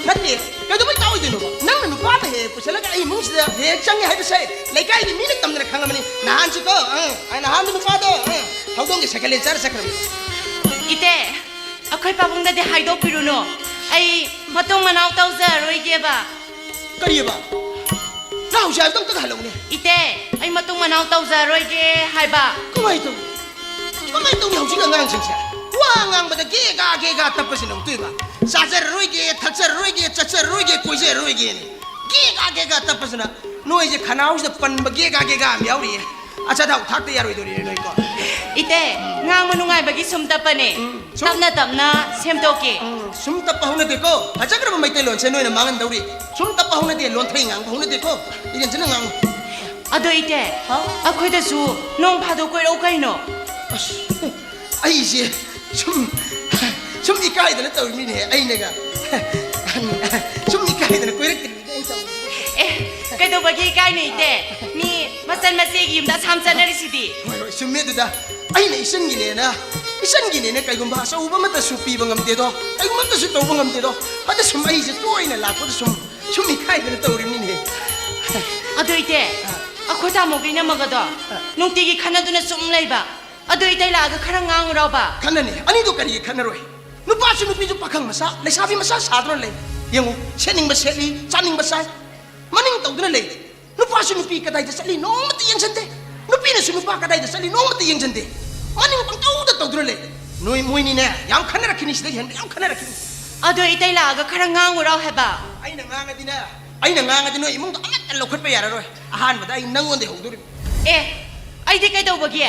นั่นเนี่ยก็ต้องไม่ต่อยด้วยหนูนั่งหนูป้าไปเหตุผู้ชายแล้วก็ไอ้มึงเสียเหตุจังไงให้ไปใช่เลยใกล้ที่มีนักตำนานขังมันนี่นานจิโก้ไอ้นานหนูป้าตัวเขาต้องจะสักเล่นจ้าสักครั้ง ite akhoi pabungda de haido piruno ai matong manau tauza roige ba ก็ดีป่ะเราใช้ต้องตั้งหันลงเนี่ย ite ai matong manau tauza roige hai ba ก็ไม่ต้อง有这个硬性些我硬不得给个特别是能对吧啥子瑞给他这瑞给这这瑞给贵些瑞给呢给个特别是呢侬一些看到是分不给个苗哩啊这套他的呀瑞多哩那个 ite ngang manungai bagi sumta pane tapna semtoke 숨 tappa hone de ko aja kar mai te lon che noi na mangan dauri 숨 tappa hone de lon thai ngang hone de ko igen chen ngang ado ite akhoi da su nong phado koi ro kai no ai je 숨 이까이 되는 또 의미네 ai 내가 숨 이까이 되는 거 이렇게 eh kai do bagi kai ni ite mi masan masegi yum da samsan na risidi 숨매도다 ai nei 이선기네나 kaikum bahasa uba mata supi bangam dedo kaikum mata su to bangam dedo pada sum ai je to ina la ko sum ikai 되는 또 의미네 ado ite akhoi ta mo gi na magado nong ti gi khana du na sum lai ba ado ite la ga khara ngang ro ba 칸나니 아니도 까리 칸나로이 누빠시 누피주 빠캉 마사 레사비 마사 사드론 레 영우 세닝 마세리 짜닝 마사 마닝 떠드는 레 누빠시 누피 까다이드 살리 노무티 영천데 누피는 수 누빠 까다이드 살리 노무티 영천데 마닝 빵떠우다 떠드는 레 노이 모이니네 양 칸나라 키니시데 현데 양 칸나라 키니 ado ite la ga khara ngang ro ha ba 아이나 낭아디 노이 몽도 아맛 로컷 빼야라로이 아한마다 이 낭원데 호도리 eh ai de kai do bagi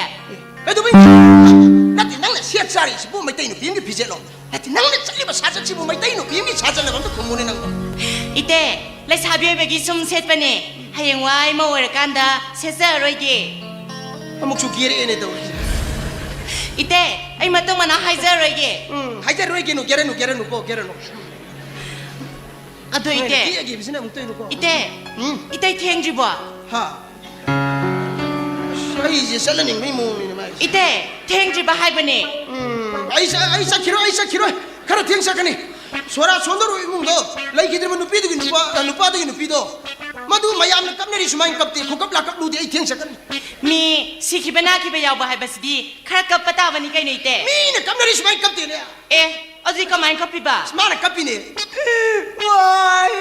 그래도 왜 나한테 낭나 시야짜리 뭐 메이테이노 비행기 비제로 나한테 낭나 짤리바 사자치 뭐 메이테이노 비행기 사자를 먼저 공문에 낭 ite la sabi bagi sum set pane hayeng wai mo wer kanda sesa roige 아목 주기에 에네도 ite ai matong mana haiza roige 하이자 로이게노 게레노 ado ite 이게 무슨 아무 또 이거 ite ite thengji ba 하 아이제 살라닝 메모미네 마이 ite thengji ba hai bane 아이사 키로 가라 땡사카니 소라 손으로 이문도 라이기들만 누피도 누빠도 누피도 마두 마야암 깝네리 수마인 깝티 코깝라 깝루디 아이 땡사카니 mi sikhi bana ki ba yaw ba hai basidi khara kap pata bani kai nei te 미네 깝네리 수마인 깝티네 eh adi ka main kapi ba 스마나 깝피네 와이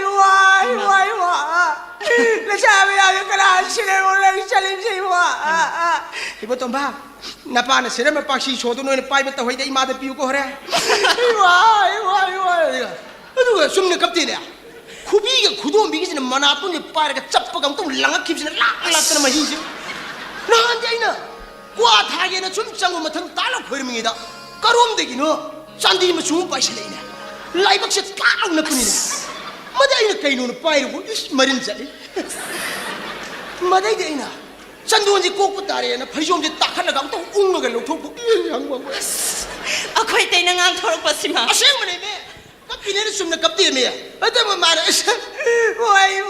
내 자매야 그라 신의 원래 살림지 와 이거 좀 봐. 나빠는 세레만 박시 줘도 너네 빠이부터 회대 이마다 비우고 그래. 와이 누가 숨는 갑디네. 쿠비가 구도 미기지는 만화뿐이 빠르게 짭빠감 또 랑아 킵시는 락락거는 막 희지. 나한테 이나 과 타게는 춤장고 못한 달러 거름이다. 까롬대기는 짠디면 춤 빠이시네이네. 라이박시 까락 나뿐이네. 마다이나 까이노는 빠이르고 말인 자리. 마다이나 산도원지 꼭부따리에나 발시om지 딱 하나 가고 또 웅나게 놓고 양방 akhoi te na ngang thorok pasima 아세모네 메 갑비네는 숨나 갑디메 어때뭐 말아 와이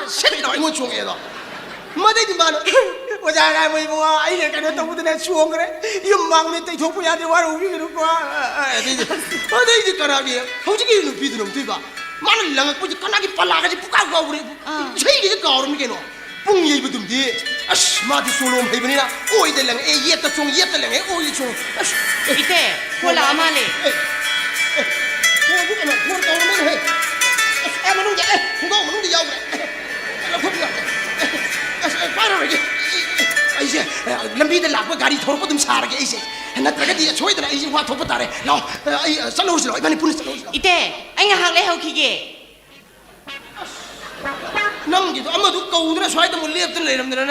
세비다 이모 중에다 마다이디 말아 오자가 뭐 이거 아이네 그래 또 무드네 추억 그래 이 막내 때 족부야 돼 와라 우리 그럴 거야 어디지 까라비 호지기 누비드는 뒤봐 마늘 랑아 꼬지 까나기 빨라가지 부까고 우리 세이게 가오르미게노 뿡이 입으듬디 아씨 마디 솔롬 해버리나 오이들랑 에 예따 총 예따랑 에 오이 총 ite hola amale 뭐 가오르면 해 에마농데 공가오르는데 야오래 라포비가 빠르게 이제 람비들 라고 가리 돌고 좀 사르게 이제 나 때가 뒤에 조이더라 이제 와 도포다래 나 살로우스로 이번에 분이 살로우스로 ite ai nga hak le ho khige 남기도 아마도 거우드나 swayda 뭐 랩들 내려면은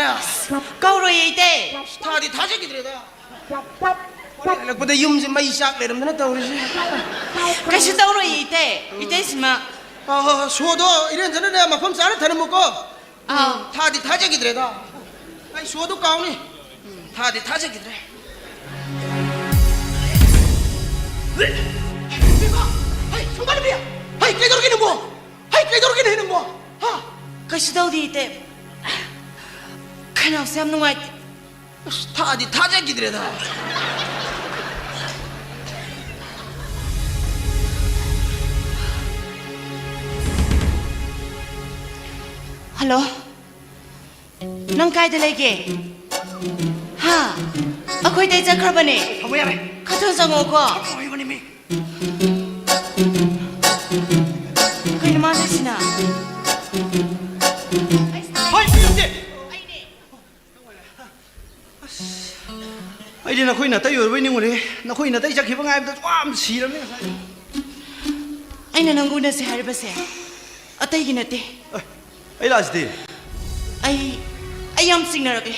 kauro ite 스타디 다제기들이다 락보다 юм지 마이 샥 내려면은 떠오르지 kashi tauro ite sima 소도 이런 저는 내가 막 범사 안에 타는 먹고 ah 다디 다제기들이다 아이 소도 가오니 다디 다제기들이 하이 정말이야 하이 깨도르기는 뭐 하이 깨도르기는 해는 뭐 kashi taudi ite kana sam nungai 다디 다제기들이다 ꯍꯜꯂꯣ ꯅꯪ ꯀꯥꯏꯗ ꯂꯩꯒꯦ ꯍꯥ ꯑꯩꯈꯣꯏꯗꯩ ꯆꯠꯈ꯭ꯔꯕꯅꯦ ꯊꯝꯕ ꯌꯥꯔꯦ ꯈꯇꯪ ꯆꯪꯉꯣꯀꯣ ꯑꯣꯏꯕꯅꯤ ꯃꯤ ꯀꯩꯅꯣ ꯃꯥꯟꯅꯁꯤꯅ ꯍꯣꯏ ꯌꯨꯝꯁꯦ ꯑꯩꯗꯤ ꯅꯈꯣꯏ ꯅꯥꯇꯩ ꯑꯣꯏꯔꯕꯣꯏ ꯅꯤꯡꯉꯨꯔꯦ ꯅꯈꯣꯏ ꯅꯥꯇꯩ ꯆꯠꯈꯤꯕ ꯉꯥꯏꯕꯗ ꯌꯥꯝ ꯁꯤꯔꯕꯅꯤ ꯉꯁꯥꯏ ꯑꯩꯅ ꯅꯪ ꯎꯅꯁꯦ ꯍꯥꯏꯔꯤꯕꯁꯦ ꯑꯇꯩꯒꯤ ꯅꯠꯇꯦ ꯑꯩ ꯂꯥꯛꯑꯁꯤꯗꯤ ꯑꯩ ꯌꯥꯝ ꯆꯤꯡꯅꯔꯒꯦ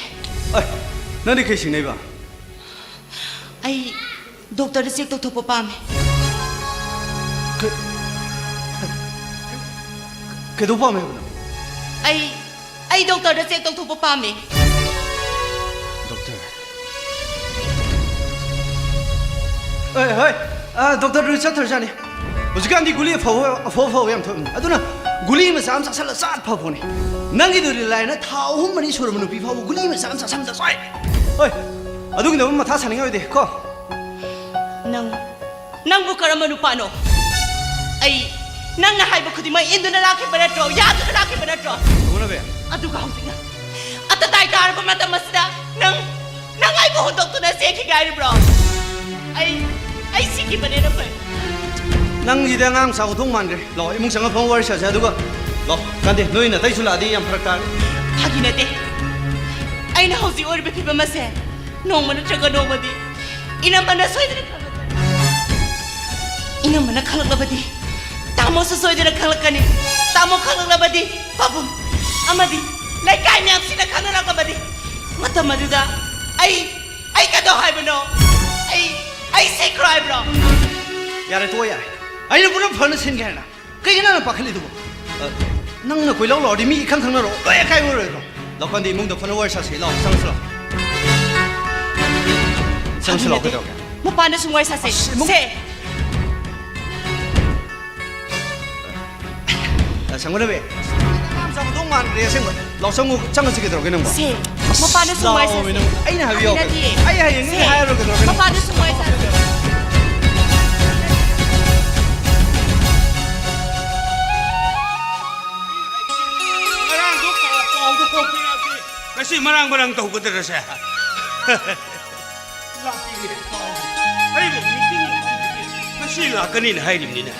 ꯅꯪꯗꯤ ꯀꯩ ꯁꯤꯡꯅꯩꯕ ꯑꯩ ꯗꯣꯛꯇꯔꯗ ꯆꯦꯛ ꯇꯧꯊꯣꯛꯄ ꯄꯥꯝꯃꯦ ꯀꯩꯗꯧ ꯄꯥꯝꯃꯦ ꯍꯥꯏꯕꯅꯣ ꯑꯩ ꯗꯣꯛꯇꯔꯗ ꯆꯦꯛ ꯇꯧꯊꯣꯛꯄ ꯄꯥꯝꯃꯦ ꯍꯣꯏ ꯗꯣꯛꯇꯔꯗꯨ ꯆꯠꯊꯔꯖꯥꯠꯅꯤ ꯍꯧꯖꯤꯛꯀꯥꯟꯗꯤ ꯒꯨꯂꯤ ꯑꯐꯕ ꯌꯥꯝ ꯊꯣꯛꯏ ꯑꯗꯨꯅ ꯒꯨꯂꯤ ꯃꯆꯥ ꯑꯃ ꯆꯥꯁꯜꯂ ꯆꯥꯠ ꯐꯕꯅꯤ ꯅꯪꯒꯤꯗꯨꯗꯤ ꯂꯥꯏꯅ ꯊꯥ 3 4 ꯁꯨꯔꯕ ꯅꯨꯄꯤ ꯐꯥꯎꯕ ꯒꯨꯂꯤ ꯃꯆꯥ ꯑꯃ ꯆꯥꯁꯟꯕꯗ ꯁꯣꯏ ꯍꯣꯏ ꯑꯗꯨꯒꯤꯗꯃꯛ ꯃꯊꯥ ꯁꯥꯅꯤꯡꯉꯥꯏ ꯑꯣꯏꯗꯦ ꯀꯣ ꯅꯪꯕꯨ ꯀꯔꯝꯕ ꯅꯨꯄꯥꯅꯣ ꯅꯪꯅ ꯍꯥꯏꯕ ꯈꯨꯗꯤꯡꯃꯛ ꯏꯟꯗꯨꯅ ꯂꯥꯛꯈꯤꯕ ꯅꯠꯇ꯭ꯔꯣ ꯌꯥꯗꯨꯅ ꯂꯥꯛꯈꯤꯕ ꯅꯠꯇ꯭ꯔꯣ ꯎꯅꯕꯦ ꯑꯗꯨꯒ ꯍꯧꯖꯤꯛꯅ ꯑꯇꯇꯥꯏ ꯇꯥꯔꯕ ꯃꯇꯝ ꯑꯁꯤꯗ ꯅꯪ ꯑꯩꯕꯨ ꯍꯨꯟꯗꯣꯛꯇꯨꯅ ꯆꯦꯟꯈꯤꯒꯦ ꯍꯥꯏꯔꯤꯕ꯭ꯔꯣ ꯑꯩ ꯁꯤꯈꯤꯕꯅꯦꯅ ꯐꯩ ꯅꯪꯁꯤꯗꯤ ꯑꯉꯥꯡ ꯃꯆꯥ ꯎꯊꯣꯡ ꯃꯥꯟꯈ꯭ꯔꯦ ꯂꯥꯛꯑꯣ ꯏꯃꯨꯡ ꯆꯪꯉ ꯐꯝ ꯋꯥꯔꯤ ꯁꯥꯁꯦ ꯑꯗꯨꯒ ꯂꯥꯛꯑꯣ ꯀꯥꯟꯗꯦ ꯅꯣꯏ ꯅꯥꯇꯩꯁꯨ ꯂꯥꯛꯑꯗꯤ ꯌꯥꯝ ꯐꯔꯛ ꯇꯥꯔꯦ ꯐꯥꯒꯤ ꯅꯠꯇꯦ ꯑꯩꯅ ꯍꯧꯖꯤꯛ ꯑꯣꯏꯔꯤꯕ ꯐꯤꯕꯝ ꯑꯁꯦ ꯅꯣꯡꯃ ꯅꯠꯇ꯭ꯔꯒ ꯅꯣꯡꯃꯗꯤ ꯏꯅꯝꯃꯅ ꯁꯣꯏꯗꯅ ꯈꯪꯂꯛꯀꯅꯤ ꯏꯅꯝꯃꯅ ꯈꯪꯂꯛꯂꯕꯗꯤ ꯇꯥꯃꯣꯁꯨ ꯁꯣꯏꯗꯅ ꯈꯪꯂꯛꯀꯅꯤ ꯇꯥꯃꯣ ꯈꯪꯂꯛꯂꯕꯗꯤ ꯄꯥꯕꯨꯡ ꯑꯃꯗꯤ ꯂꯩꯀꯥꯏ ꯃꯌꯥꯝꯁꯤꯅ ꯈꯪꯅꯔꯛꯂꯕꯗꯤ ꯃꯇꯝ ꯑꯗꯨꯗ ꯑꯩ ꯀꯩꯗꯧ ꯍꯥꯏꯕꯅꯣ ꯑꯩ ꯁꯦꯈ꯭ꯔꯣ ꯍꯥꯏꯕ꯭ꯔꯣ ꯌꯥꯔꯦ ꯇꯣꯛꯑꯣ ꯌꯥꯔꯦ ꯑꯩꯅ ꯄꯨꯔꯥ ꯐꯅ ꯁꯤꯟꯒꯦ ꯍꯥꯏꯅ ꯀꯩꯒꯤ ꯅꯪꯅ ꯄꯥꯈꯠꯂꯤꯗꯨꯕꯣ ꯅꯪꯅ ꯀꯣꯏꯂꯥꯎ ꯂꯥꯎꯔꯗꯤ ꯃꯤ ꯏꯈꯪ ꯈꯪꯅꯔꯣ ꯂꯣꯏ ꯑꯀꯥꯏꯕ ꯑꯣꯏꯔꯣꯏꯗ꯭ꯔꯣ ꯂꯥꯛꯀꯥꯟꯗꯤ ꯏꯃꯨꯡꯗ ꯐꯅ ꯋꯥꯔꯤ ꯁꯥꯁꯤ ꯂꯥꯛꯑꯣ ꯆꯪꯉꯁꯤ ꯂꯥꯛꯑꯣ ꯆꯪꯉꯁꯤ ꯂꯥꯛꯑꯣ ꯀꯩꯗꯧꯔꯒꯦ ꯃꯄꯥꯟꯗ ꯁꯨꯝ ꯋꯥꯔꯤ ꯁꯥꯁꯦ ꯁꯦ 상관없이 아무도 안 그래 생각 라성우 장을 쓰게 들어가는 거. 세 mapano sumay sa ay nahabiyo ay yung hayro ka 들어가는 mapano sumay sa marang do ko pinati kasi marang tau ko dere sa ay mo meeting kasi la kanin hayrim ni na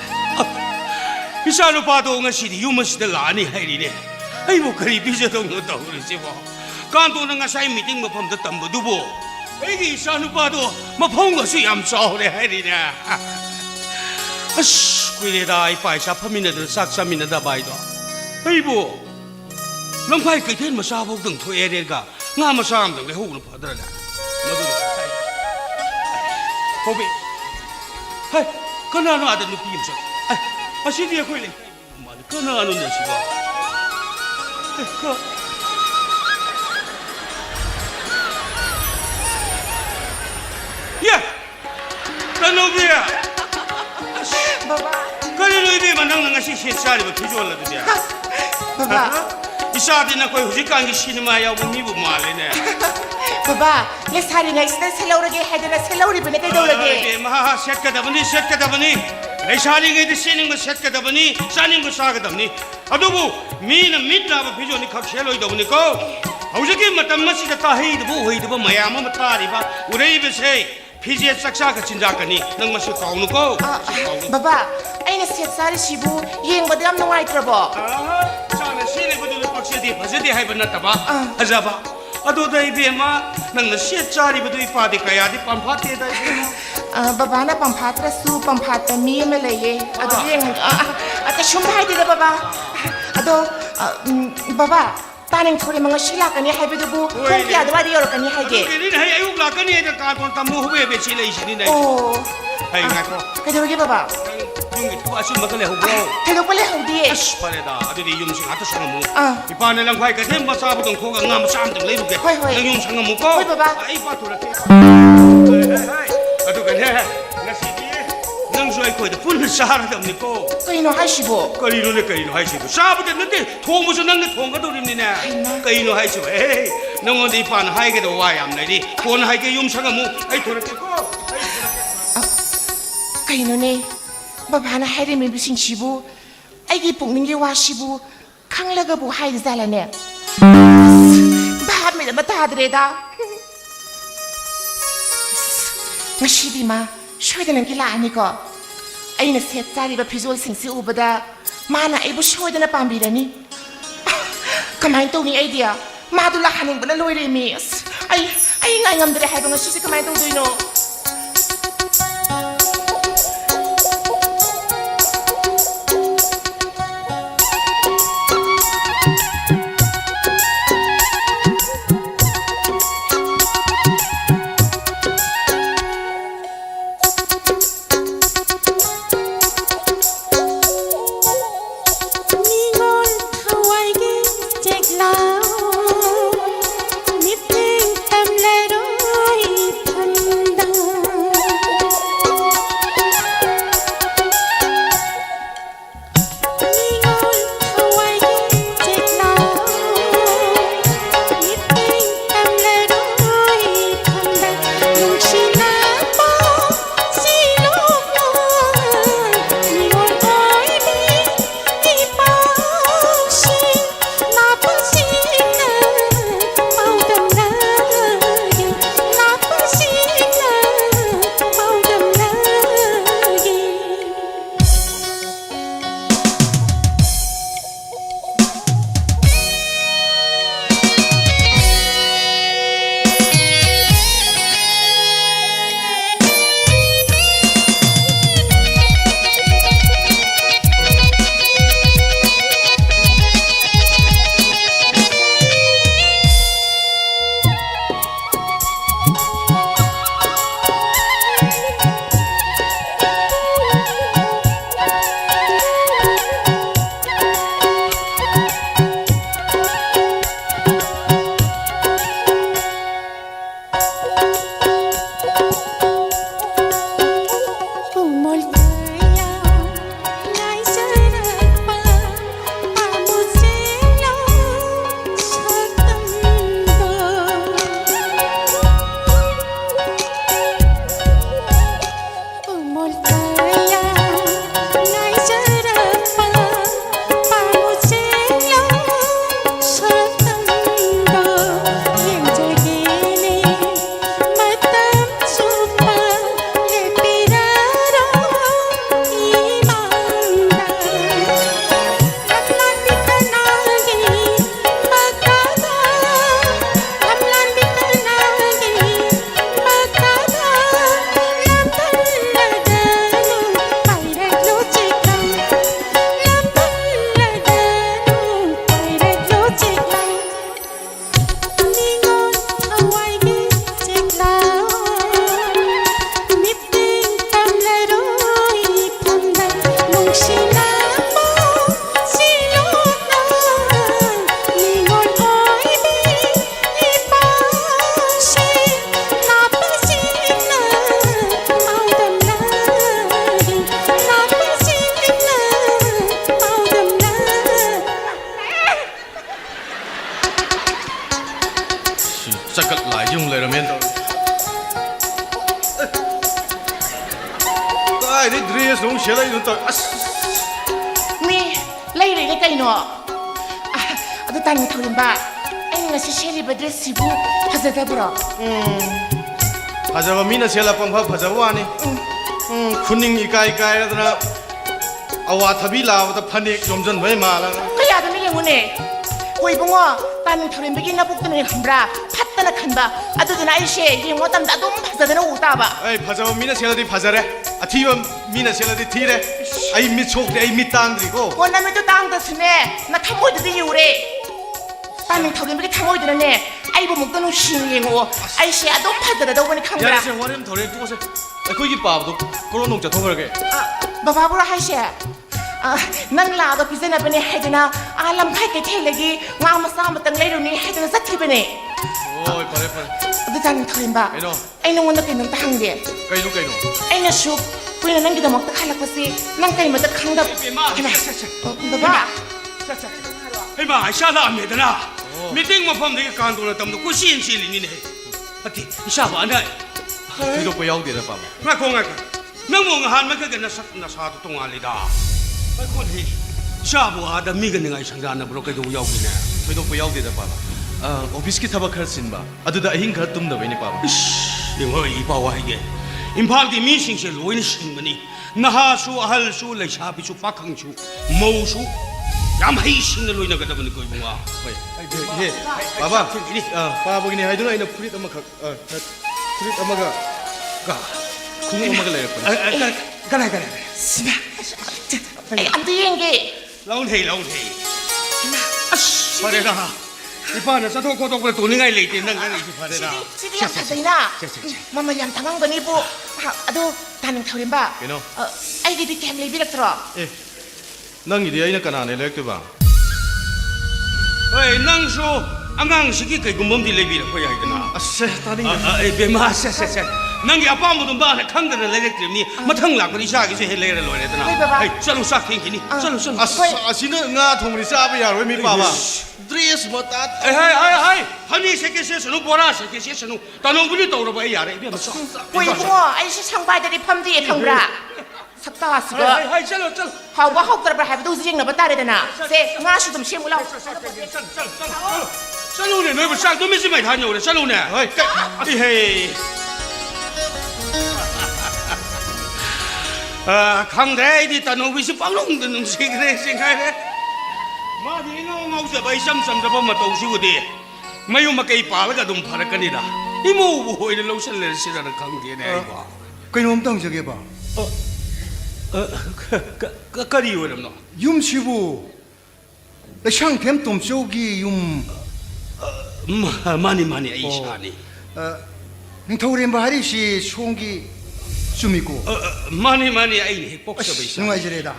isa no pa do nga si yumas de la ni hayri ne ay mo kari bisa dong no tau ri si bo kanto na nga sa meeting mapam da tambo dubo ay gi isa no pa do mapong nga si am sao ne hayri na as kuile da ai pai sa phamina de sak sa mina da bai do ay bo lam phai kai then ma sa bo dang thoi ere ga nga ma sa am dang le hu no pa da ma do sai ko bi hai kana no ada nu pi am sa ai asidi ko le ma kana no ne si ba ko ya kana bi ya baba kali lo ibe manang nga si si sari ba pijol la dia baba isa din ako hujikan gi cinema yaw mi bu male ne baba le sari ngai sida selawrage hadana selawri bene kai dawrage be ma set ka dabani le sari ngai de sining ma set ka dabani saning ko sa ka dabani adubu mi na mit na ba pijol ni khak seloi dabani ko hujiki matam ma si da ta hei bu hei bu mayam ma ta ri ba urei be se 피지에 싹싹 진작하니 능 맛이 가오누고 baba aina set sari shibu yengbada yam nungai trabo 자네 시리부도 박시디 바제디 하이버나 타바 하자바 아도다 이베마 능 시에 짜리부도 이파디 가야디 팜파티다 baba na pampatra su pampata mi me leye ado yeng ata shumbai de baba ado baba तानिंग थोड़ी मंगा शिला कनी हाइबे दबु कोकी आदवारी और कनी हाइगे केनी हाइ आयुक ला कनी एदा का कोन तमु हुबे बे छि लई छिनि नै ओ हाइ गाको कदोगे बाबा युंगी तुआसि मकले हुबो कदो पले हुदिए अस परेदा अदुदि युम सिं आत संगमु इपाने लंखाइ कथेम बसा बदं खोगा ngam sam दं लेरुगे नंग युम संगमु को होय बाबा आई पाथुरके अदु कने ngasi디 nang joy ko de pun sahara damni ko कइनो हाइसिबो करिनो हाइसिबो साबदे नते थोंबसु नंग थोंगा दोरिनि ने कइनो हाइसिबो ए नंगो दि पान हाइगे दो वा याम नैदि फोन हाइगे युम संगमु आई थोरके को कइनो ने बाबा ना हाइरे मे बिसिं सिबु आइगी पुंगनिंगे वासिबु ꯈꯪꯂꯒꯕꯨ ꯍꯥꯏꯔꯤꯖꯥꯠꯂꯅꯦ ꯚꯥꯞ ꯃꯤꯠ ꯑꯃ ꯇꯥꯗ꯭ꯔꯦꯗ ꯉꯁꯤꯗꯤ ꯃꯥ ꯁꯣꯏꯗꯅꯒꯤ ꯂꯥꯛꯑꯅꯤꯀꯣ ꯑꯩꯅ ꯁꯦꯠ ꯆꯥꯔꯤꯕ ꯐꯤꯖꯣꯜꯁꯤꯡꯁꯤ ꯎꯕꯗ ꯃꯥꯅ ꯑꯩꯕꯨ ꯁꯣꯏꯗꯅ ꯄꯥꯝꯕꯤꯔꯅꯤ ꯀꯃꯥꯏꯅ ꯇꯧꯅꯤ ꯑꯩꯗꯤ 마도 하는 거는 로이레미 아이 ꯉꯝꯗ꯭ꯔꯦ 하이가 시시 그만 동도이노 하자바 미나 셀라 뻥파 파자와니 군닝 이까이 까이라더나 아와 타비 라와다 파닉 좀전 왜 말아 그야도 영혼에 호이봉어 딴 다른 베기나 복드는 감브라 팠다나 칸바 아두든 아이시에 영어 땀 나도 파자드는 오다바 에이 파자와 미나 셀라디 파자래 아 티와 미나 셀라디 티래 아이 미촉대 아이 미땅드리고 원나면도 땅드스네 나 탐모이드도 이우래 딴 다른 베기 탐모이드네 아이고 먹던 신경고 아이씨 아동 파더라도 보니 칸브라 야세 와름 더레 두고세 거기 바보도 그런 농자 통하게 바바부라 하시 난 라도 비즈나 버니 해드나 알람 파이게 텔레기 마마사 마땅 레루니 해드나 사티버니 오이 파레 어디 자는 털인바 에노 아이는 원나 그냥 당게 까이노 아이는 슈 부인은 남기다 먹다 칼락버시 난 까이마다 강다 바바 이마 이샤다 안메드나 미팅 모범되게 간도나 담도 꾸신 실리니네 어디 이샤바 안해 이도 뭐 야우디다 바보 나 공하게 명몽 한마게 나사도 동알리다 아이고 샤부아다 미가능아이 상자나브로 그래도 야오기네. 저희도 야우대다 봐봐. 오피스키 타박 할 신바. 아두다 흰 가 뜸다 왜니 봐봐. 이거 이봐와 이게. 임팔디 미싱실 로인 신문이 나하수 아할수 레샤비수 파캉수 모수 얌하이싱을 로이나 가다 보니 거 이봉아. 예. 봐봐. 봐보기니 하이드나 이나 프릿 엄마가 프릿 엄마가 궁 엄마가 내렸거든. 가라. 안 돼, enge. 라운헤이. 파레라. 이파는 사토 고독을 돈이가 레이티 능가 이지 파레라. 집이 양 사다이나. 마마 양 당한 거니 보. 아도 다는 타오린 바. Kino? 아이디디 캠 레비락 들어. 예. 넌 이리 아이나 까나네 렉도 봐. 어이 낭수 안강식이 그 몸디 레비라 거야 이거나. 아쎄 다리. 베마 쎄. 낭이 아빠 모든 바에 강들을 레렉트니 마탕 라고니 샤기서 헬레를 로레드나. 아이 쌀로 싹킹기니. 쌀로. 아시는 nga 통리 싸브야 왜 미 봐봐. 드레스 뭐다. 하이 하니 세계에서는 보라 세계에서는 단원군이 떠오르봐 야래 이게 맞어. 왜 뭐? 아이씨 상바들이 팜디에 탕브라. 삭다 왔으가. 하이 쌀로. 하우가 하우더라 하브도 우지ing 나 바다레드나. 세 nga시 좀 시물라. 쌀로네 너희 쌀도 몇시 많이 다녀오래 쌀로네. 헤이. 강대디 단원군이 빵롱 드는 시그레 생각해. 마디 ngau ba isam sam ba ma tau siu di mayu ma kai pa ga dum phara kanida imu bu hoi le lo sel le sira na khang di ne ba 그놈 당적해 봐. kari yo ram no 윰시부 샹템 톰쇼기 윰 mani ai shani 닝토렘 바리시 송기 윰이고 mani ai ne pok sa ba isa 누가이지레다.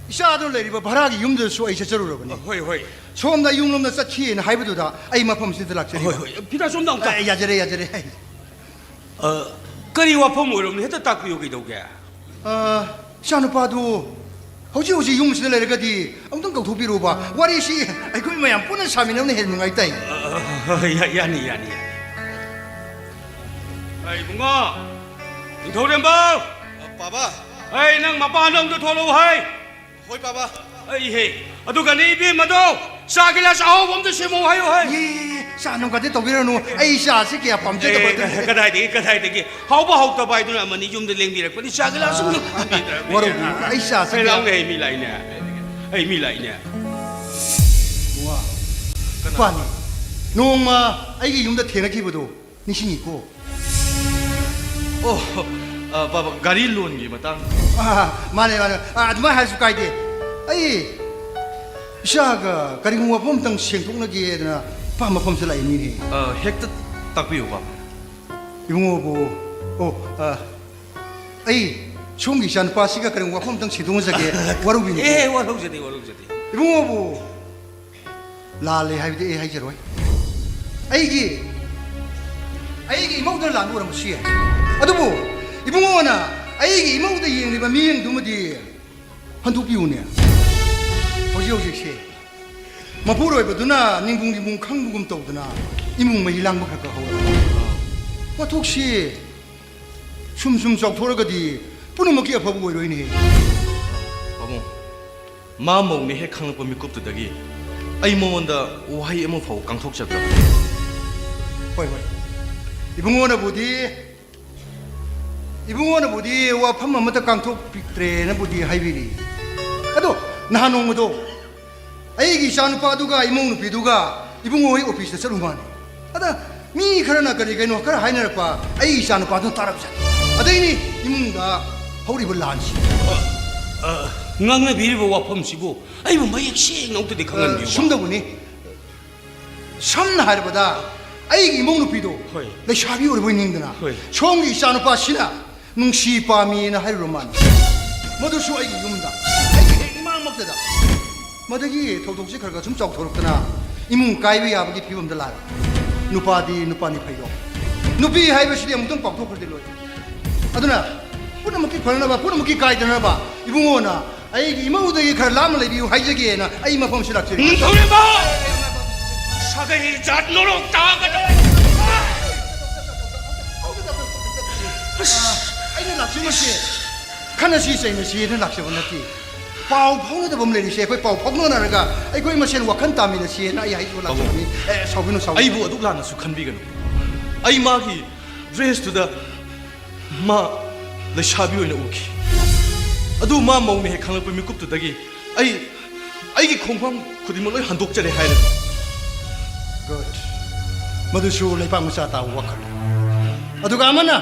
샤도 레리버 바라기 윰들 수 아이셔 저러거니. hoi 처음나 윰놈나 싸치엔 하이브도다 아이 마펌 시들락처리. pida som dang ta 야저레. kari wa phom wo ram ne ta tak yu gi do ge 샤누파도 호지 윰시들 레르가디 엉덩 도비로 봐. 와리시 아이고 뭐야 뿌는 사미는 해는 거 있다. yani ai bunga thorem ba 봐봐. ai nang ma pa nong to tholo hai 호이 봐봐. ai he adu ga ni bi ma do sa gi la sa ho bom to se mo hai hai 예, 샤누 가데 도비로노 아이 샤시 게 밤제도 버든. kadai de hau ba hau ta bai du na ma ni jum de leng bi ra ko ni sa gi la sum 와로 아이 샤시 sai 게. lao ne mi lai ne ai mi lai ne 와. 빠니. 농마 아이게 윰다 테나 키보도 니신 있고. 봐봐 가리 론기 맞다. 마네. 아두마 할수 가이데. 아이 샤가 가리궁와 폼땅 생통나기에나 파마 폼슬라 이미니. 핵도 딱 비우 봐. 이봉오보 아이 총기 샤는 파시가 가리궁와 폼땅 시동자게 와루비니. eh wa lo je de 이봉오보 라레 하이데 에 하이저로이. 아이기 이모들 안 오라면 시에. 아두보 이봉오나 아이기 이모들 이행리바 미행 두무디 한두 비우네. 호지호지시 마포로에 버드나 닝붕닝붕 강부금 떠오드나 이뭉마 일랑박할까 하고 와 혹시 숨숨 쏙 돌아가디 뿌는 먹기 아파보고 이러니 어머 마음먹니 핵항을 범위 꼽듯하기 아이 모먼다 오하이 에모 파고 강톡잡으라. 호이 이봉원아 보디 와 판마마다 강톡 빅트레나 보디 하이비리 아도 나노모도 아이기 샤누파두가 이몽누 비두가 이봉호의 오피스에 서루만 아다 미 그러나 그리게노 그라 하이나르파 아이기 샤누파두 따라붙자 아다이니 이몽가 허리벌 란시 ngang na biri wa phom sibu ai bu mai kshe nong to de khangan bi 숨다보니 섬나 하르보다 아이기 이몽누 비도 호이. 내 샤비 오래 보이는구나 호이. 총기 샤누파 시나 뭉시파미나 하이로만 모두 수 아이기 юм다 아이기 이만 먹대다 마더기 톡톡시 걸가 좀 쩍토록더나 이문 가이비 아버기 비범들 라 누파디 누파니 파이로 누피 하이버시디 아무튼 빡토컬들로 아드나 뿌나먹기 걸나봐 뿌나먹기 가이드나봐 이붕어나 아이기 이모우더기 걸 라물레 비우 하이저기에나 아이 마폼 시락지 thore ba sagai jat norok ta ga 아이는 락시마시 카나시 세이는 시에는 락시보나티 ꯄꯥꯎ ꯐꯥꯎꯅꯗꯕ ꯑꯃ ꯂꯩꯔꯤꯁꯦ ꯑꯩꯈꯣꯏ ꯄꯥꯎ ꯐꯥꯎꯅꯔꯒ ꯑꯩꯈꯣꯏ ꯃꯁꯦꯟ ꯋꯥꯈꯜ ꯇꯥꯃꯤꯟꯅꯁꯦꯅ ꯑꯩ ꯍꯥꯏꯁꯨ ꯂꯥꯛꯆꯕꯅꯤ ꯁꯥꯎꯕꯤꯅꯨ ꯁꯥꯎꯕꯤꯅꯨ ꯑꯩꯕꯨ ꯑꯗꯨꯛ ꯂꯥꯟꯅꯁꯨ ꯈꯟꯕꯤꯒꯅꯨ ꯑꯩ ꯃꯥꯒꯤ ꯗ꯭ꯔꯦꯁꯇꯨꯗ ꯃꯥ ꯂꯩꯁꯥꯕꯤ ꯑꯣꯏꯅ ꯎꯈꯤ ꯑꯗꯨ ꯃꯥ ꯃꯧꯅ ꯍꯦꯛ ꯈꯪꯂꯛꯄ ꯃꯤꯀꯨꯞꯇꯨꯗꯒꯤ ꯑꯩꯒꯤ ꯈꯣꯡꯐꯝ ꯈꯨꯗꯤꯡꯃꯛ ꯂꯣꯏ ꯍꯟꯗꯣꯛꯆꯔꯦ ꯍꯥꯏꯔꯒ ꯒꯨꯗ ꯃꯗꯨꯁꯨ ꯂꯩꯄꯥꯛ ꯃꯆꯥ ꯇꯥꯕ ꯋꯥꯈꯜ ꯑꯗꯨꯒ ꯑꯃꯅ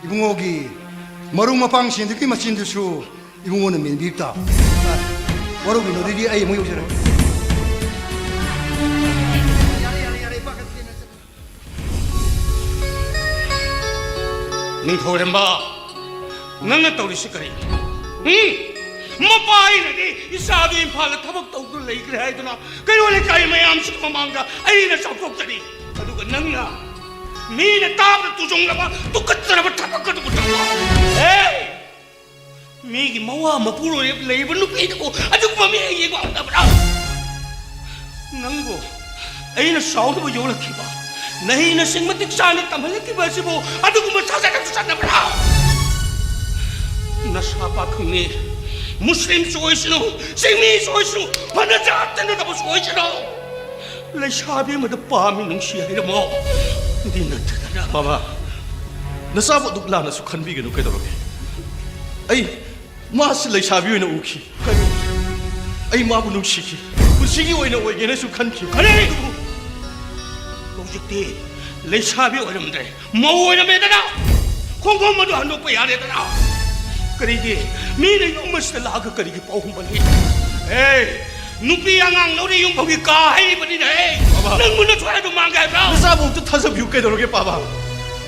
이붕어기 머루 마팡신들이 마친두수 이붕어는 면비다 머루기 너들이 아예 뭐 요새를 능 더울렘바 능나 떠오르시 거리 마파이나디 이사비 임팔라 타박 떠오르 레이그레 하이드나 그리고 까이 마얌식 마망가 아이나 썩곡자리 그리고 능나 미네 따블 두종라바 똑같더라바 타박거도 못하고 에이 미기 마와 마푸로 레이브 누피고 아주 마미 얘기고 안다브라 능고 아이나 싸우도 요락히바 너희는 생명틱 산에 땀흘리기 마시고 아두고 사자가 주잖나브라 나 사바 큰니 무슬림 소이시노 생미 소이시노 바나자 때는다고 소이시노 레샤비 모두 밤이 능시하이라 뭐 니는 뜨다나 바바 나사부 ꯑꯗꯨꯛ ꯂꯥꯟꯅꯁꯨ ꯈꯟꯕꯤꯒꯅꯨ ꯀꯩꯗꯧꯔꯒꯦ ꯑꯩ ꯃꯥꯁꯤ ꯂꯩꯁꯥꯕꯤ ꯑꯣꯏꯅ ꯎꯈꯤ ꯑꯩ ꯃꯥꯕꯨ ꯅꯨꯡꯁꯤꯈꯤ ꯄꯨꯟꯁꯤꯒꯤ ꯑꯣꯏꯅ ꯑꯣꯏꯒꯦꯅꯁꯨ ꯈꯟꯈꯤ 그래 ꯍꯧꯖꯤꯛꯇꯤ ꯂꯩꯁꯥꯕꯤ ꯑꯣꯏꯔꯝꯗ꯭ꯔꯦ ꯃꯧ ꯑꯣꯏꯔꯝꯃꯦꯗꯅ ꯈꯣꯡꯈꯣꯡ ꯃꯗꯨ ꯍꯟꯗꯣꯛꯄ ꯌꯥꯔꯦꯗꯅ ꯀꯔꯤꯒꯤ ꯃꯤꯅ ꯌꯨꯝ ꯑꯁꯤꯗ ꯂꯥꯛꯑꯒ ꯀꯔꯤꯒꯤ ꯄꯥꯎ ꯍꯨꯝꯕꯅꯤ ꯅꯨꯄꯤ ꯑꯉꯥꯡ ꯂꯧꯔꯤ ꯌꯨꯝꯐꯥꯎꯒꯤ ꯀꯥ ꯍꯩꯕꯅꯤꯅ ꯅꯪ ꯃꯨꯟꯅ ꯊꯣꯛꯑꯦ ꯑꯗꯨ ꯃꯥꯡꯒꯦ ꯍꯥꯏꯕ꯭ꯔꯥ ꯅꯆꯥꯕꯨ ꯑꯝꯇ ꯊꯥꯖꯕꯤꯌꯨ ꯀꯩꯗꯧꯔꯒꯦ ꯄꯥꯕ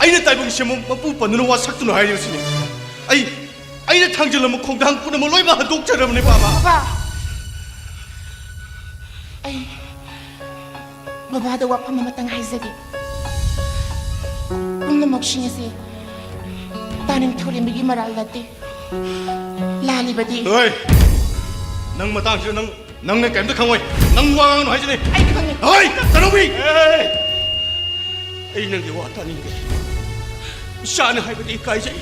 ꯑꯩꯅ ꯇꯥꯏꯕꯪꯁꯦ ꯃꯄꯨ ꯄꯟꯗꯨꯅ ꯋꯥ ꯁꯛꯇꯨꯅ ꯍꯥꯏꯔꯤꯕꯁꯤꯅꯤ ꯑꯩꯅ ꯊꯥꯡꯖꯤꯜꯂꯝꯕ ꯈꯣꯡꯊꯥꯡ ꯄꯨꯝꯅꯃꯛ ꯂꯣꯏꯅꯃꯛ ꯍꯟꯗꯣꯛꯆꯔꯕꯅꯤ ꯄꯥꯕ ꯑꯩ ꯕꯕꯥꯗ ꯋꯥꯐꯝ ꯑꯃꯇꯪ ꯍꯥꯏꯖꯒꯦ ꯄꯨꯝꯅꯃꯛꯁꯤꯡ ꯑꯁꯤ ꯇꯥꯅꯤꯡ ꯊꯧꯔꯦꯝꯕꯒꯤ ꯃꯔꯥꯜ ꯅꯠꯇꯦ ꯂꯥꯜꯂꯤꯕꯗꯤ ꯍꯣꯏ ꯅꯪ ꯃꯇꯥꯡꯁꯤꯗ ꯅꯪꯅ ꯀꯩꯝꯇ ꯈꯪꯉꯣꯏ ꯅꯪ ꯋꯥ ꯉꯥꯡꯒꯅꯨ ꯍꯥꯏꯁꯤꯅꯤ ꯑꯩ ꯈꯪꯉꯦ ꯍꯣꯏ ꯇꯅꯧꯕꯤ ꯑꯩ ꯅꯪꯒꯤ ꯋꯥ ꯇꯥꯅꯤꯡꯗꯦ ꯏꯁꯥꯅ ꯍꯥꯏꯕꯗꯤ ꯏꯀꯥꯏꯖꯩ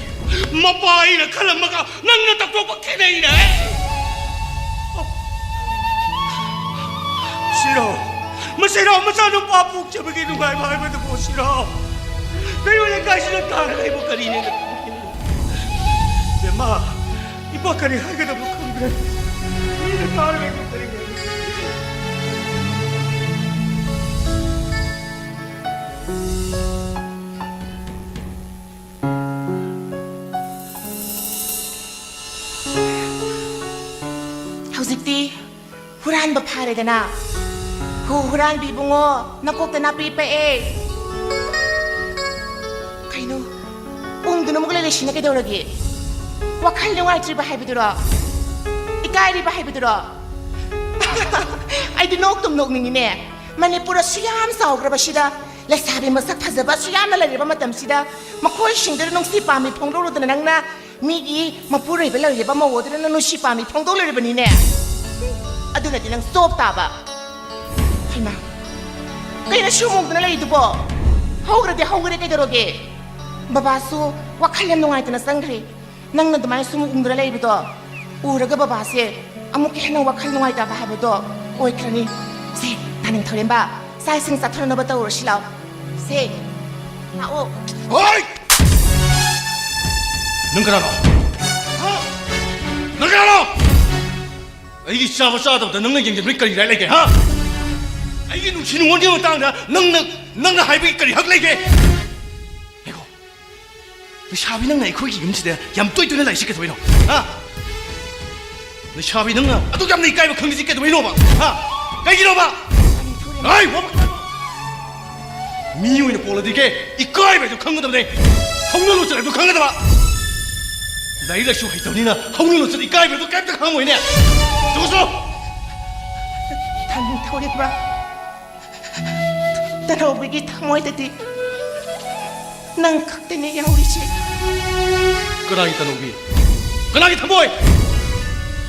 ꯃꯄꯥ ꯑꯩꯅ ꯈꯜꯂꯝꯃꯒ ꯅꯪꯅ ꯇꯛꯊꯣꯛꯄ ꯈꯦꯠꯅꯩꯅꯦ 싫어 싫어 මචානුපා ꯄꯣꯛꯆꯕꯒꯤ ꯅꯨꯡꯉꯥꯏꯕ ꯍꯥꯏꯕꯗꯨꯕꯨ 싫어 그리고 내까지는 따라가 이보까리네 마 이보까리 하게도 못한데 니는 따라가 이보까리네 ꯍꯧꯖꯤꯛꯇꯤ ꯍꯨꯔꯥꯟꯕ ꯐꯥꯔꯦꯗꯅ ꯍꯨꯔꯥꯟꯕꯤ ꯏꯕꯨꯡꯉꯣ ꯅꯀꯣꯛꯇ ꯅꯥꯄꯤ ꯄꯛꯑꯦ ꯀꯩꯅꯣ ꯎꯪꯗꯨꯅ ꯑꯃꯨꯛ ꯂꯩꯔꯤꯁꯤꯅ ꯀꯩꯗꯧꯔꯒꯦ ꯋꯥꯈꯜ ꯅꯨꯡꯉꯥꯏꯇ꯭ꯔꯤꯕ ꯍꯥꯏꯕꯗꯨꯔꯣ ꯏꯀꯥꯏꯔꯤꯕ ꯍꯥꯏꯕꯗꯨꯔꯣ ꯑꯩꯗꯤ ꯅꯣꯛꯇꯨꯝ ꯅꯣꯛꯅꯤꯡꯉꯤꯅꯦ ꯃꯅꯤꯄꯨꯔ ꯑꯁꯨꯌꯥꯝ ꯆꯥꯎꯈ꯭ꯔꯕꯁꯤꯗ ꯂꯩꯁꯥꯕꯤ ꯃꯁꯛ ꯐꯖꯕ ꯑꯁꯨꯌꯥꯝꯅ ꯂꯩꯔꯤꯕ ꯃꯇꯝꯁꯤꯗ ꯃꯈꯣꯏꯁꯤꯡꯗꯨꯗ ꯅꯨꯡꯁꯤ ꯄꯥꯝꯃꯤ ꯐꯣꯡꯗꯣꯛꯂꯨꯗꯅ ꯅꯪꯅ ꯃꯤꯒꯤ ꯃꯄꯨꯔꯣꯏꯕ ꯂꯩꯔꯤꯕ ꯃꯧ ꯑꯗꯨꯅ ꯅꯨꯡꯁꯤ ꯄꯥꯝꯃꯤ ꯐꯣꯡꯗꯣꯛꯂꯨꯔꯤꯕꯅꯤꯅꯦ ꯑꯗꯨꯅꯗꯤ ꯅꯪ ꯆꯣꯞ ꯇꯥꯕ ꯍꯩꯃꯥ ꯀꯩꯅ ꯁꯨꯃꯨꯡꯗꯨꯅ ꯂꯩꯗꯨꯕꯣ ꯍꯧꯈ꯭ꯔꯗꯤ ꯍꯧꯈ꯭ꯔꯦ ꯀꯩꯗꯧꯔꯒꯦ ꯕꯕꯥꯁꯨ ꯋꯥꯈꯜ ꯌꯥꯝ ꯅꯨꯡꯉꯥꯏꯇꯅ ꯆꯪꯈ꯭ꯔꯦ ꯅꯪꯅ ꯑꯗꯨꯃꯥꯏꯅ ꯁꯨꯃꯨꯡꯗꯨꯅ ꯂꯩꯕꯗꯣ ꯎꯔꯒ ꯕꯕꯥꯁꯦ ꯑꯃꯨꯛꯀ ꯍꯦꯟꯅ ꯋꯥꯈꯜ ꯅꯨꯡꯉꯥꯏꯇꯕ ꯍꯥꯏꯕꯗꯣ ꯑꯣꯏꯈ꯭ꯔꯅꯤ ꯁꯦ ꯇꯥꯅꯤꯡ ꯊꯧꯔꯦꯝꯕ ꯆꯥꯛ ꯏꯁꯤꯡ ꯆꯥꯊꯣꯛꯅꯕ ꯇꯧꯔꯁꯤ ꯂꯥꯎ ꯁꯦ ꯂꯥꯛꯑꯣ ꯍꯣꯏ ꯅꯪ ꯀꯅꯥꯅꯣ ꯅꯪ ꯀꯅꯥꯅꯣ ꯑꯩꯒꯤ ꯆꯥꯕ ꯆꯥꯗꯕꯗ ꯅꯪꯅ ꯌꯦꯡꯁꯤꯟꯕꯒꯤ ꯀꯔꯤ ꯔꯥꯏꯠ ꯂꯩꯒꯦ ꯍꯥ ꯑꯩꯒꯤ ꯅꯨꯡꯁꯤ ꯅꯨꯡꯉꯣꯟꯒꯤ ꯃꯇꯥꯡꯗ ꯅꯪꯅ ꯍꯥꯏꯕꯒꯤ ꯀꯔꯤ ꯍꯛ ꯂꯩꯒꯦ ꯉꯥꯏꯈꯣ ꯂꯩꯁꯥꯕꯤ ꯅꯪꯅ ꯑꯩꯈꯣꯏꯒꯤ ꯌꯨꯝꯁꯤꯗ ꯌꯥꯝ ꯇꯣꯏ ꯇꯣꯏꯅ ꯂꯥꯛꯏꯁꯤ ꯀꯩꯗꯧꯕꯩꯅꯣ ꯍꯥ ꯂꯩꯁꯥꯕꯤ ꯅꯪꯅ ꯑꯗꯨꯛ ꯌꯥꯝꯅ ꯏꯀꯥꯏꯕ ꯈꯪꯗ꯭ꯔꯤꯁꯤ ꯀꯩꯗꯧꯕꯩꯅꯣꯕ ꯍꯥ ꯀꯩꯒꯤꯅꯣꯕ ꯍꯥꯏ ꯃꯤ ꯑꯣꯏꯅ ꯄꯣꯛꯂꯗꯤ 이까이베도 강거든데 성능로 쓰래도 강거다 나이가 쇼 있더니나 성능로 쓰 이까이베도 깜짝 강거이네 누구서 당신 타오리구나 따라오기 타모이더디 난 각대네 야우리지 끄라기 따노비 끄라기 타모이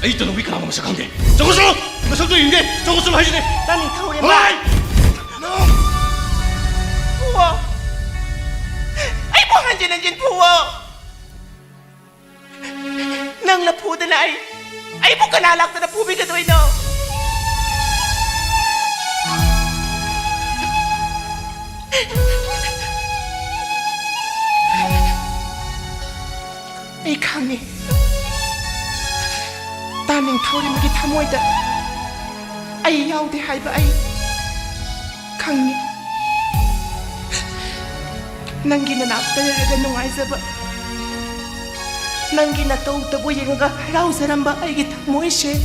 에이 따노비 끄라기 마사 강게 저거서 나 성도 있는데 저거 좀 하시네 나는 타오리 와이 부어 아이 뭐 한지는 진 부어 낭라 보던 아이 Ay bukanalak na pubi ka doy no. Ay 강이 따ning 타오리 먹이 타모이다 ay yaw di hay ba ay 강이 nang ginanap talaga nung ay sa ba nang ginataw tabo yung nga haraw sa ramba ay gitang mo isye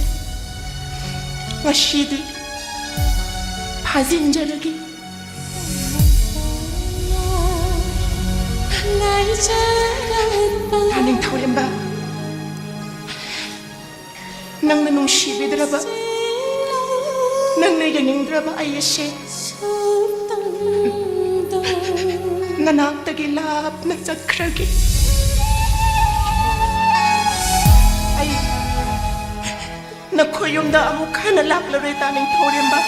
nga shidi pasinjaragi taning tawin ba nang nanong shibi draba nang naganing draba ay isye nanak tagilap na sakragi ay nakuyong da amo ka na laklaro taning tawin ba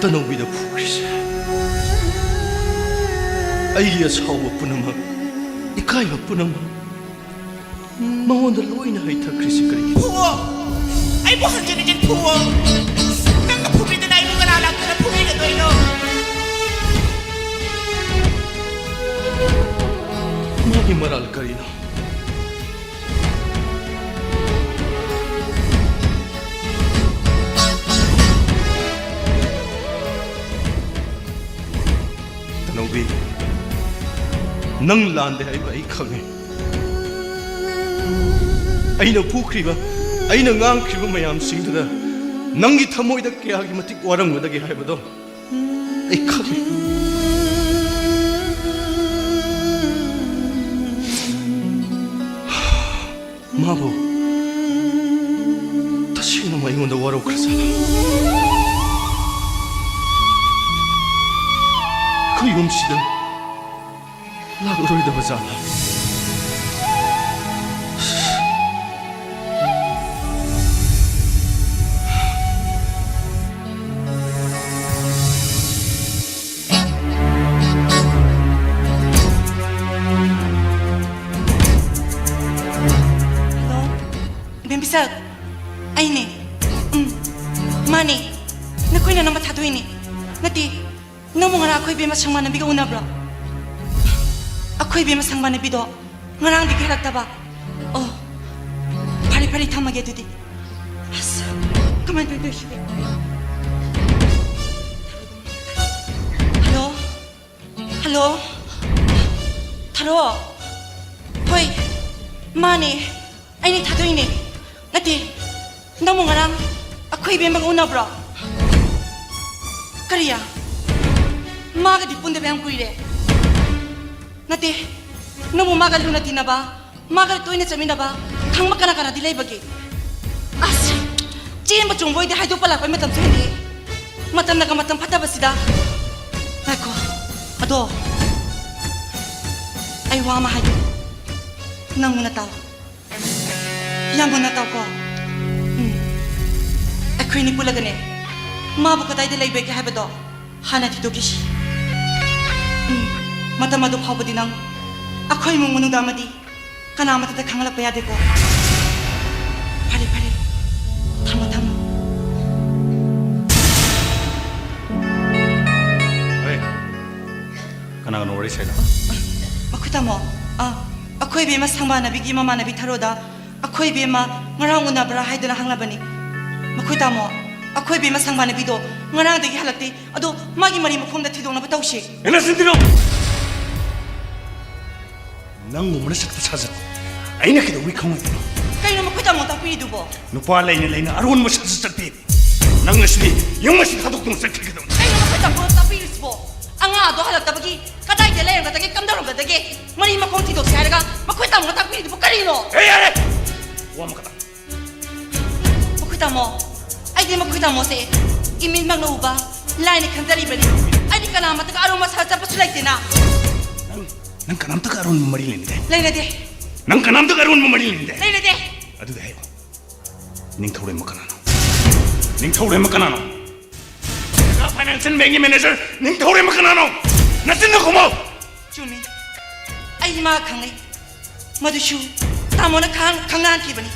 떠넘기다 부그리세 아이야 사오가 뿌나마 이카이가 뿌나마 망원들 로이나 하이타 그리시 그리 puwo ay bukan dyan puwo nang napumida na ay bukanalak na pubi ka doy no 많이 말할 거리나 떠넘기 능 란데 하이바 이 강해 아이나 부크리바 아이나 앙크리바 마얌싱드다 낭기 타모이다 깨하기 마틱 와랑마다게 하이바도 이 강해 마보 다시 이놈아 이건데 와라고 그랬잖아 그 용시들 라그로이다 보잖아 Bimbisag, ay ni, mani, nakoy na naman tadoy ni, nati, namo nga ako'y bimas siyang manabiga una bro. Ako'y bimas siyang manabido, nga nang di kilagta ba? Oh, pari-pari tamag edo di. Asa, kaman doy doy siya. Hello? Hello? Taro? Hoy, mani, ay ni tadoy ni. Nati, namo nga lang, ako'y biyang una bro. Kariya, maga di punta biyang kuire. Nati, namo maga lunati na ba? Maga ito ina samin na ba? Kang makanakana dilay bagi. As, chiyan ba chungboy di haydo pala ko'y matam hindi. Matam na kamatam pata ba sida? Ako, ado, ay wama haydo. Nang muna tao. Yang mo na tao ko. Ako'y ni pula gani. Mabuka tayo dilay beke haba do. Hana tito gishi. Matamado pa ba din ang ako'y mong munong damadi. Kanama tatak hangalap pa yade ko. Pare. Tama. Hey, kanang ano wari sa'yo? Makuta mo, ako'y bima sangba na bigi mama na bitaroda. Ako'y bima ngarang una barahay doon ang hanglabani. Makuta mo, ako'y bima sangba na bido. Ngarang dagi halakti, ado magi mari makum na tidong na bataw siya. Ena sindiro! Nang mo na sakta saza. Ay na kita wikang ito. Kayo na makuta mo, tapos idubo. Nupa lay na aruan mo sa sakti. Nang nasli, yung masih kadok ng sakti ka doon. Kayo na makuta mo, tapos isbo. Ang nga, do halakta bagi, katay ꯐꯥꯎꯗꯗꯒꯤ ꯃꯔꯤ ꯃꯈꯣꯡ ꯊꯤꯗꯣꯛꯁꯤ ꯍꯥꯏꯔꯒ ꯃꯈꯣꯏ ꯇꯥꯃꯣꯅ ꯇꯥꯛꯄꯤꯔꯤꯗꯨꯕꯨ ꯀꯔꯤꯅꯣ? ꯌꯥꯔꯦ ꯋꯥ ꯑꯃꯈꯛꯇꯪ ꯃꯈꯣꯏ ꯇꯥꯃꯣ ꯑꯩꯗꯤ ꯃꯈꯣꯏ ꯇꯥꯃꯣꯁꯦ 이민망 우바 라인이 강자리버니 아니 까나마트가 아로마사 잡아줄 라이테나 난 까남다가 아로운 말이 있는데 레이레데 난 까남다가 아로운 말이 있는데 레이레데 아두다 해요 닝타우레 먹가나노 닝타우레 먹가나노 내가 파이낸스 맹이 매니저 닝타우레 먹가나노 나 쓴다 고마워 주미 아이마 강래 마두슈 타모나 강나한 기분이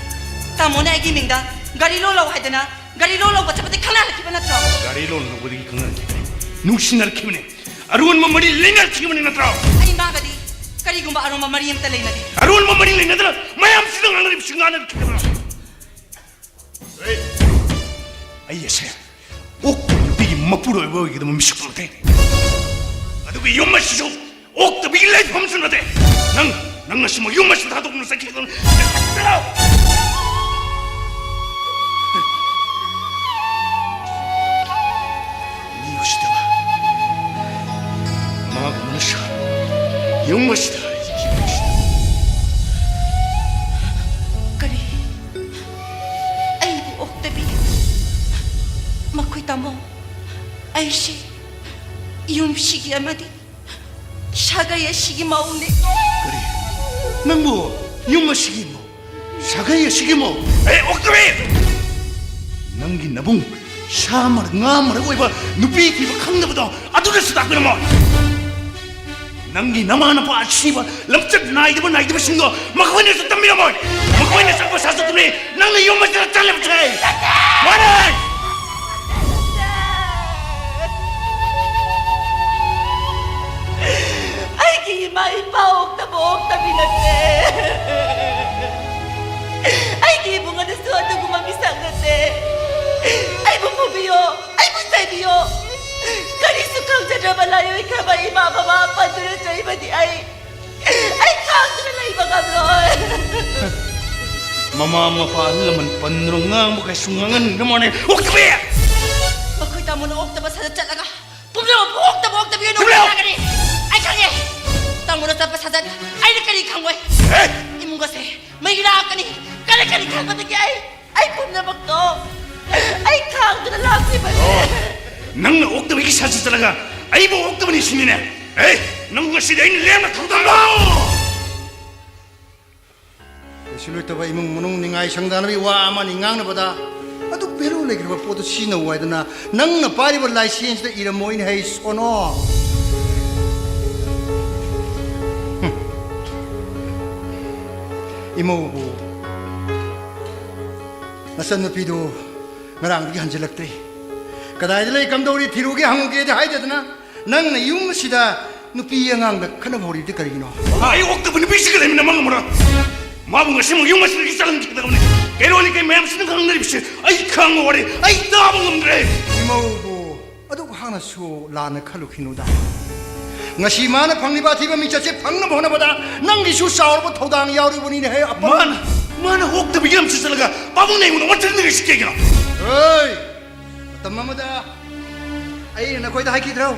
타모나 애기 밍다 가리로라고 하이드나 가리로라고 잡아대 강나한 기분 나트로 가리로는 어디 강나한 기분이 누신날 기분이 아로운 머리 레이날 기분이 나트로 아니 마가디 가리고마 아로마 마리엠타 레이나디 아로운 머리 레이나들 마얌 시동 안을 시간을 기분이 아이야세 옥비기 막부러 보이기도 미식도 못해 아두비 용마시죠 옥비기 라이프 범순하대 낭나시 뭐 용마시 다도 없는 새끼들은 이것이다 마가 무너져 용마시다 가리 아이고 옥대비 마코이 타모 아이씨 이음식이 아마디 샤가야 시기 마오네 그래 낭뭐 용마시기 뭐 사가야 시기 뭐 에이 옥대비 낭기 나봉 샤마르 nga마르고 이봐 누비 기바 강나보다 아두레스다 그러면 낭기 나마나 봐 씨바 람쩍 나이드버 신거 막원에서 땀이라 뭐 막원에서 거 사서더니 낭내 용마시라 잘려붙여 와라 아이기 마이 옥다비나데 아이기 bunga na suwado gumamisang nate ay bumubio ay busabiyo karisu kang sa malayo ikaba imababa pandura sa iba di ay kang sa nalay magamloy mama laman panrong nga mo kay sungangan gamone 옥다비 makita mo na oktaba sa talaga pumlaw po oktabiyo nung kagani ay kange tamo na sa pasadan ay nakari kangway imong kasi may hinakani kani kagani ay pumlabag to ay kang na lang si ba 낭나 옥다비 사실 talaga ay mo 옥다비 신이네 에이 낭가 시대인 레나 통달로 실루트바 이몽 무농 닝아이 상단비 와만 잉앙나보다 아도 베로 레기르바 포도 시나 와이드나 낭나 파리버 라이센스 이름 모인 헤이 소노 이모부 나선 누피도 나랑 그게 한질럭대 그다이들이 감독이 뒤로게 한국에 하이되드나 낭나 이용시다 누피 영앙나 카나 모리데 거리노 아이 옥다비는 비식을 내미나 망가모라 마bunga simong yung masih disalam kita kau ni keroni kay mayam sinang kang naripsi ay kang wari ay tabang ngre 이모부 아도 하나 수 라나 칼루키노다 ngasi mana pangniba tiba micace pangna bona boda nangi su saurbo todang yauri bonine he apa mana 옥다비 yam sisalaga babung nei mo watin ni sikegina oi tamamada ai na koida haiki drau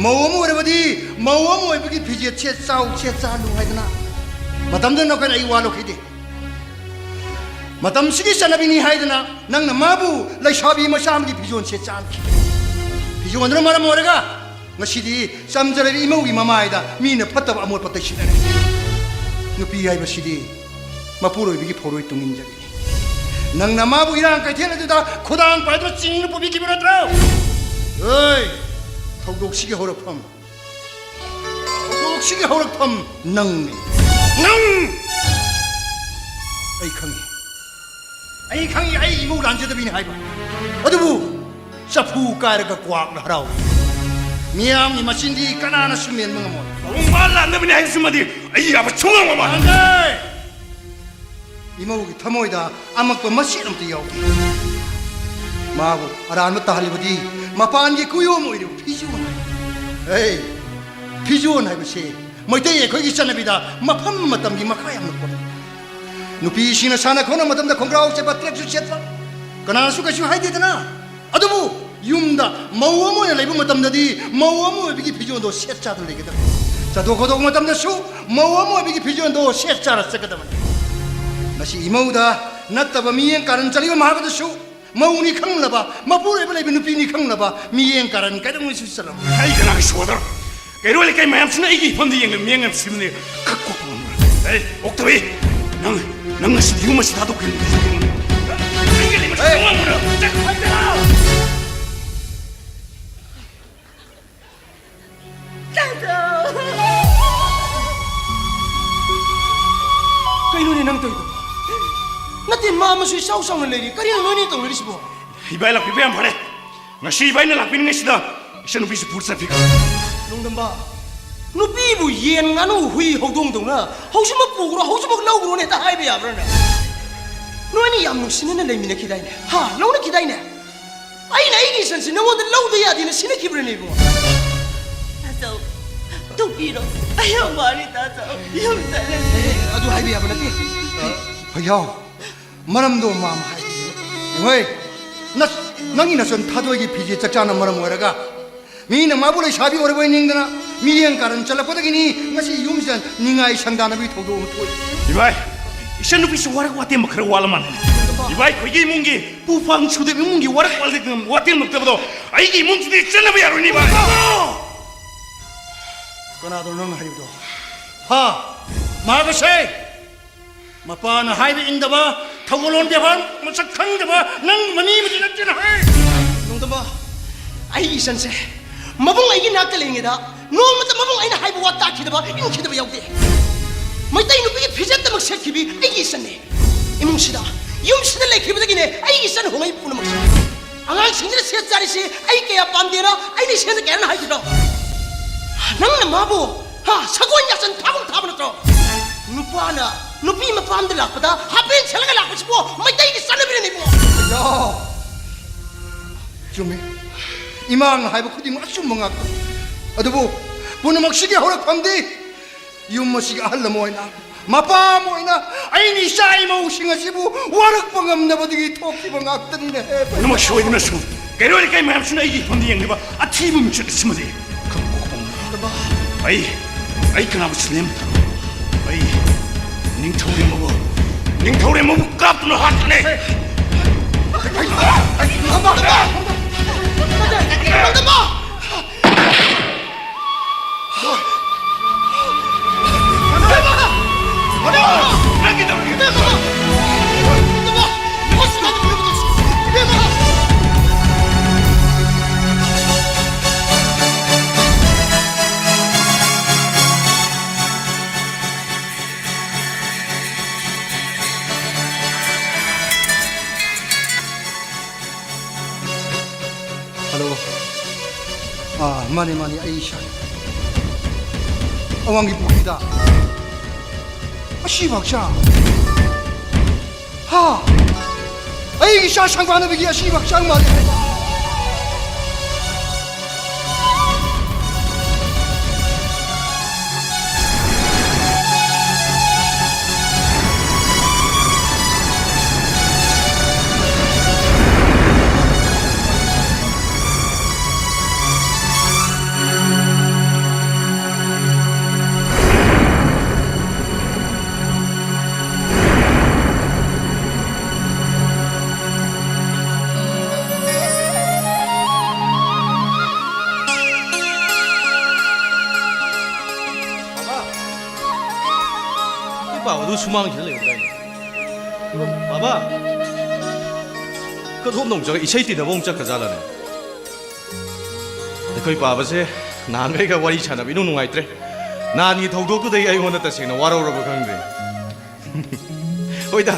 mawmu rebadi mawmu ebigi phije che lu haidna matamda na kai ai walo khide matam sigi sanabini haidna nangna mabu laishabi masamgi bijon che chan bijon na mara morega ngashidi samjare imaugi mamaida mina phattaba amor patai sinane nupi ai basidi mapuro ibigi phoroi tungin jagi nangna mabu irang kai thela da khodang paidra chingnu pubi kibira trao oi thogdok sigi horapam nangni nang ai khangi ai imu ranjada bini haiba adubu sapu kairaga kwak na harau miam ni masindi kanana sumen mangamo ongmala nabini hay sumadi ay aba chungang mama angai imugi thamoida amakpa masinam ti yaw mabu aran tahalibadi mapan gi kuyo moiru pijun ei pijun haibase moitei khoi chanabida mafam matam gi makha yam nukpa nupi sina sana khona matam da khongrau che patrek su chetpa kana su ka su haidedana adubu yumda mawamo ya leibu matam da di mawamo bigi pijun do set cha do legeda 자도고독 마담다수 머와 비기 비전도 셋자라 섞거든요. 마시 이모우다 나타바 미행가는 자리가 마하거든요. 머우니 강나바 마부레블레 비누피니 강나바 미행가는 가정을 수있어라. Ay, que nada suador. Que no le cae más una y fondi en el mien en simne. Kakko pon. Ay, octavi. Nang nasi diu mas dado que. Ay, que le mas tomamura. Kailan nang toy to? Natin mama suy saw saw na lady. Kaya ano ni tong lady sibo? Ibay la pipem pare. Nasi ibay na lakpin ng isda. Isa no bisu pursa fika. Nung damba. Nupi bu yen ano hui hodong dong na. Hausi mapugro, hausi maglaugro ne ta hai be abra na. No ni yam nung sinana lay mina kiday na. Ha, law na kiday na. Ay na igi san sin mo da law da ya di na sina kibre ni bo. Tato, tupiro. Ayaw mari tato. Ayaw tala. Adu hai be abra na ti. 하여 마람도 마음 하이 왜 나니 나선 타도에게 비지 짝짜는 마람 뭐라가 미는 마불의 샤비 오래 보이는구나 미리한 가른 잘라보다기니 마시 용산 닝아이 상단함이 도도 토이 Ibay. Isa no bisu warak wati makara walaman. Ibay ko igi mungi pufang chude mungi warak walde kum wati magtabdo. Ay igi mungi de chana bayaro ni ba. 그나도 넌 하리도 하 마그세 마빠나 하이비 인다바 타고론 대반 무슨 강다바 능 머니 무지 납지나 해 Nung damba. Ay isan se. Mabung ay ginakaling ida. No mata mabung ay na hai bu wata kidaba. In kidaba yawde. May tayo no bigi pijat na magset kibi ay isan ne. Imong sida. Yung sida lay kibi dagine ay isan hungay po na magset. Ang ang sinira siya tsari si ay kaya pamdira ay ni siya na kaya na hai kida. Nang na mabo. Ha, saguan niya san tabong na to. Lupa na. Lupi mapamda lakpada. Hapin sila ka lakpas po. May tayo isan na binanay po. 야 좀해 이만 하이브 코딩 아주 멍하고 아두부 보는 막시게 허락 밤디 윤모시가 할라 모이나 마빠 모이나 아이니 샤이 모우싱하시부 와락 방암 나버디기 토끼 방악더니네 No mas shoy na su. Que no le cae más una igi fondi en ba. Ati bu mchak simade. Kakko pon. Ay kana muslim. Ay ning thawre mo kap no hat ne. Nung damba. Halo. Mani Aisha. Awangi bukida. 시박샤. 하. 아이 샤 상관의 비기야 시박샤 말이야. 도 수망이 들려 오다니. 봐봐. 그 홈농자가 이차이 뛰다 봉자 가자라네. 거기 봐봐세. 난외가 와리 차나 비누 농아이트래. 난이 더욱더 대이 아이원다 따시나 와라오라고 강데. 호이다.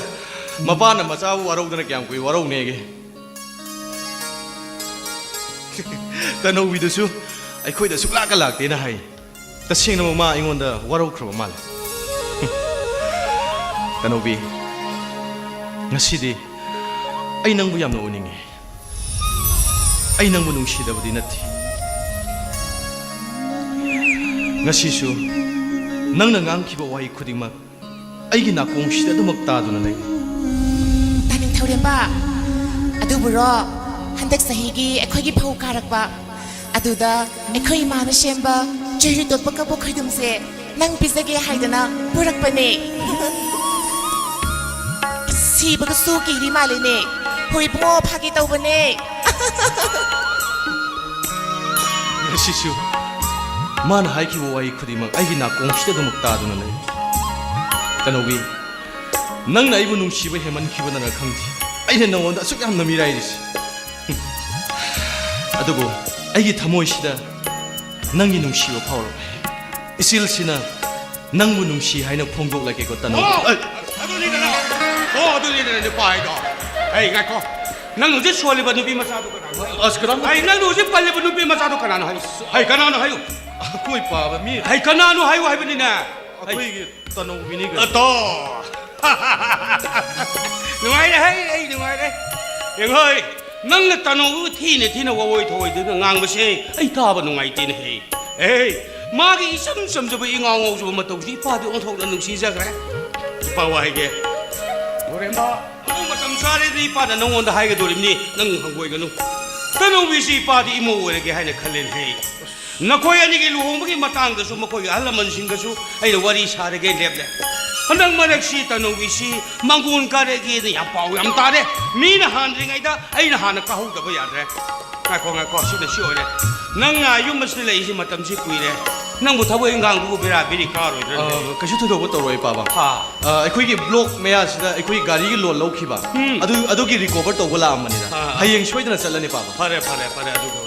마빠는 마사우 와라오드나 그냥 거기 와라오네게. 따노위도수 아이코이다 숙락갈락대나 하이. 따싱나 뭐마 이원다 와라오크로 말. Kanobi, ngasidi ay nang buyam na uningi. Ay nang munong sida ba dinati. Ngasisu, nang nangang kibawahi kuding mag ay ginakong sida dumagtado na nai. Taning tawrin ba? Adu buro, handak sahigi ako'y gipaw karak ba? Aduda, ako'y mana siyem ba? 저희 또 뻑뻑 거dum세 낭 비싸게 하이드나 부락바네 시버가 쏘기 이리 말이네 호이붕어 파기 떠보네 시슈 만 하이키고 와이 크디막 아이기 나 공시대도 먹다 두는 애 단오비 낭 나이부 농시부 해만 기분하나 강지 아이네 너원다 쑥ям 놈이라이리시 아두고 아이기 타모이시다 낭이 농시부 파워 이실시나 낭무 농시 하이나 퐁독라게 걷다 아들이잖아. 아들이잖아 이제 봐이다. 에이 가코. 난 어제 수월리바 누비 마사도 가나. 아스크람 아이 난 어제 빨리바 누비 마사도 가나 하이. 아이 가나노 하요. 코이 빠바 미 아이 가나노 하요 하이버니네. 아이기 따노비니가 또. 누가이래 헤이 누가이래. 영호이 낭나 따노 티네 와워이 토이 드는 낭버시. 아이 다바 누가이티네 헤이. 에이 마기 이섬섬저버 잉앙오저버 마토시 파디 온토는 농시자 그래. 파와이게. 오랜마 좀 살이디 파다 농원다 하이게 돌림니 능 한고이가누 따노비시 파디 이모에게 하이네 칼렌 헤이 나코야니게 루홍부기 마땅다수 마코이 알라만싱가수 아이나 와리 사르게 렙레 한당 마렉시 따노비시 망군 가레기는 야빠우 얌따레 미나 한링아이다 아이나 하나 까후다버 야드레 가코가코 시나 시오레 낭나 유마슬레 이시 마tam시 꾸이레 낭부 타보 인강 누구 베라 비리 까로이드레 그슈 토도 또로이 빠바 ꯑꯩꯈꯣꯏꯒꯤ ꯕ꯭ꯂꯣꯛ ꯃꯌꯥꯁꯤꯗ ꯑꯩꯈꯣꯏ ꯒꯥꯔꯤꯒꯤ ꯂꯣꯟ ꯂꯧꯈꯤꯕ ꯑꯗꯨꯒꯤ ꯔꯤꯀꯣꯚꯔ ꯇꯧꯕ ꯂꯥꯛꯑꯝꯕꯅꯤꯗ ꯍꯌꯦꯡ ꯁꯣꯏꯗꯅ ꯆꯠꯂꯅꯤ ꯄꯥꯕ ꯐꯔꯦ ꯑꯗꯨꯒ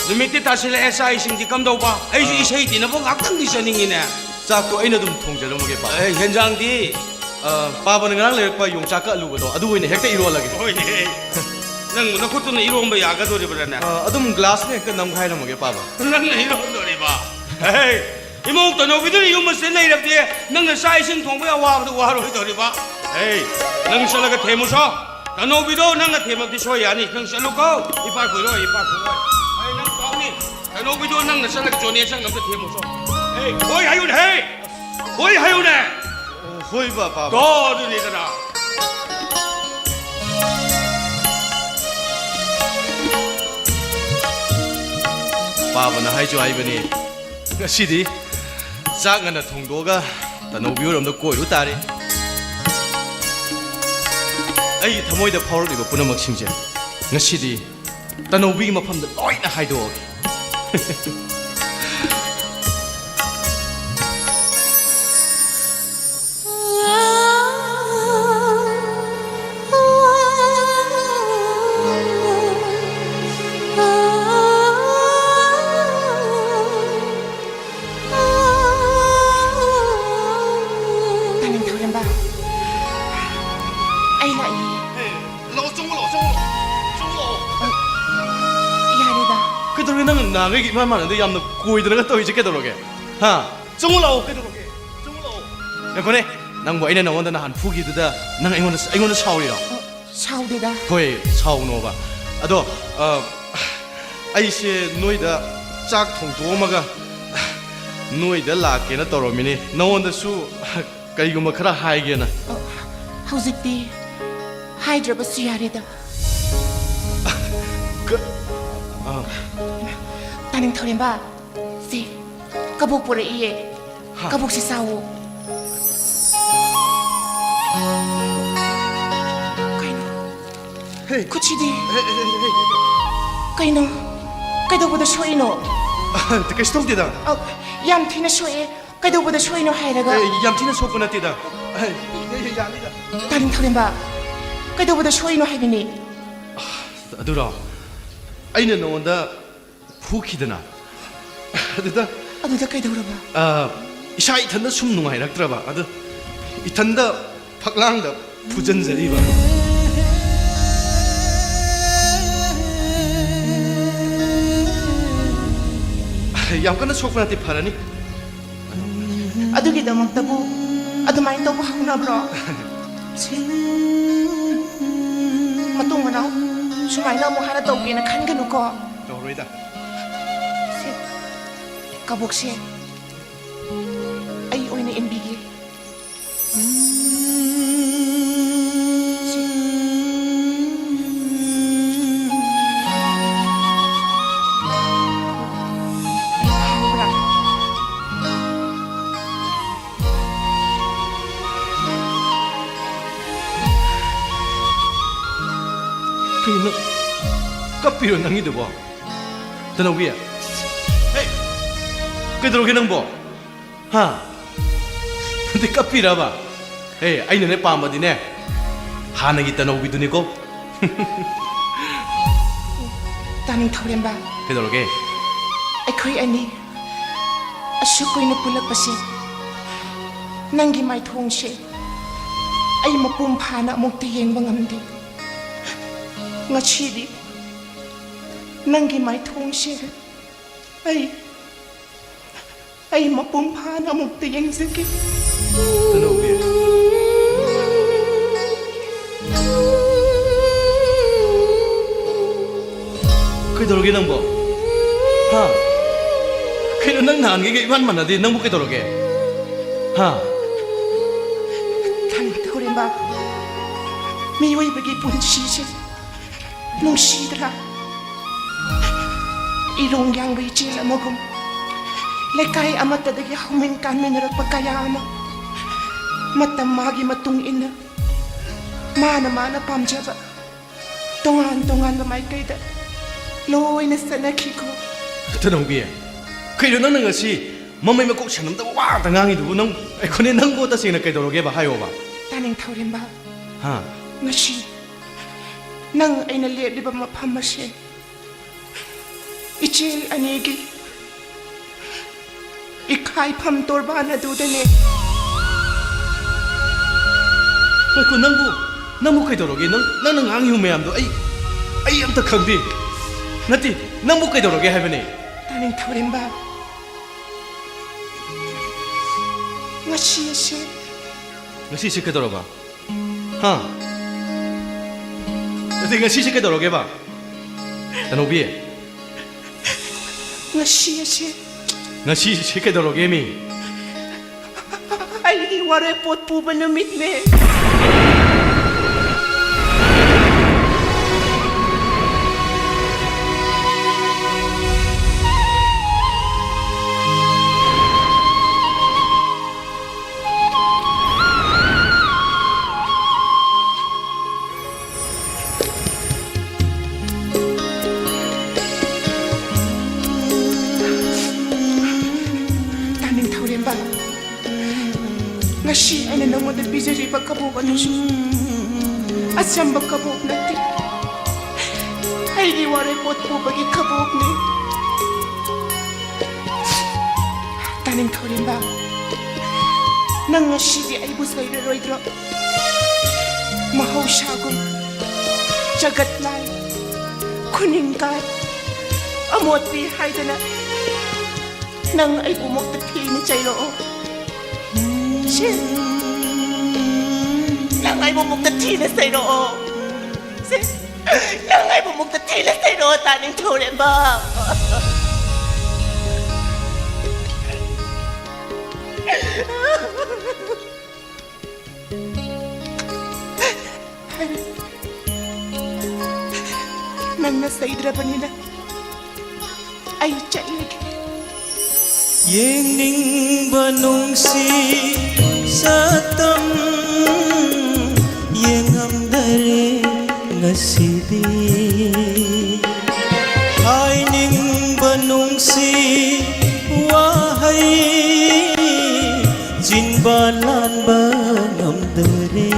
ꯅꯨꯃꯤꯠꯇꯤ ꯇꯥꯁꯤꯜꯂꯛꯑꯦ ꯆꯥꯛ ꯏꯁꯤꯡꯗꯤ ꯀꯝꯗꯧꯕ ꯑꯩꯁꯨ ꯏꯁꯩꯗꯤꯅꯕꯨ ꯉꯥꯛꯇꯪꯗꯤ ꯆꯠꯅꯤꯡꯉꯤꯅꯦ ꯆꯥꯛꯇꯣ ꯑꯩꯅ ꯑꯗꯨꯝ ꯊꯣꯡꯖꯔꯝꯃꯒꯦ ꯄꯥꯕ ꯍꯦꯟꯖꯥꯡꯗꯤ ꯄꯥꯕꯅ ꯉꯔꯥꯡ ꯂꯩꯔꯛꯄ ꯌꯣꯡꯆꯥꯛꯀ ꯑꯂꯨꯒꯗꯣ ꯑꯗꯨ ꯑꯣꯏꯅ ꯍꯦꯛꯇ ꯏꯔꯣꯜꯂꯒꯦ ꯍꯣꯏꯅꯦ ꯅꯪ ꯅꯈꯨꯠꯇꯨꯅ ꯏꯔꯣꯟꯕ ꯌꯥꯒꯗꯣꯔꯤꯕ꯭ꯔꯥꯅꯦ ꯑꯗꯨꯝ ꯒ꯭ꯂꯥꯁꯅ ꯍꯦꯛꯇ ꯅꯝꯈꯥꯏꯔꯝꯃꯒꯦ ꯄꯥꯕ ꯅꯪꯅ ꯏꯔꯣꯟꯗꯣꯔꯤꯕ 이모 떠노비들이 유머스 내일업디에 너는 사이신 통보야 와도 와로이더리바 에이 능 살라가 대무서 떠노비도 너가 대목디 소야 아니 능 살로고 이빨 그로 아이 능 까우니 떠노비도 너가 살라가 조네상 넘도 대무서 에이 거의 하유네 헤이 거의 하유네 호이 봐 도르니더라 빠바나 하이죠 하이버니 시디 ꯆꯥꯛ ꯉꯟꯅ ꯊꯣꯡꯗꯣꯛꯑꯒ ꯇꯅꯧꯕꯤ ꯍꯣꯏꯔꯣꯝꯗ ꯀꯣꯏꯔꯨ ꯇꯥꯔꯦ ꯑꯩꯒꯤ ꯊꯃꯣꯏꯗ ꯐꯥꯎꯔꯛꯂꯤꯕ ꯄꯨꯝꯅꯃꯛꯁꯤꯡꯁꯦ ꯉꯁꯤꯗꯤ ꯇꯅꯧꯕꯤꯒꯤ ꯃꯐꯝꯗ ꯂꯣꯏꯅ ꯍꯥꯏꯗꯣꯛꯑꯒꯦ 나가기 말 많은데 얌너 고이들어가 또 이제 깨달아게 하 정울라오 깨달아게 정울라오 야 거네 낭 뭐 이내 나온다 나한 푸기드다 낭 이거는 사오리라 사오리다 거의 사오노바 아도 아이씨 너희다 짝 통도마가 너희다 라케나 떨어미니 나온다수 그리고 khara 하이게나 hꯧꯖꯤꯛꯇꯤ 하이드라버스 야리다 तानिंग थोरेंबा से कबुक पुरे इये कबुक से साओ काइनो कुचिदी काइनो काइदोबोदा 쇼이노 그게 스톱디다 याम थिना 쇼에 काइदोबोदा 쇼이노 하이라가 얌티나 소프나 띠다 तानिंग थोरेंबा काइदोबोदा 쇼이노 하이비니 아두라 아이는 너온다 푸키드나 아두다 까이더라바 이샤 이탄다 숨 누가이락더라바 아두 이탄다 박랑다 부전자리바 얌까나 속분한테 파라니 아두기다먹다고 아두마인 떠고 하구나브라 마똥가나 수마이나 뭐 하나 떠오기는 칸가누고 저로이다 까복시 아이 오이네 인비기 kapiro nangi do bo tano bi hey kedro ke nang bo ha de kapira ba hey ai ne pa ma di ne ha na gi tano bi du ni ko taning thawrem ba kedro ke akhoi ani asukoi na pulak pasi nangi mai thong she ai mapum phana amuk te yeng bangam di ngachi di nangi mai thong she ai mapum phana amuk te yeng zaki tano bi kedro ke nang bo ha kaya nang nahan ke iban mana di nang bukit tolo ke ha taning thawrem ba mi oi bagi punchi she nung shidra irong yang bai chila magum lekai amata dagi humin kan menerak pakayama matam magi matung ina mana pamjaba tongan ba mai kaida loi na sanaki ko tano bi kaya nang nang si mamay makok siya nang tawa tangangi do nang ay kunin nang bota sing na kedro ke ba hayo ba taning thawrem ba ha ngashi nang ay nalit di ba mapamasya ichil anigi ikai pamtor ba na dudane ay kun nang mo kedro ke nang angi humayam do ay am ta khangdi nati nang mo kedro ke haibane taning thawrem ba ngashi she ngasi si kedro ba ha nati ngasi si kedro ke ba tano bi ngashi she ngasi si kedro ke mi ay ware pot po ba namit ne ngashi ay na mo de bizari ba kabo ba nusu asam ba kabo nati ay di ware pot po ba ki kabo ni taning thawrem ba nang ngashi di ay busay de roidro mahaw shagun jagat lai kuningkat amot pi haydana nang ay bumok ta ni chayro Langay mo mong natilas sa inoo. Langay mo mong natilas sa inoo, taning thawrem ba? Nang nasa idra ba nila? Ay, chailig. Yening banungsi satam yengam dare ngasidi haining banungsi wahai jinbalan bangam dare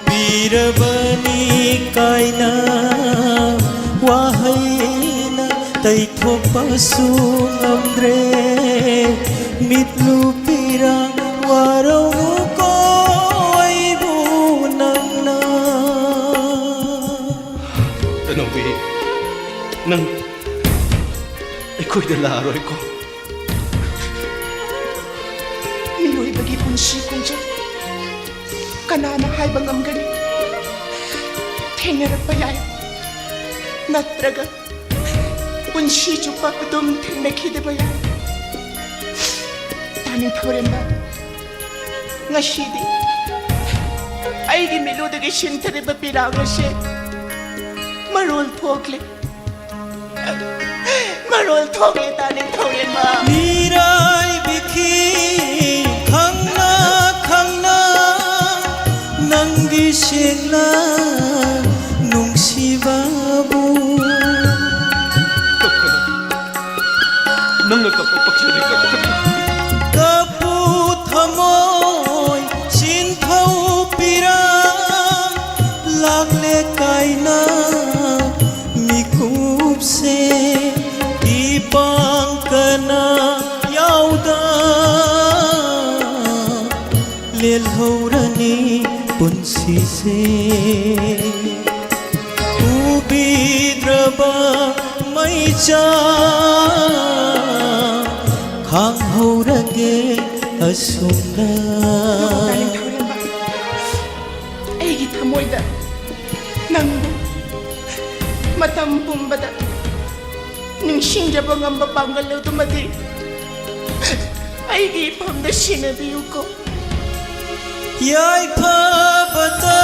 birabani kaina wahai tay thopasung amdre mitlu pirang waraw ko ay bunang na tanong bi nang iko'y dalaroy ko Miloy bagi punsi kong dyan kanana hay bangam gani tengarap payay natraga punsi chupa padum tenakide bayay taning thawrem ba ngashidi ay di melodagi shintare ba piranga siya marol thokle taning thawrem ba miray biki khangna nanggi singna nung si babu ꯅꯪꯅ ꯀꯞꯄ ꯄꯛꯆꯗꯦ kapu thamoy sinthau pirang lagle kaina mikup se ipang kana yauda lel haurani punsi se ubidraba maicha khang haurage asumna ꯑꯩꯒꯤ ꯊꯃꯣꯏꯗ ꯅꯪꯕꯨ ꯃꯇꯝ ꯄꯨꯝꯕꯗ ꯅꯤꯡꯁꯤꯡꯖꯕ ꯉꯝꯕ ꯄꯥꯡꯒꯜ ꯑꯗꯨꯃꯗꯤ ꯑꯩꯒꯤ ꯏꯐꯝꯗ ꯁꯤꯟꯅꯕꯤꯌꯨꯀꯣ yai phabata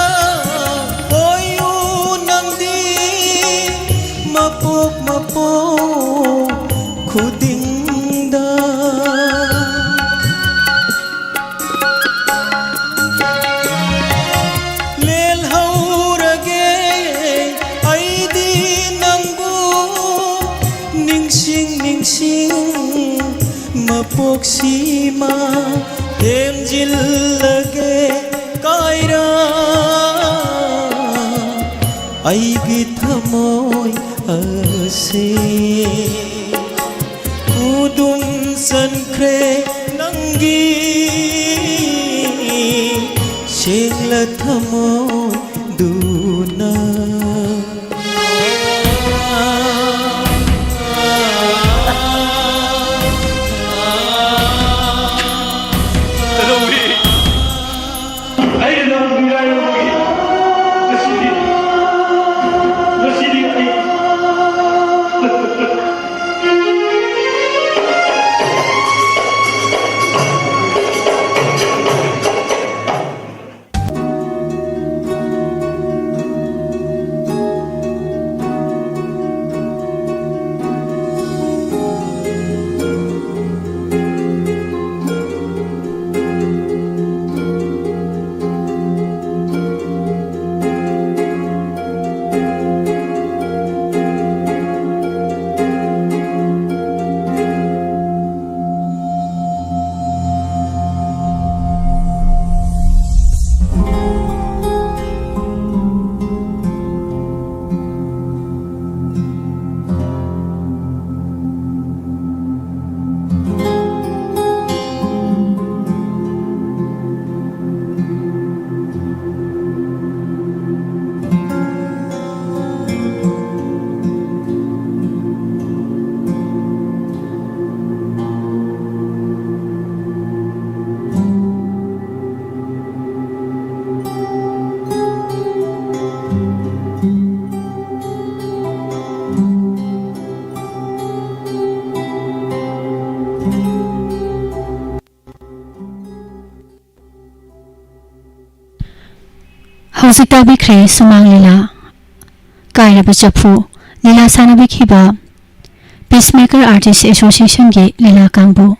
oyu nangdi mapok mapok khudingda lel haurage aidi nangbu ningsing ningsing mapok sima emjillage kaira aigi thamoy ase kudum sankre nangi shengla thamoy duna Tanawi Ay, nang bigay mo Nasili ay Hauzik tabikre sumang lila kairaba chaphu lila sanabikhiba Peacemaker Artists Association gi lila kangbu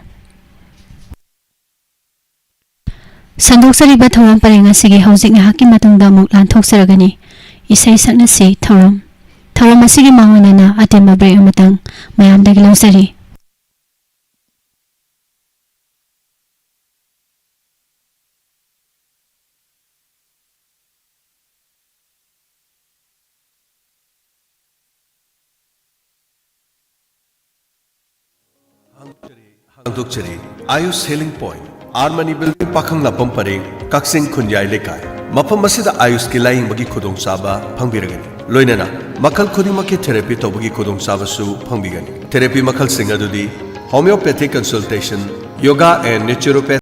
Sandoksariba thoram parenga sigi hauzik ngahaki matungda muk lanthokseragani isai saknasi thoram asigi mangonana atemba break amatang mayamdagi lawsari Hangdukchari Ayush Healing Point Armani Building Pakhangla Pampare Kaksing Khunjai Lekai Mapam Masida Ayush ki laing bagi khudong saba phangbiragani loinana makal khudimaki therapy tobagi khudong saba su phangbigani therapy makal singadudi homeopathic consultation yoga and naturopathy